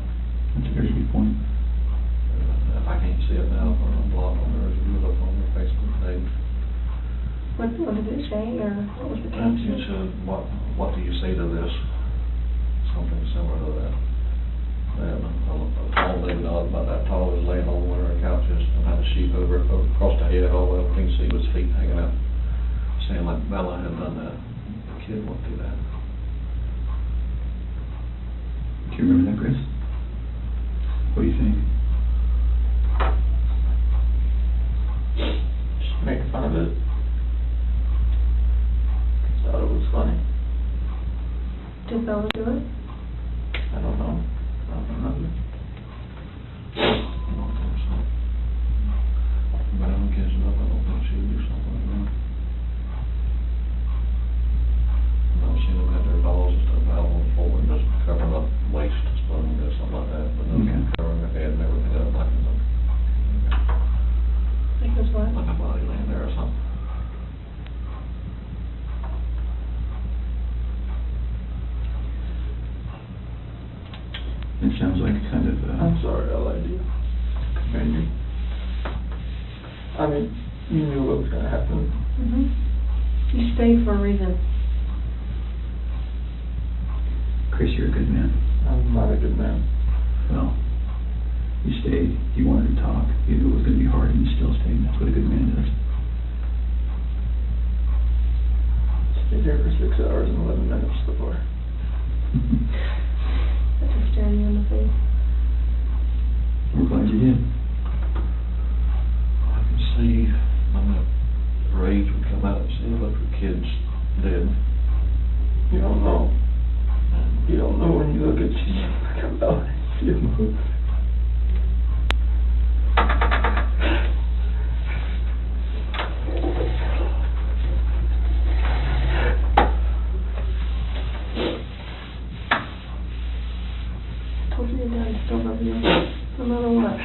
That's a very good point. If I can't see it now, I'm blocked on there. If you look on their Facebook page. What did it say, or what was the It caption? said, what do you say to this? Something similar to that. And a tall baby doll about that tall was laying on one of our couches and had a sheet over it across the head all the way up. You can see his feet hanging out. Saying like Bella had done that. The kid went through that. Do you remember that, Chris? What do you think? Just make fun of it. Thought it was funny. Did Bella do it? I don't know. I don't remember. I don't think so. But I don't catch it up. I don't think she would do something like that. I've seen them have their dolls and stuff out on the floor and just covering up waist and stuff and something like that. But then covering their head and everything up like What? Like a body laying there or something. It sounds like kind of. I'm sorry, I lied to you. Continue. I mean, you knew what was going to happen. Mm-hmm. You stayed for a reason. Chris, you're a good man. I'm not a good man. Well, you stayed. You wanted to talk. You knew it was going to be hard, and you still stayed. That's what a good man does. Stayed here for 6 hours and 11 minutes before. Just staring you in the face. We're glad you did. I can see when the rage would come out and see if the kid's dead. You don't know. You don't know when you look at you come out and see it move. I told you your dad still loves you, no matter what.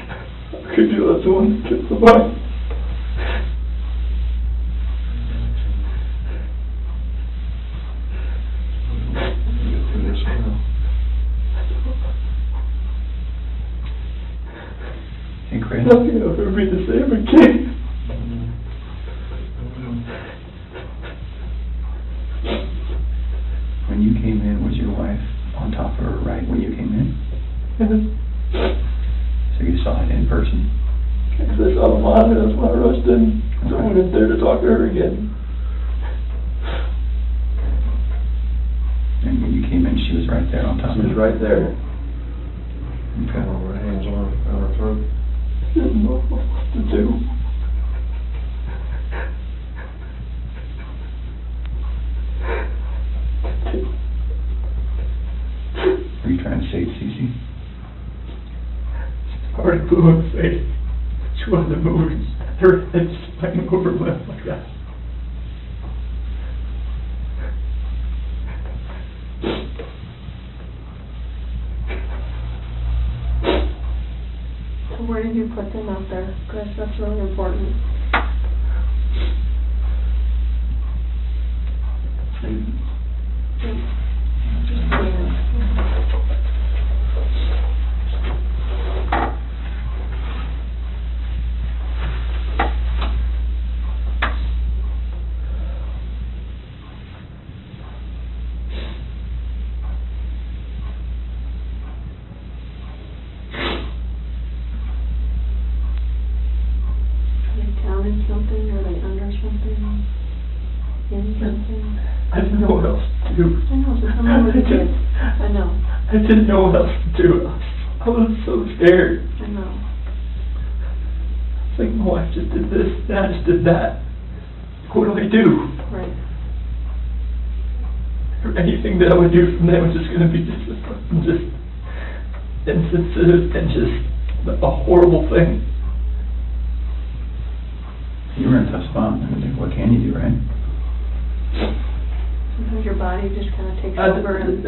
How could you let someone kill somebody? Hey, Chris. Nothing will ever be the same again. When you came in, was your wife on top of her right when you came in? So you saw it in person? Because I saw the mom and that's why I rushed in. So I went in there to talk to her again. And when you came in, she was right there on top of you? She was right there. Okay. Her hands on her throat. She didn't know what to do. Are you trying to say it, Cece? Already blew in the face. She wasn't moving. Her head just banging over left like that. So where did you put them out there, Chris? That's really important. Something, or they under something, in something. I didn't know what else to do. I know, so tell me what you did. I know. I didn't know what else to do. I was so scared. I know. It's like, my wife just did this, and I just did that. What do I do? Right. Or anything that I would do from them was just going to be just insensitive and just a horrible thing. You were in a tough spot. I mean, what can you do, right? Sometimes your body just kind of takes over and...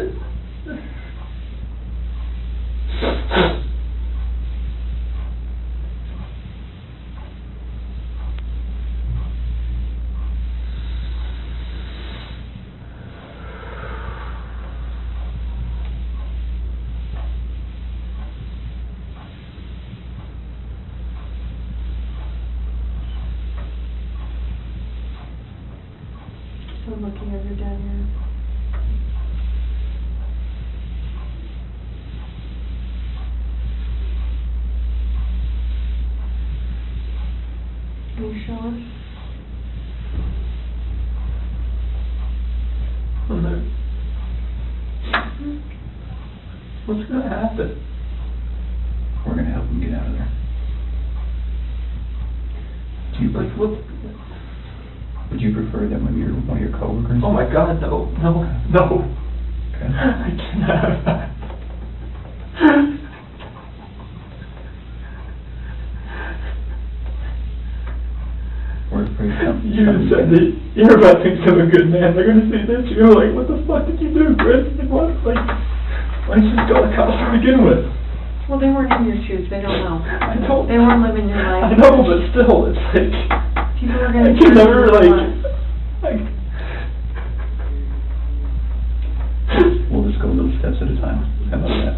So I'm looking over down here. Can you show us? What's going to happen? We're going to help him get out of there. Do you Like, what? Would you prefer that one of your coworkers? Oh my God, no. Okay. I cannot have that. We're afraid of You said that you're about to become a good man. They're going to see this. You're like, what the fuck did you do, Chris? Like, what? Like, why didn't you just go to college to begin with? Well, they weren't in your shoes. They don't know. I don't. They weren't living your life. I know, but still, it's like... People are going to... I can never, like... We'll just go little steps at a time. How about that?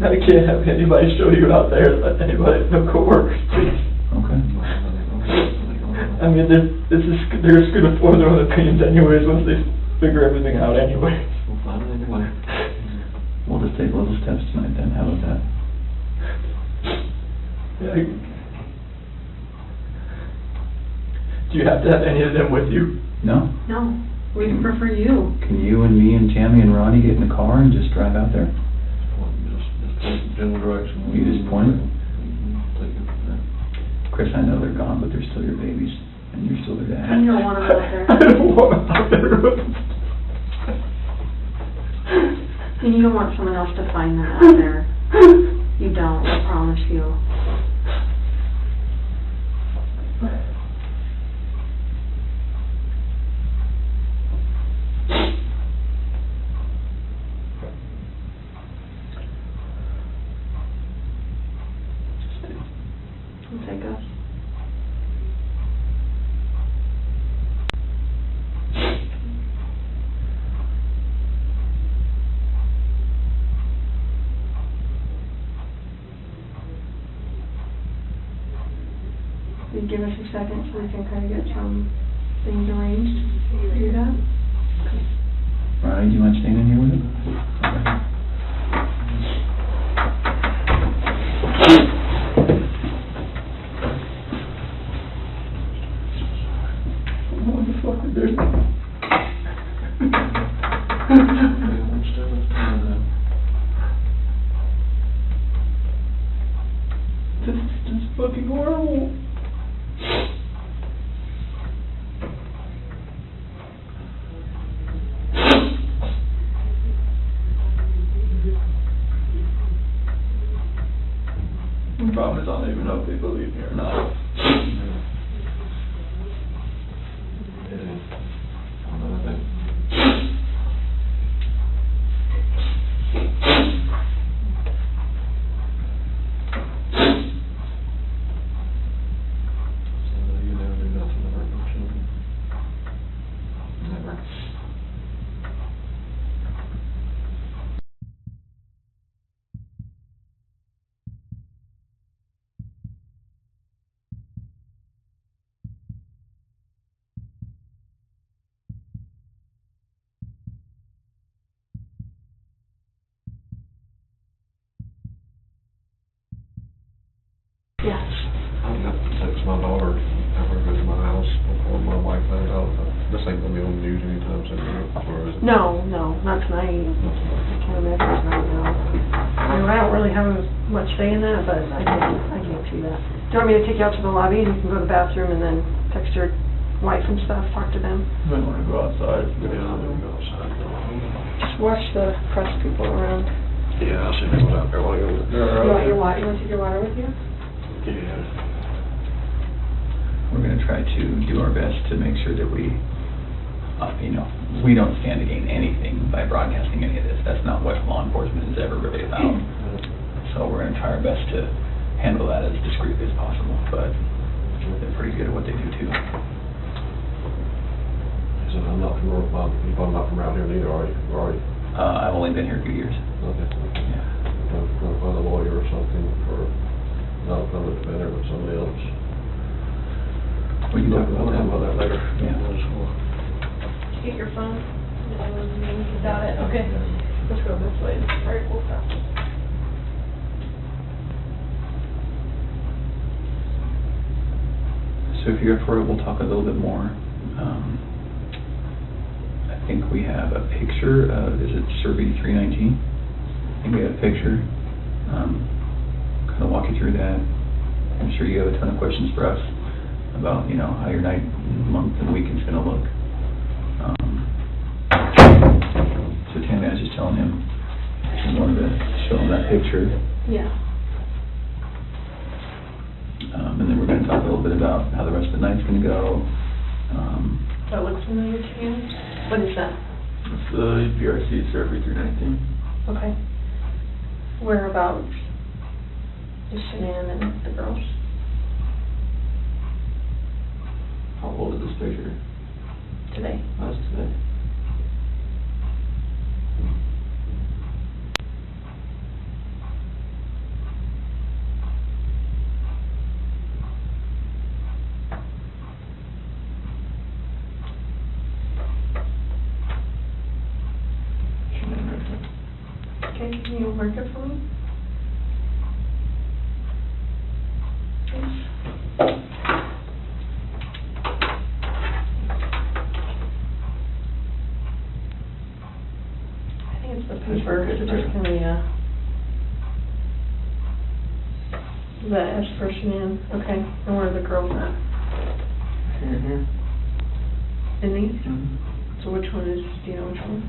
I can't have anybody show you out there, let anybody, no coworkers, please. Okay. I mean, they're just going to form their own opinions anyways once they figure everything out anyway. We'll find it anyway. We'll just take little steps tonight then. How about that? Yeah, do you have to have any of them with you? No? No. We prefer you. Can you and me and Tammy and Ronnie get in the car and just drive out there? Just take general direction. You just point it? Take it from there. Chris, I know they're gone, but they're still your babies. And you're still their dad. And you don't want them out there. I don't want them out there. And you don't want someone else to find them out there. You don't, I promise you. It'll take us. You give us a second so we can kind of get some things arranged. You do that? Ronnie, do you mind staying in here with him? What the fuck is this? This is just fucking horrible. The problem is I don't even know if they believe me or not. Yes. I'm gonna have to text my daughter, have her go to my house before my wife finds out. This ain't gonna be on the news anytime soon, or is it? No, not tonight. I can't imagine it's right now. I mean, I don't really have much say in that, but I can't see that. Do you want me to take you out to the lobby and you can go to the bathroom and then text your wife and stuff, talk to them? You might want to go outside. Go outside. Just watch the press people around. Yeah, I'll see people out there while you're You want your water? You want to take your water with you? Yeah. We're going to try to do our best to make sure that we, we don't stand to gain anything by broadcasting any of this. That's not what law enforcement is ever really about. So we're going to try our best to handle that as discreetly as possible, but they're pretty good at what they do too. So I'm not from around here neither, are you? I've only been here a few years. Okay. Yeah. I'm going to find a lawyer or something, or not a public defender, but somebody else. We can talk We'll talk about that later. Yeah. Get your phone. You got it. Okay. Let's go this way. All right, we'll stop. So if you're for it, we'll talk a little bit more. I think we have a picture of, is it Survey 319? I think we have a picture. Kind of walk you through that. I'm sure you have a ton of questions for us about, how your night, month, and week is going to look. So Tammy, I was just telling him, I wanted to show him that picture. Yeah. And then we're going to talk a little bit about how the rest of the night's going to go. That looks familiar to you? What is that? It's the PRC Survey 319. Okay. Whereabouts is Shanann and the girls? How old is this picture? Today. That's today. Okay, can you mark it for me? Thanks. I think it's the paper, it's just kind of, the S for Shanann, okay, and where are the girls at? Here. In these? Mm-hmm. So which one is, do you know which one?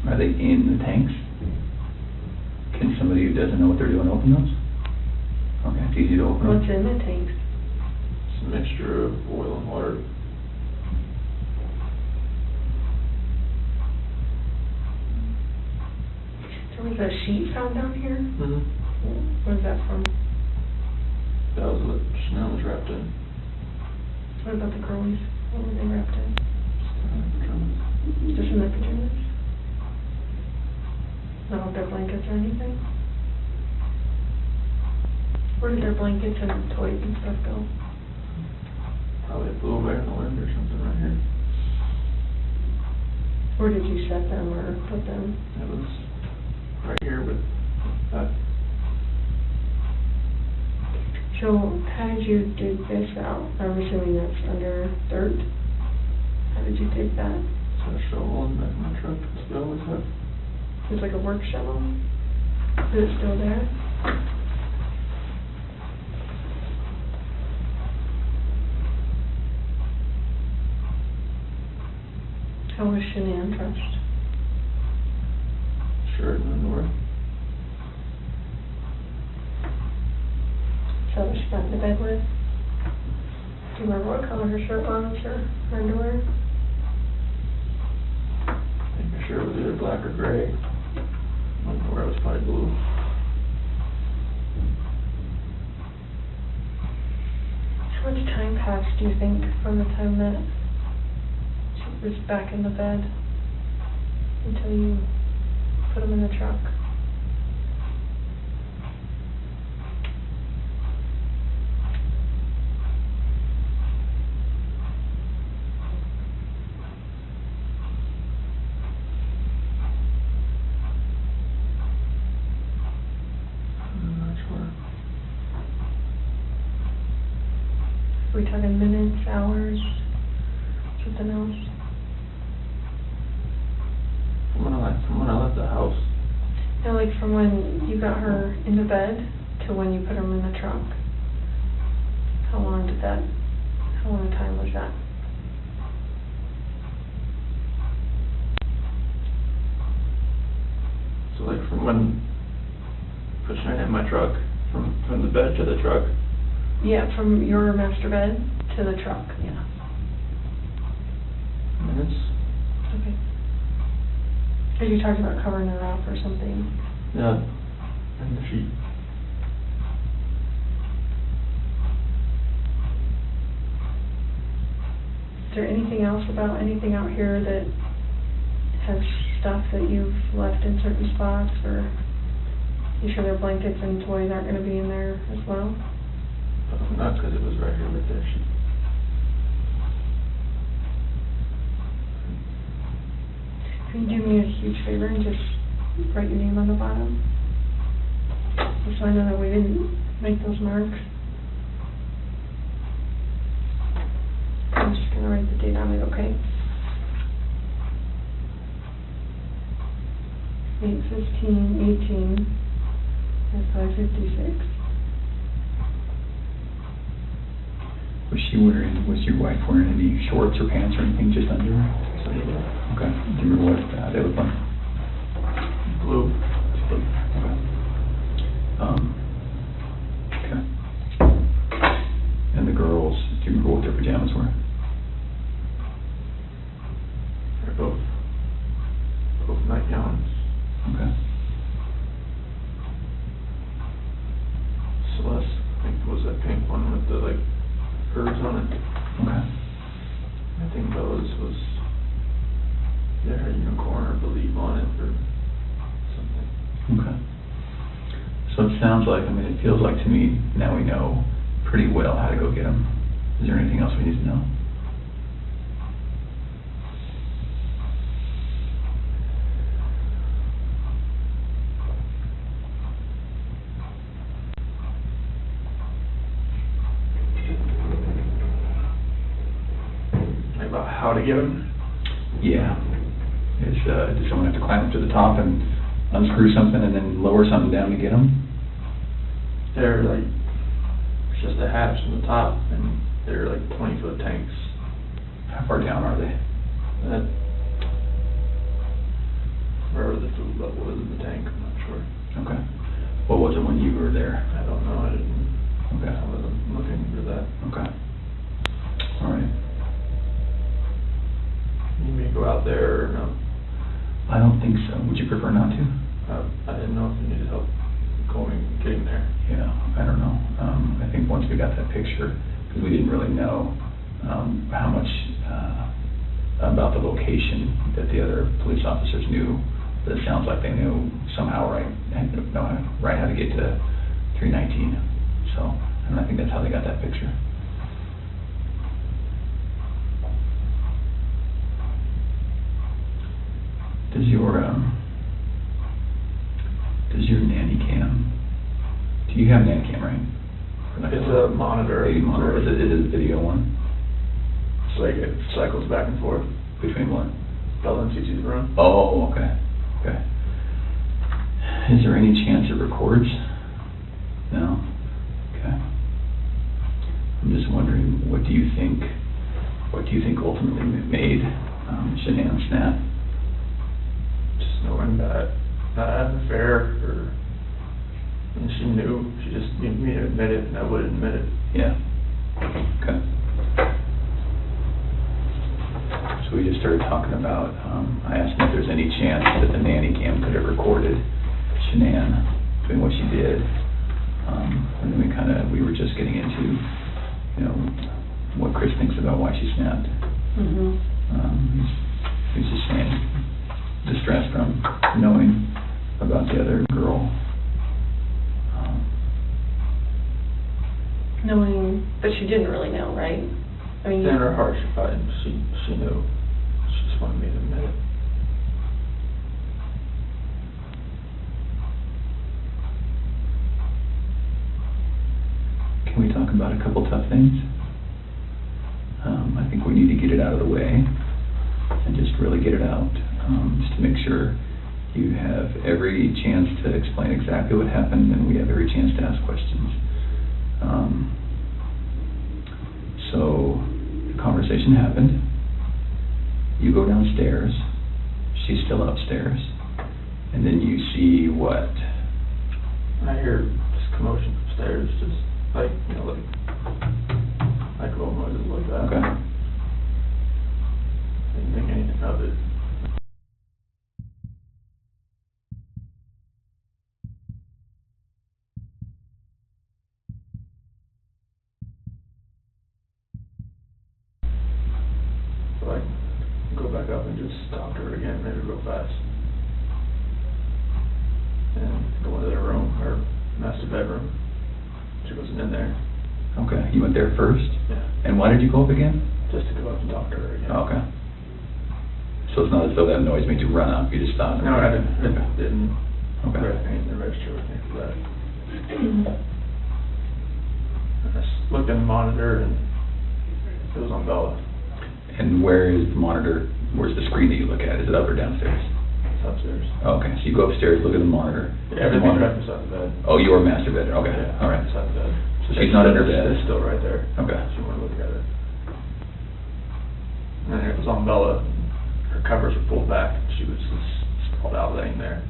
Are they in the tanks? Can somebody who doesn't know what they're doing open those? Okay, it's easy to open them. What's in the tanks? It's a mixture of oil and water. There was a sheet found down here? Mm-hmm. Where's that from? That was what Chanel was wrapped in. What about the girlies? What were they wrapped in? Just in their pajamas? Not with their blankets or anything? Where did their blankets and toys and stuff go? Probably flew away in the wind or something right here. Where did you set them or put them? It was right here, but So, how did you dig this out? I'm assuming that's under dirt. How did you dig that? it's a shovel in the back of my truck. That's what I always have. It's like a work shovel? Is it still there? How was Shanann dressed? Shirt and underwear. So was she got into bed with? Do you remember what color her shirt was or her underwear? I think her shirt was either black or gray. Underwear was probably blue. How much time passed, do you think, from the time that she was back in the bed until you put them in the truck? Are we talking minutes, hours, something else? From when I left the house. Yeah, like from when you got her into bed to when you put them in the trunk. How long a time was that? So like from when pushing her in my truck, from the bed to the truck. Yeah, from your master bed to the truck, yeah. Minutes. Okay. Because you talked about covering her up or something. Yeah. And the sheet. Is there anything else about anything out here that has stuff that you've left in certain spots, or you sure their blankets and toys aren't going to be in there as well? Not because it was right here with that sheet. Can you do me a huge favor and just write your name on the bottom? Just so I know that we didn't make those marks. I'm just going to write the date on it, okay? 8/15/18 at 5:56. Was your wife wearing any shorts or pants or anything, just under? Okay. Do you remember what they look like? Blue. Okay. Okay. And the girls, do you remember what their pajamas were? They're both nightgowns. Okay. Celeste, I think, was that pink one with the like curves on it. Okay. I think Bella's was their unicorn or believe on it or something. Okay. So it sounds like, it feels like to me, now we know pretty well how to go get them. Is there anything else we need to know? About how to get them? Yeah. Does someone have to climb up to the top and unscrew something and then lower something down to get them? They're like, it's just a hatch on the top, and they're like 20-foot tanks. How far down are they? Wherever the food level is in the tank, I'm not sure. Okay. What was it when you were there? I don't know, I didn't. Okay. I wasn't looking for that. Okay. All right. You may go out there or no? I don't think so. Would you prefer not to? I didn't know if you needed help getting there. Yeah, I don't know. I think once we got that picture, because we didn't really know how much about the location that the other police officers knew, but it sounds like they knew somehow right how to get to 319. So, and I think that's how they got that picture. Does your nanny cam, do you have a nanny cam, right? It's a monitor. Baby monitor. Is it a video one? It's like it cycles back and forth. Between what? Bella and Cece's room. Oh, okay. Okay. Is there any chance it records? No? Okay. I'm just wondering, what do you think ultimately made Shanann snap? Just knowing that an affair, and she knew, she just needed me to admit it, and I would admit it. Yeah. Okay. So we just started talking about, I asked him if there's any chance that the nanny cam could have recorded Shanann doing what she did. And then we were just getting into, what Chris thinks about why she snapped. Mm-hmm. He's just saying, distress from knowing about the other girl. Knowing, but she didn't really know, right? I mean, in her heart, she knew. She just wanted me to admit it. Can we talk about a couple tough things? I think we need to get it out of the way and just really get it out, just to make sure You have every chance to explain exactly what happened, and we have every chance to ask questions. So the conversation happened. You go downstairs. She's still upstairs. And then you see what? I hear just commotion upstairs, just like, you know, like little noises like that. Okay. Didn't think anything of it. So I go back up and just talk to her again, maybe real fast. And go into their room, her master bedroom. She wasn't in there. Okay. You went there first? Yeah. And why did you go up again? Just to go up and talk to her again. Oh, okay. So it's not as though that noise made you run up, you just thought. No, I didn't Okay. grab anything to register with me for that. I just looked in the monitor and it was on Bella. And where is the monitor? Where's the screen that you look at? Is it up or downstairs? It's upstairs. Oh, okay, so you go upstairs, look at the monitor. Yeah, everything's right beside the bed. Oh, your master bed. Okay. Yeah, All right. beside the bed. So she's not in her bed. It's still right there. Okay. She wanted to look at it. And it was on Bella. Her covers were pulled back. She was just sprawled out laying there.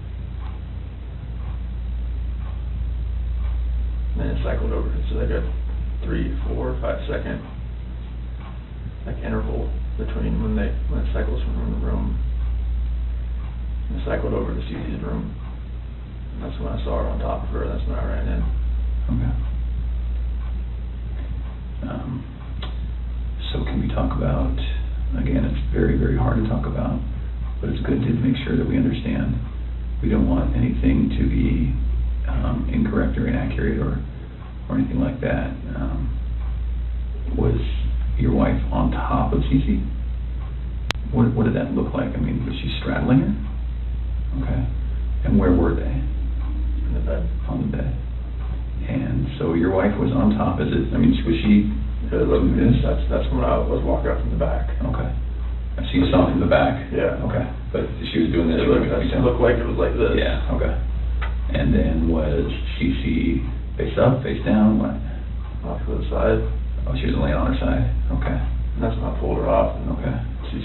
And then it cycled over. So they got 3, 4, 5 second like interval between when it cycles from room to room. And it cycled over to Susie's room. And that's when I saw her on top of her. That's when I ran in. Okay. So can we talk about, again, it's very, very hard to talk about, but it's good to make sure that we understand. We don't want anything to be incorrect or inaccurate or anything like that. Was your wife on top of Cece? What did that look like? I mean, was she straddling her? Okay. And where were they? In the bed. On the bed. And so your wife was on top. Was she doing this? That's when I was walking up from the back. Okay. So you saw from the back? Yeah. Okay. But she was doing this? It looked like it was like this. Yeah, okay. And then was Cece face up, face down, what? Off to the side. Oh, she was laying on her side? Okay. And that's when I pulled her off. And okay. She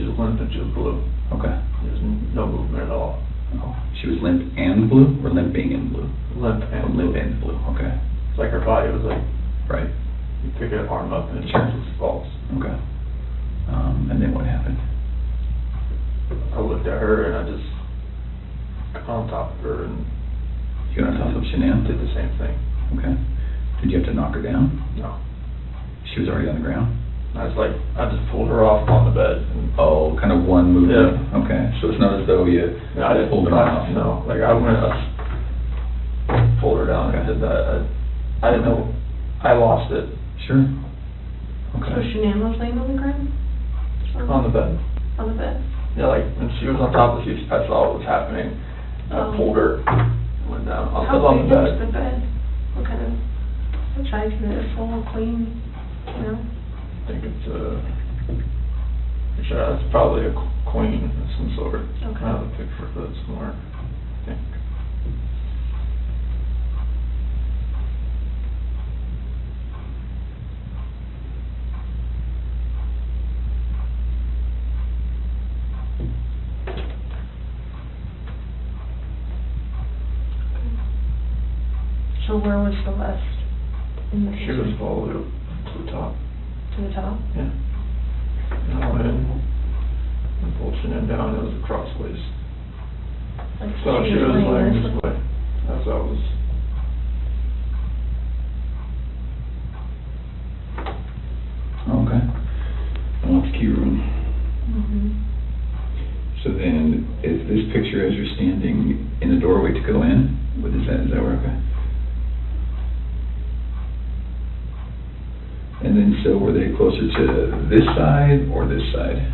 was limp and she was blue. Okay. There was no movement at all. Oh, she was limp and blue, or limping and blue? Limp and limp and blue. Okay. It's like her body was like, right. You pick her arm up and it sure. just falls. Okay. And then what happened? I looked at her and I just got on top of her and you got on top of Shanann? Did the same thing. Okay. Did you have to knock her down? No. She was already on the ground? I just pulled her off on the bed. Oh, kind of one movement? Yeah. Okay, so it's not as though you pulled her off? No, like I went up, pulled her down and did that. I didn't know, I lost it. Sure. Okay. So Shanann was laying on the ground? On the bed. On the bed? Yeah, like when she was on top of the seat, I saw what was happening. I pulled her, went down. I was on the bed. How big is the bed? What kind of size is it? Full, clean, you know? I think it's probably a queen of some sort. Okay. I have a picture of it somewhere, I think. So where was Celeste in the She was all the way up to the top. To the top? Yeah. And I went in and pulled Shanann down. It was crossways. Like So she was laying this way. As I was. Okay. Well, that's key room. Mm-hmm. So then, is this picture as you're standing in the doorway to go in? What is that? Is that where? Okay. And then, so were they closer to this side or this side?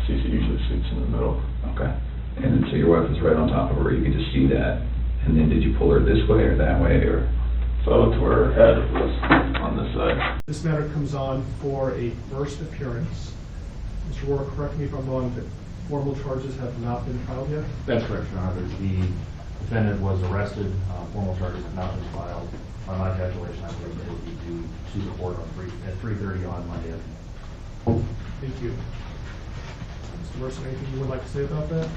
Cece usually sits in the middle. Okay. And then, so your wife was right on top of her. You could just see that. And then, did you pull her this way or that way, or? So I looked where her head was on this side. This matter comes on for a first appearance. Mr. Warwick, correct me if I'm wrong, but formal charges have not been filed yet? That's correct, Your Honor. The defendant was arrested. Formal charges have not been filed. On my calculation, I believe they will be due to the court at 3:30 on Monday afternoon. Thank you. Mr. Mercer, anything you would like to say about that?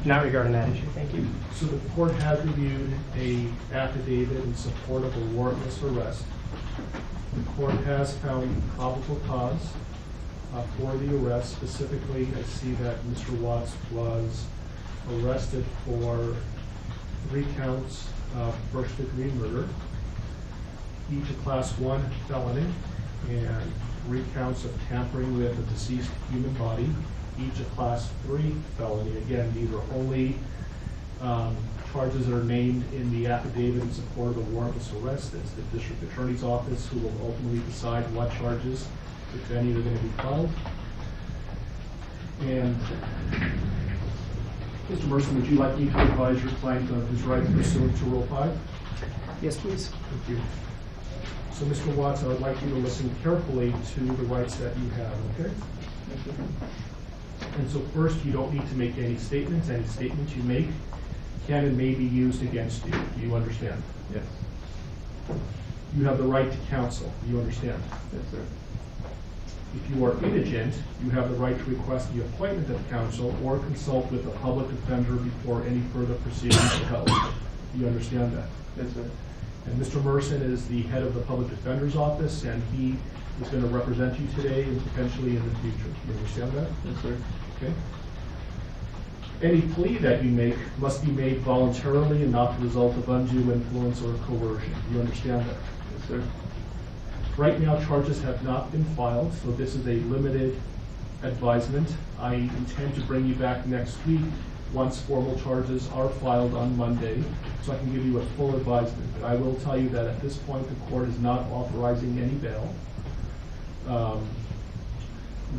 Not regarding that issue, thank you. So the court has reviewed a affidavit in support of a warrantless arrest. The court has found probable cause for the arrest. Specifically, I see that Mr. Watts was arrested for 3 counts of first-degree murder, each a Class 1 felony, and 3 counts of tampering with a deceased human body, each a Class 3 felony. Again, these are only charges that are named in the affidavit in support of the warrantless arrest. It's the district attorney's office who will ultimately decide what charges, if any, are going to be filed. And Mr. Mercer, would you like me to advise your client of his rights pursuant to Rule 5? Yes, please. Thank you. So, Mr. Watts, I would like you to listen carefully to the rights that you have, okay? Thank you. And so first, you don't need to make any statements. Any statements you make can and may be used against you. Do you understand? Yes. You have the right to counsel. Do you understand? Yes, sir. If you are indigent, you have the right to request the appointment of counsel or consult with a public defender before any further proceedings are held. Do you understand that? Yes, sir. And Mr. Merson is the head of the public defender's office, and he is going to represent you today and potentially in the future. Do you understand that? Yes, sir. Okay. Any plea that you make must be made voluntarily and not the result of undue influence or coercion. Do you understand that? Yes, sir. Right now, charges have not been filed, so this is a limited advisement. I intend to bring you back next week once formal charges are filed on Monday, so I can give you a full advisement. But I will tell you that at this point, the court is not authorizing any bail.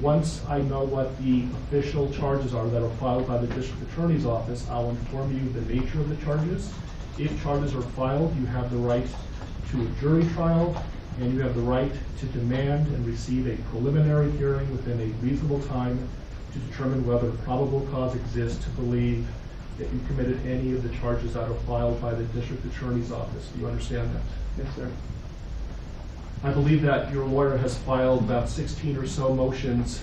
Once I know what the official charges are that are filed by the district attorney's office, I'll inform you of the nature of the charges. If charges are filed, you have the right to a jury trial, and you have the right to demand and receive a preliminary hearing within a reasonable time to determine whether probable cause exists to believe that you committed any of the charges that are filed by the district attorney's office. Do you understand that? Yes, sir. I believe that your lawyer has filed about 16 or so motions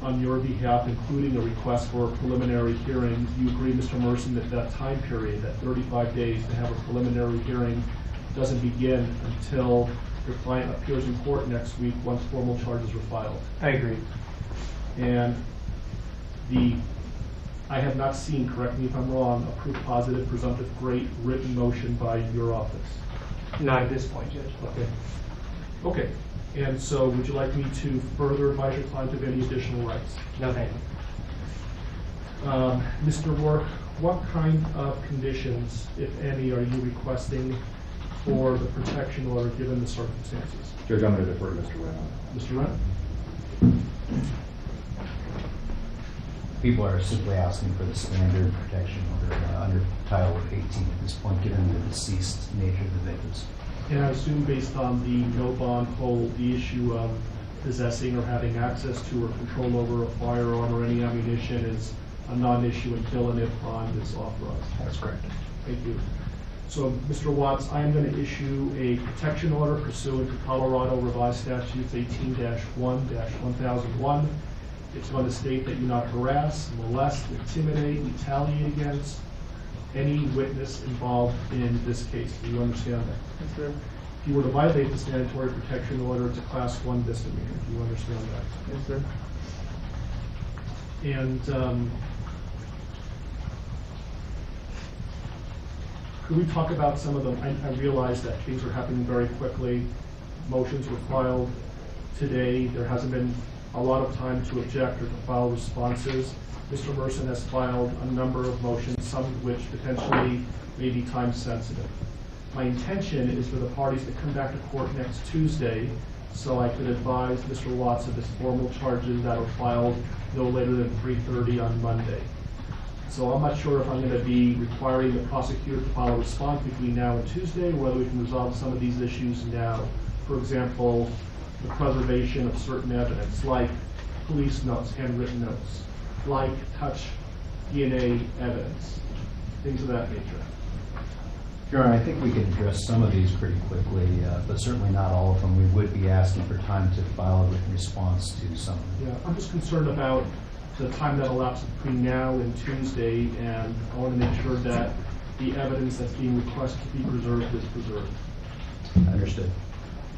on your behalf, including a request for a preliminary hearing. Do you agree, Mr. Merson, that that time period, that 35 days to have a preliminary hearing, doesn't begin until your client appears in court next week once formal charges are filed? I agree. And I have not seen, correct me if I'm wrong, a proof positive, presumptive great written motion by your office. Not at this point, Judge. Okay. Okay. And so would you like me to further advise your client of any additional rights? No, thank you. Mr. Rourke, what kind of conditions, if any, are you requesting for the protection order given the circumstances? Judge, I'm going to defer to Mr. Wren. Mr. Wren? People are simply asking for the standard protection order under Title 18 at this point, given the deceased nature of the victims. And I assume based on the no bond hold, the issue of possessing or having access to or control over a firearm or any ammunition is a non-issue until and if bond is authorized. That's correct. Thank you. So, Mr. Watts, I am going to issue a protection order pursuant to Colorado Revised Statutes 18-1-1001. It's going to state that you not harass, molest, intimidate, retaliate against any witness involved in this case. Do you understand that? Yes, sir. If you were to violate the statutory protection order, it's a Class 1 misdemeanor. Do you understand that? Yes, sir. And could we talk about some of them? I realize that things are happening very quickly. Motions were filed today. There hasn't been a lot of time to object or to file responses. Mr. Merson has filed a number of motions, some of which potentially may be time sensitive. My intention is for the parties to come back to court next Tuesday so I could advise Mr. Watts of his formal charges that are filed no later than 3:30 on Monday. So I'm not sure if I'm going to be requiring the prosecutor to file a response between now and Tuesday, or whether we can resolve some of these issues now. For example, the preservation of certain evidence, like police notes, handwritten notes. like touch DNA evidence, things of that nature? Your Honor, I think we can address some of these pretty quickly, but certainly not all of them. We would be asking for time to file a written response to some of them. Yeah, I'm just concerned about the time that elapses between now and Tuesday, and I want to make sure that the evidence that's being requested to be preserved is preserved. Understood.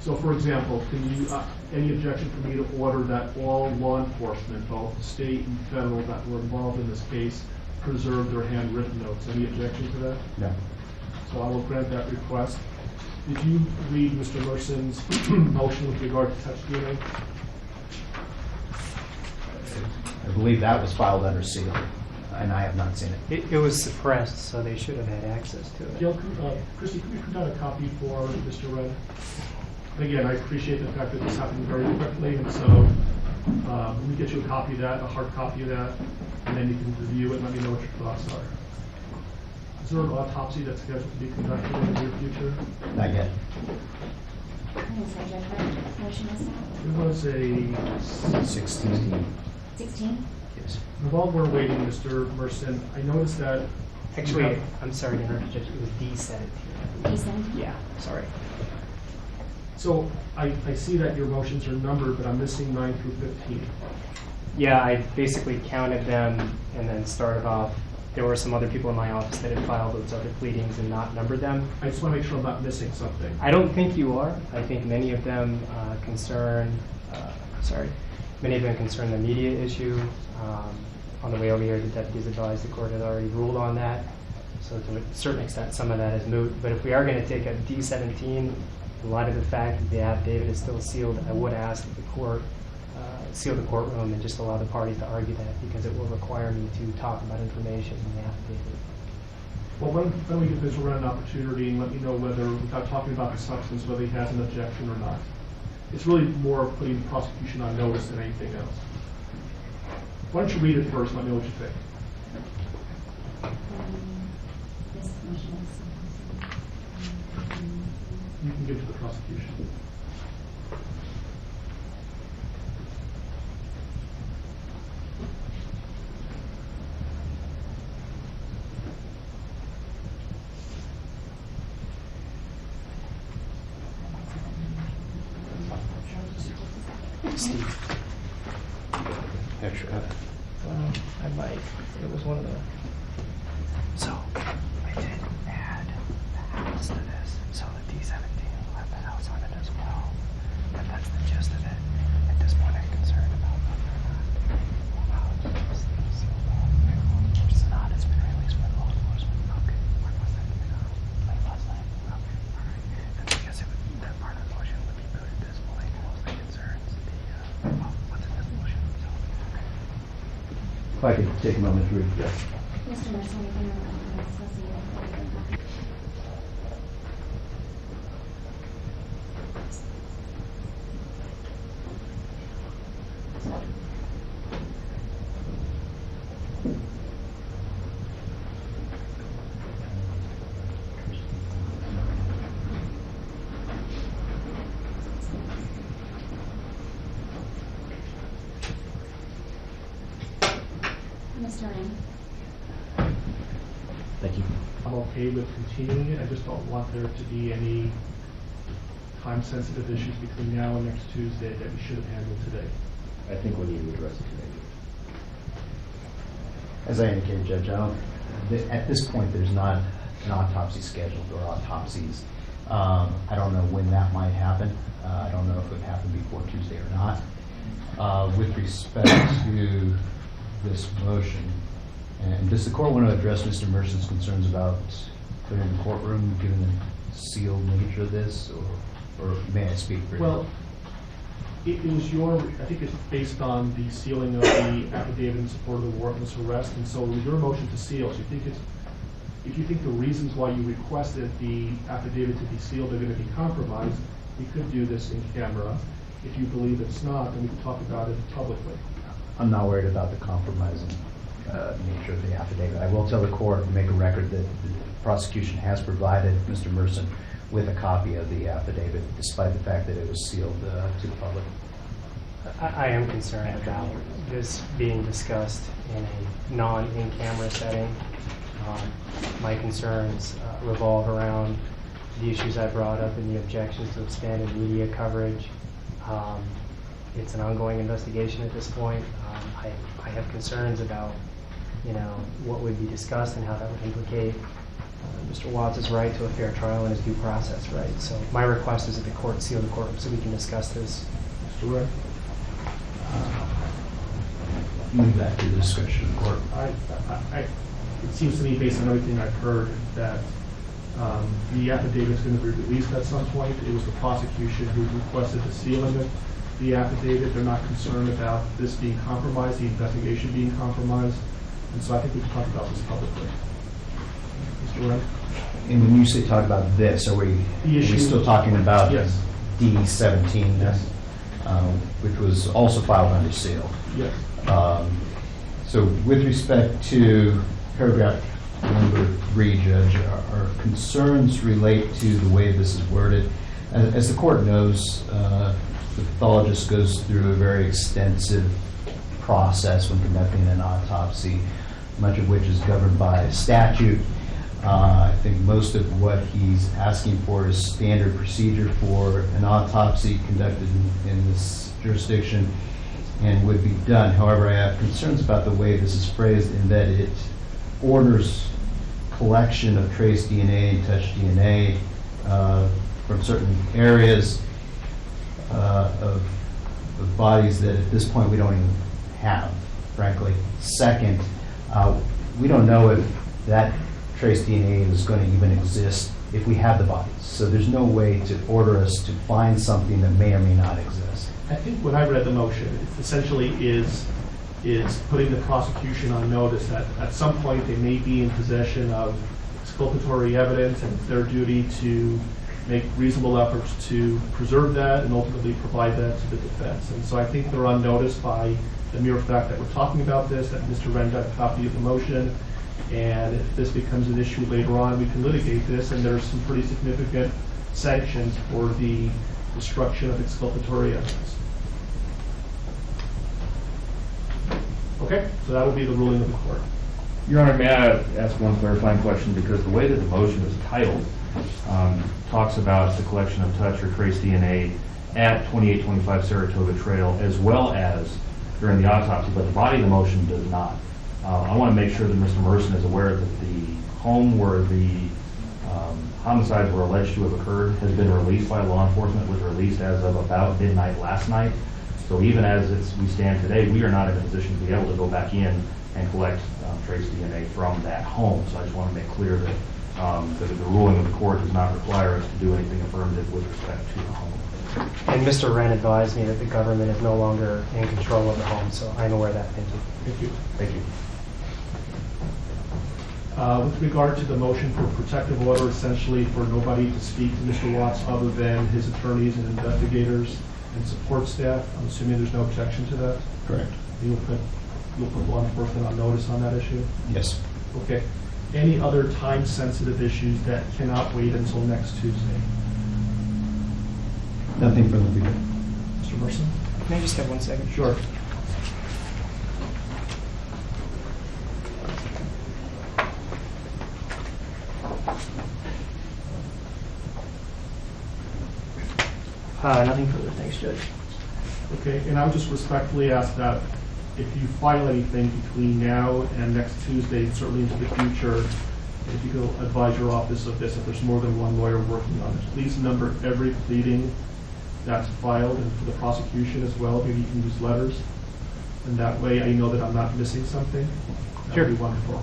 So, for example, can you, any objection for me to order that all law enforcement, both state and federal, that were involved in this case, preserve their handwritten notes? Any objection to that? No. So I will grant that request. Did you read Mr. Merson's motion with regard to touch DNA? I believe that was filed under seal, and I have not seen it. It was suppressed, so they should have had access to it. Gail, Christy, could you put out a copy for Mr. Wren? Again, I appreciate the fact that this happened very quickly, and so let me get you a copy of that, a hard copy of that, and then you can review it and let me know what your thoughts are. Is there an autopsy that's scheduled to be conducted in the near future? Not yet. It was a 16. 16? Yes. And while we're waiting, Mr. Merson, I noticed that... Actually, I'm sorry to interrupt, Judge. It was D17. D17? Yeah, sorry. So I see that your motions are numbered, but I'm missing 9 through 15. Yeah, I basically counted them and then started off. There were some other people in my office that had filed those other pleadings and not numbered them. I just want to make sure I'm not missing something. I don't think you are. I think many of them concern the media issue. On the way over here, the deputies advised the court had already ruled on that. So to a certain extent, some of that is moot. But if we are going to take a D17, in light of the fact that the affidavit is still sealed, I would ask that the court seal the courtroom and just allow the parties to argue that, because it will require me to talk about information in the affidavit. Well, why don't we give Mr. Wren an opportunity and let me know whether, without talking about the substance, whether he has an objection or not. It's really more putting the prosecution on notice than anything else. Why don't you read it first and let me know what you think. You can give it to the prosecution. Steve. Extra. I might. It was one of the... So, I did add the house to this. So the D17 will have the house on it as well. But that's the gist of it. At this point, I'm concerned about whether or not the house is sealed off. It's not. It's been released by law enforcement. Okay. When was that? Late last night. Okay. All right. And I guess that part of the motion would be put at this point. Mostly concerns what's in this motion. So, okay. If I could take a moment to read. Mr. Mercer, anything else? Mr. Wren. Thank you. I'm okay with continuing it. I just don't want there to be any time-sensitive issues between now and next Tuesday that we should have handled today. I think we need to address it today. As I indicated, Judge, at this point, there's not an autopsy scheduled or autopsies. I don't know when that might happen. I don't know if it would happen before Tuesday or not. With respect to this motion, and does the court want to address Mr. Merson's concerns about clearing the courtroom, given the sealed nature of this, or may I speak for you? Well, it was I think it's based on the sealing of the affidavit in support of the warrantless arrest, and so your motion to seal, so if you think the reasons why you requested the affidavit to be sealed are going to be compromised, we could do this in camera. If you believe it's not, then we can talk about it publicly. I'm not worried about the compromising nature of the affidavit. I will tell the court and make a record that the prosecution has provided Mr. Merson with a copy of the affidavit, despite the fact that it was sealed to the public. I am concerned about this being discussed in a non-in-camera setting. My concerns revolve around the issues I brought up in the objections to expanded media coverage. It's an ongoing investigation at this point. I have concerns about, what would be discussed and how that would implicate Mr. Watts' right to a fair trial and his due process right. So my request is that the court seal the courtroom so we can discuss this. Mr. Ray? Move that to the discretion of the court. It seems to me, based on everything I've heard, that the affidavit is going to be released at some point. It was the prosecution who requested the sealing of the affidavit. They're not concerned about this being compromised, the investigation being compromised. And so I think we can talk about this publicly. Mr. Ray? And when you say talk about this, are we still talking about yes. D17, yes. Which was also filed under seal? Yes. So with respect to paragraph number 3, Judge, our concerns relate to the way this is worded. As the court knows, the pathologist goes through a very extensive process when conducting an autopsy, much of which is governed by statute. I think most of what he's asking for is standard procedure for an autopsy conducted in this jurisdiction and would be done. However, I have concerns about the way this is phrased in that it orders collection of trace DNA and touch DNA from certain areas of bodies that at this point we don't even have, frankly. Second, we don't know if that trace DNA is going to even exist if we have the bodies. So there's no way to order us to find something that may or may not exist. I think when I read the motion, it essentially is putting the prosecution on notice that at some point they may be in possession of exculpatory evidence, and it's their duty to make reasonable efforts to preserve that and ultimately provide that to the defense. And so I think they're on notice by the mere fact that we're talking about this, that Mr. Wren got a copy of the motion, and if this becomes an issue later on, we can litigate this, and there's some pretty significant sanctions for the destruction of exculpatory evidence. Okay, so that will be the ruling of the court. Your Honor, may I ask one clarifying question? Because the way that the motion is titled talks about the collection of touch or trace DNA at 2825 Saratoga Trail as well as during the autopsy, but the body of the motion does not. I want to make sure that Mr. Merson is aware that the home where the homicides were alleged to have occurred has been released by law enforcement, was released as of about midnight last night. So even as we stand today, we are not in a position to be able to go back in and collect trace DNA from that home. So I just want to make clear that the ruling of the court does not require us to do anything affirmative with respect to the home. And Mr. Wren advised me that the government is no longer in control of the home, so I'm aware of that. Thank you. Thank you. Thank you. With regard to the motion for protective order, essentially for nobody to speak to Mr. Watts other than his attorneys and investigators and support staff, I'm assuming there's no objection to that? Correct. You'll put law enforcement on notice on that issue? Yes. Okay. Any other time-sensitive issues that cannot wait until next Tuesday? Nothing from the people. Mr. Merson? Can I just have 1 second? Sure. Nothing further. Thanks, Judge. Okay, and I would just respectfully ask that if you file anything between now and next Tuesday, certainly into the future, if you could advise your office of this, if there's more than one lawyer working on it, please number every pleading that's filed, and for the prosecution as well, maybe you can use letters. And that way I know that I'm not missing something. That would be wonderful.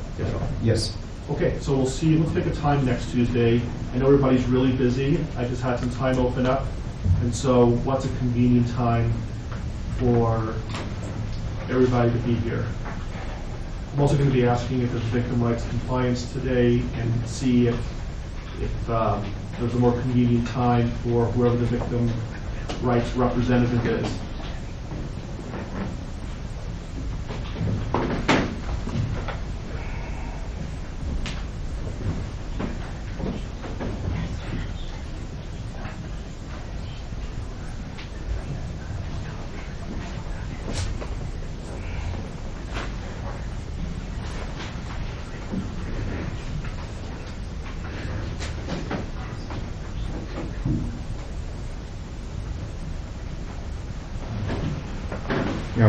Yes. Okay, so we'll see. Let's pick a time next Tuesday. I know everybody's really busy. I just had some time open up. And so what's a convenient time for everybody to be here? I'm also going to be asking if there's victim rights compliance today and see if there's a more convenient time for whoever the victim rights representative is.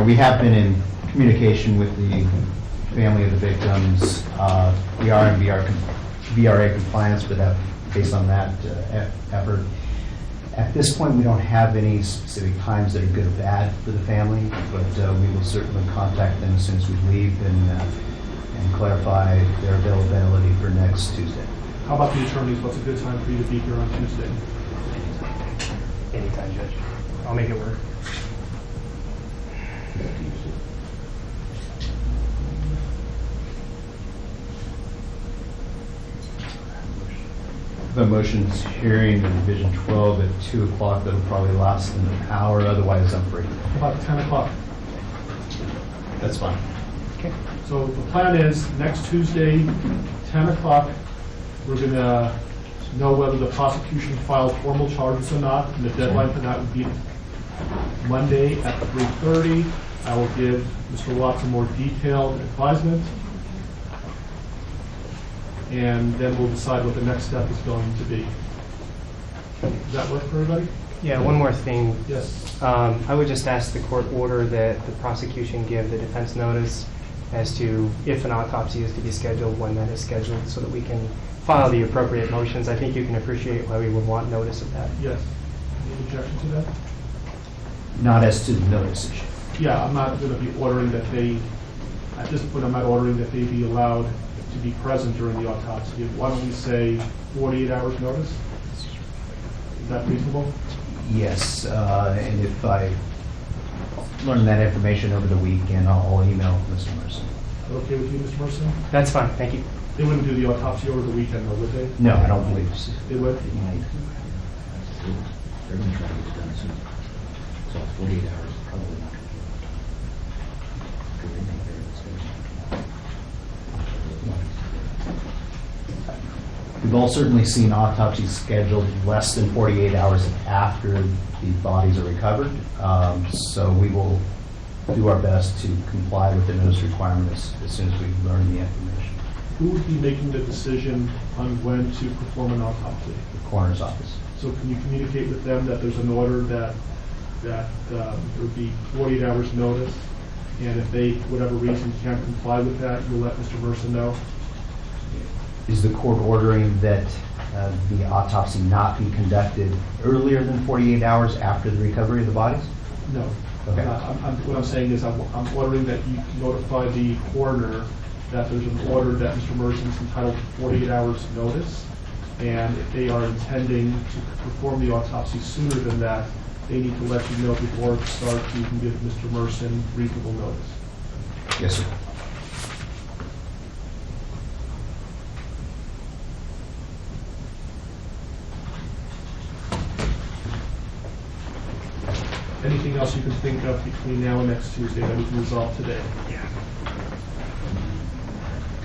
we have been in communication with the family of the victims. We are in VRA compliance with that, based on that effort. At this point, we don't have any specific times that are good or bad for the family, but we will certainly contact them as soon as we leave and clarify their availability for next Tuesday. How about the attorneys? What's a good time for you to be here on Tuesday? Anytime, Judge. I'll make it work. The motion's hearing in Division 12 at 2 o'clock. That'll probably last an hour, otherwise I'm free. About 10 o'clock. That's fine. Okay. So the plan is next Tuesday, 10 o'clock, we're going to know whether the prosecution filed formal charges or not, and the deadline for that would be Monday at 3:30. I will give Mr. Watts a more detailed advisement, and then we'll decide what the next step is going to be. Does that work for everybody? Yeah, one more thing. Yes. I would just ask the court order that the prosecution give the defense notice as to if an autopsy is to be scheduled, when that is scheduled, so that we can file the appropriate motions. I think you can appreciate why we would want notice of that. Yes. Any objection to that? Not as to the notice issue. Yeah, I'm not going to be ordering that they, at this point, I'm not ordering that they be allowed to be present during the autopsy. Why don't we say 48 hours notice? Is that reasonable? Yes, and if I learn that information over the weekend, I'll email Mr. Mercer. Okay with you, Mr. Mercer? That's fine, thank you. They wouldn't do the autopsy over the weekend, though, would they? No, I don't believe so. They would? They're going to try to get it done soon. So 48 hours is probably not going to be We've all certainly seen autopsies scheduled less than 48 hours after the bodies are recovered. So we will do our best to comply with the notice requirements as soon as we learn the information. Who would be making the decision on when to perform an autopsy? The coroner's office. So can you communicate with them that there's an order that there would be 48 hours notice, and if they, for whatever reason, can't comply with that, you'll let Mr. Mercer know? Is the court ordering that the autopsy not be conducted earlier than 48 hours after the recovery of the bodies? No. Okay. What I'm saying is I'm ordering that you notify the coroner that there's an order that Mr. Mercer is entitled to 48 hours notice, and if they are intending to perform the autopsy sooner than that, they need to let you know before it starts, so you can give Mr. Mercer reasonable notice. Yes, sir. Anything else you can think of between now and next Tuesday that we can resolve today? Yeah.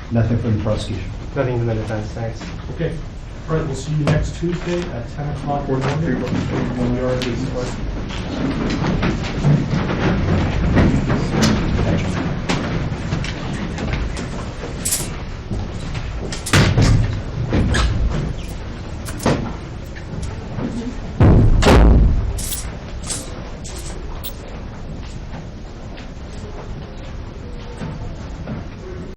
Nothing from the prosecution. Nothing from the defense, thanks. Okay. All right, we'll see you next Tuesday at 10 o'clock. When we are at this.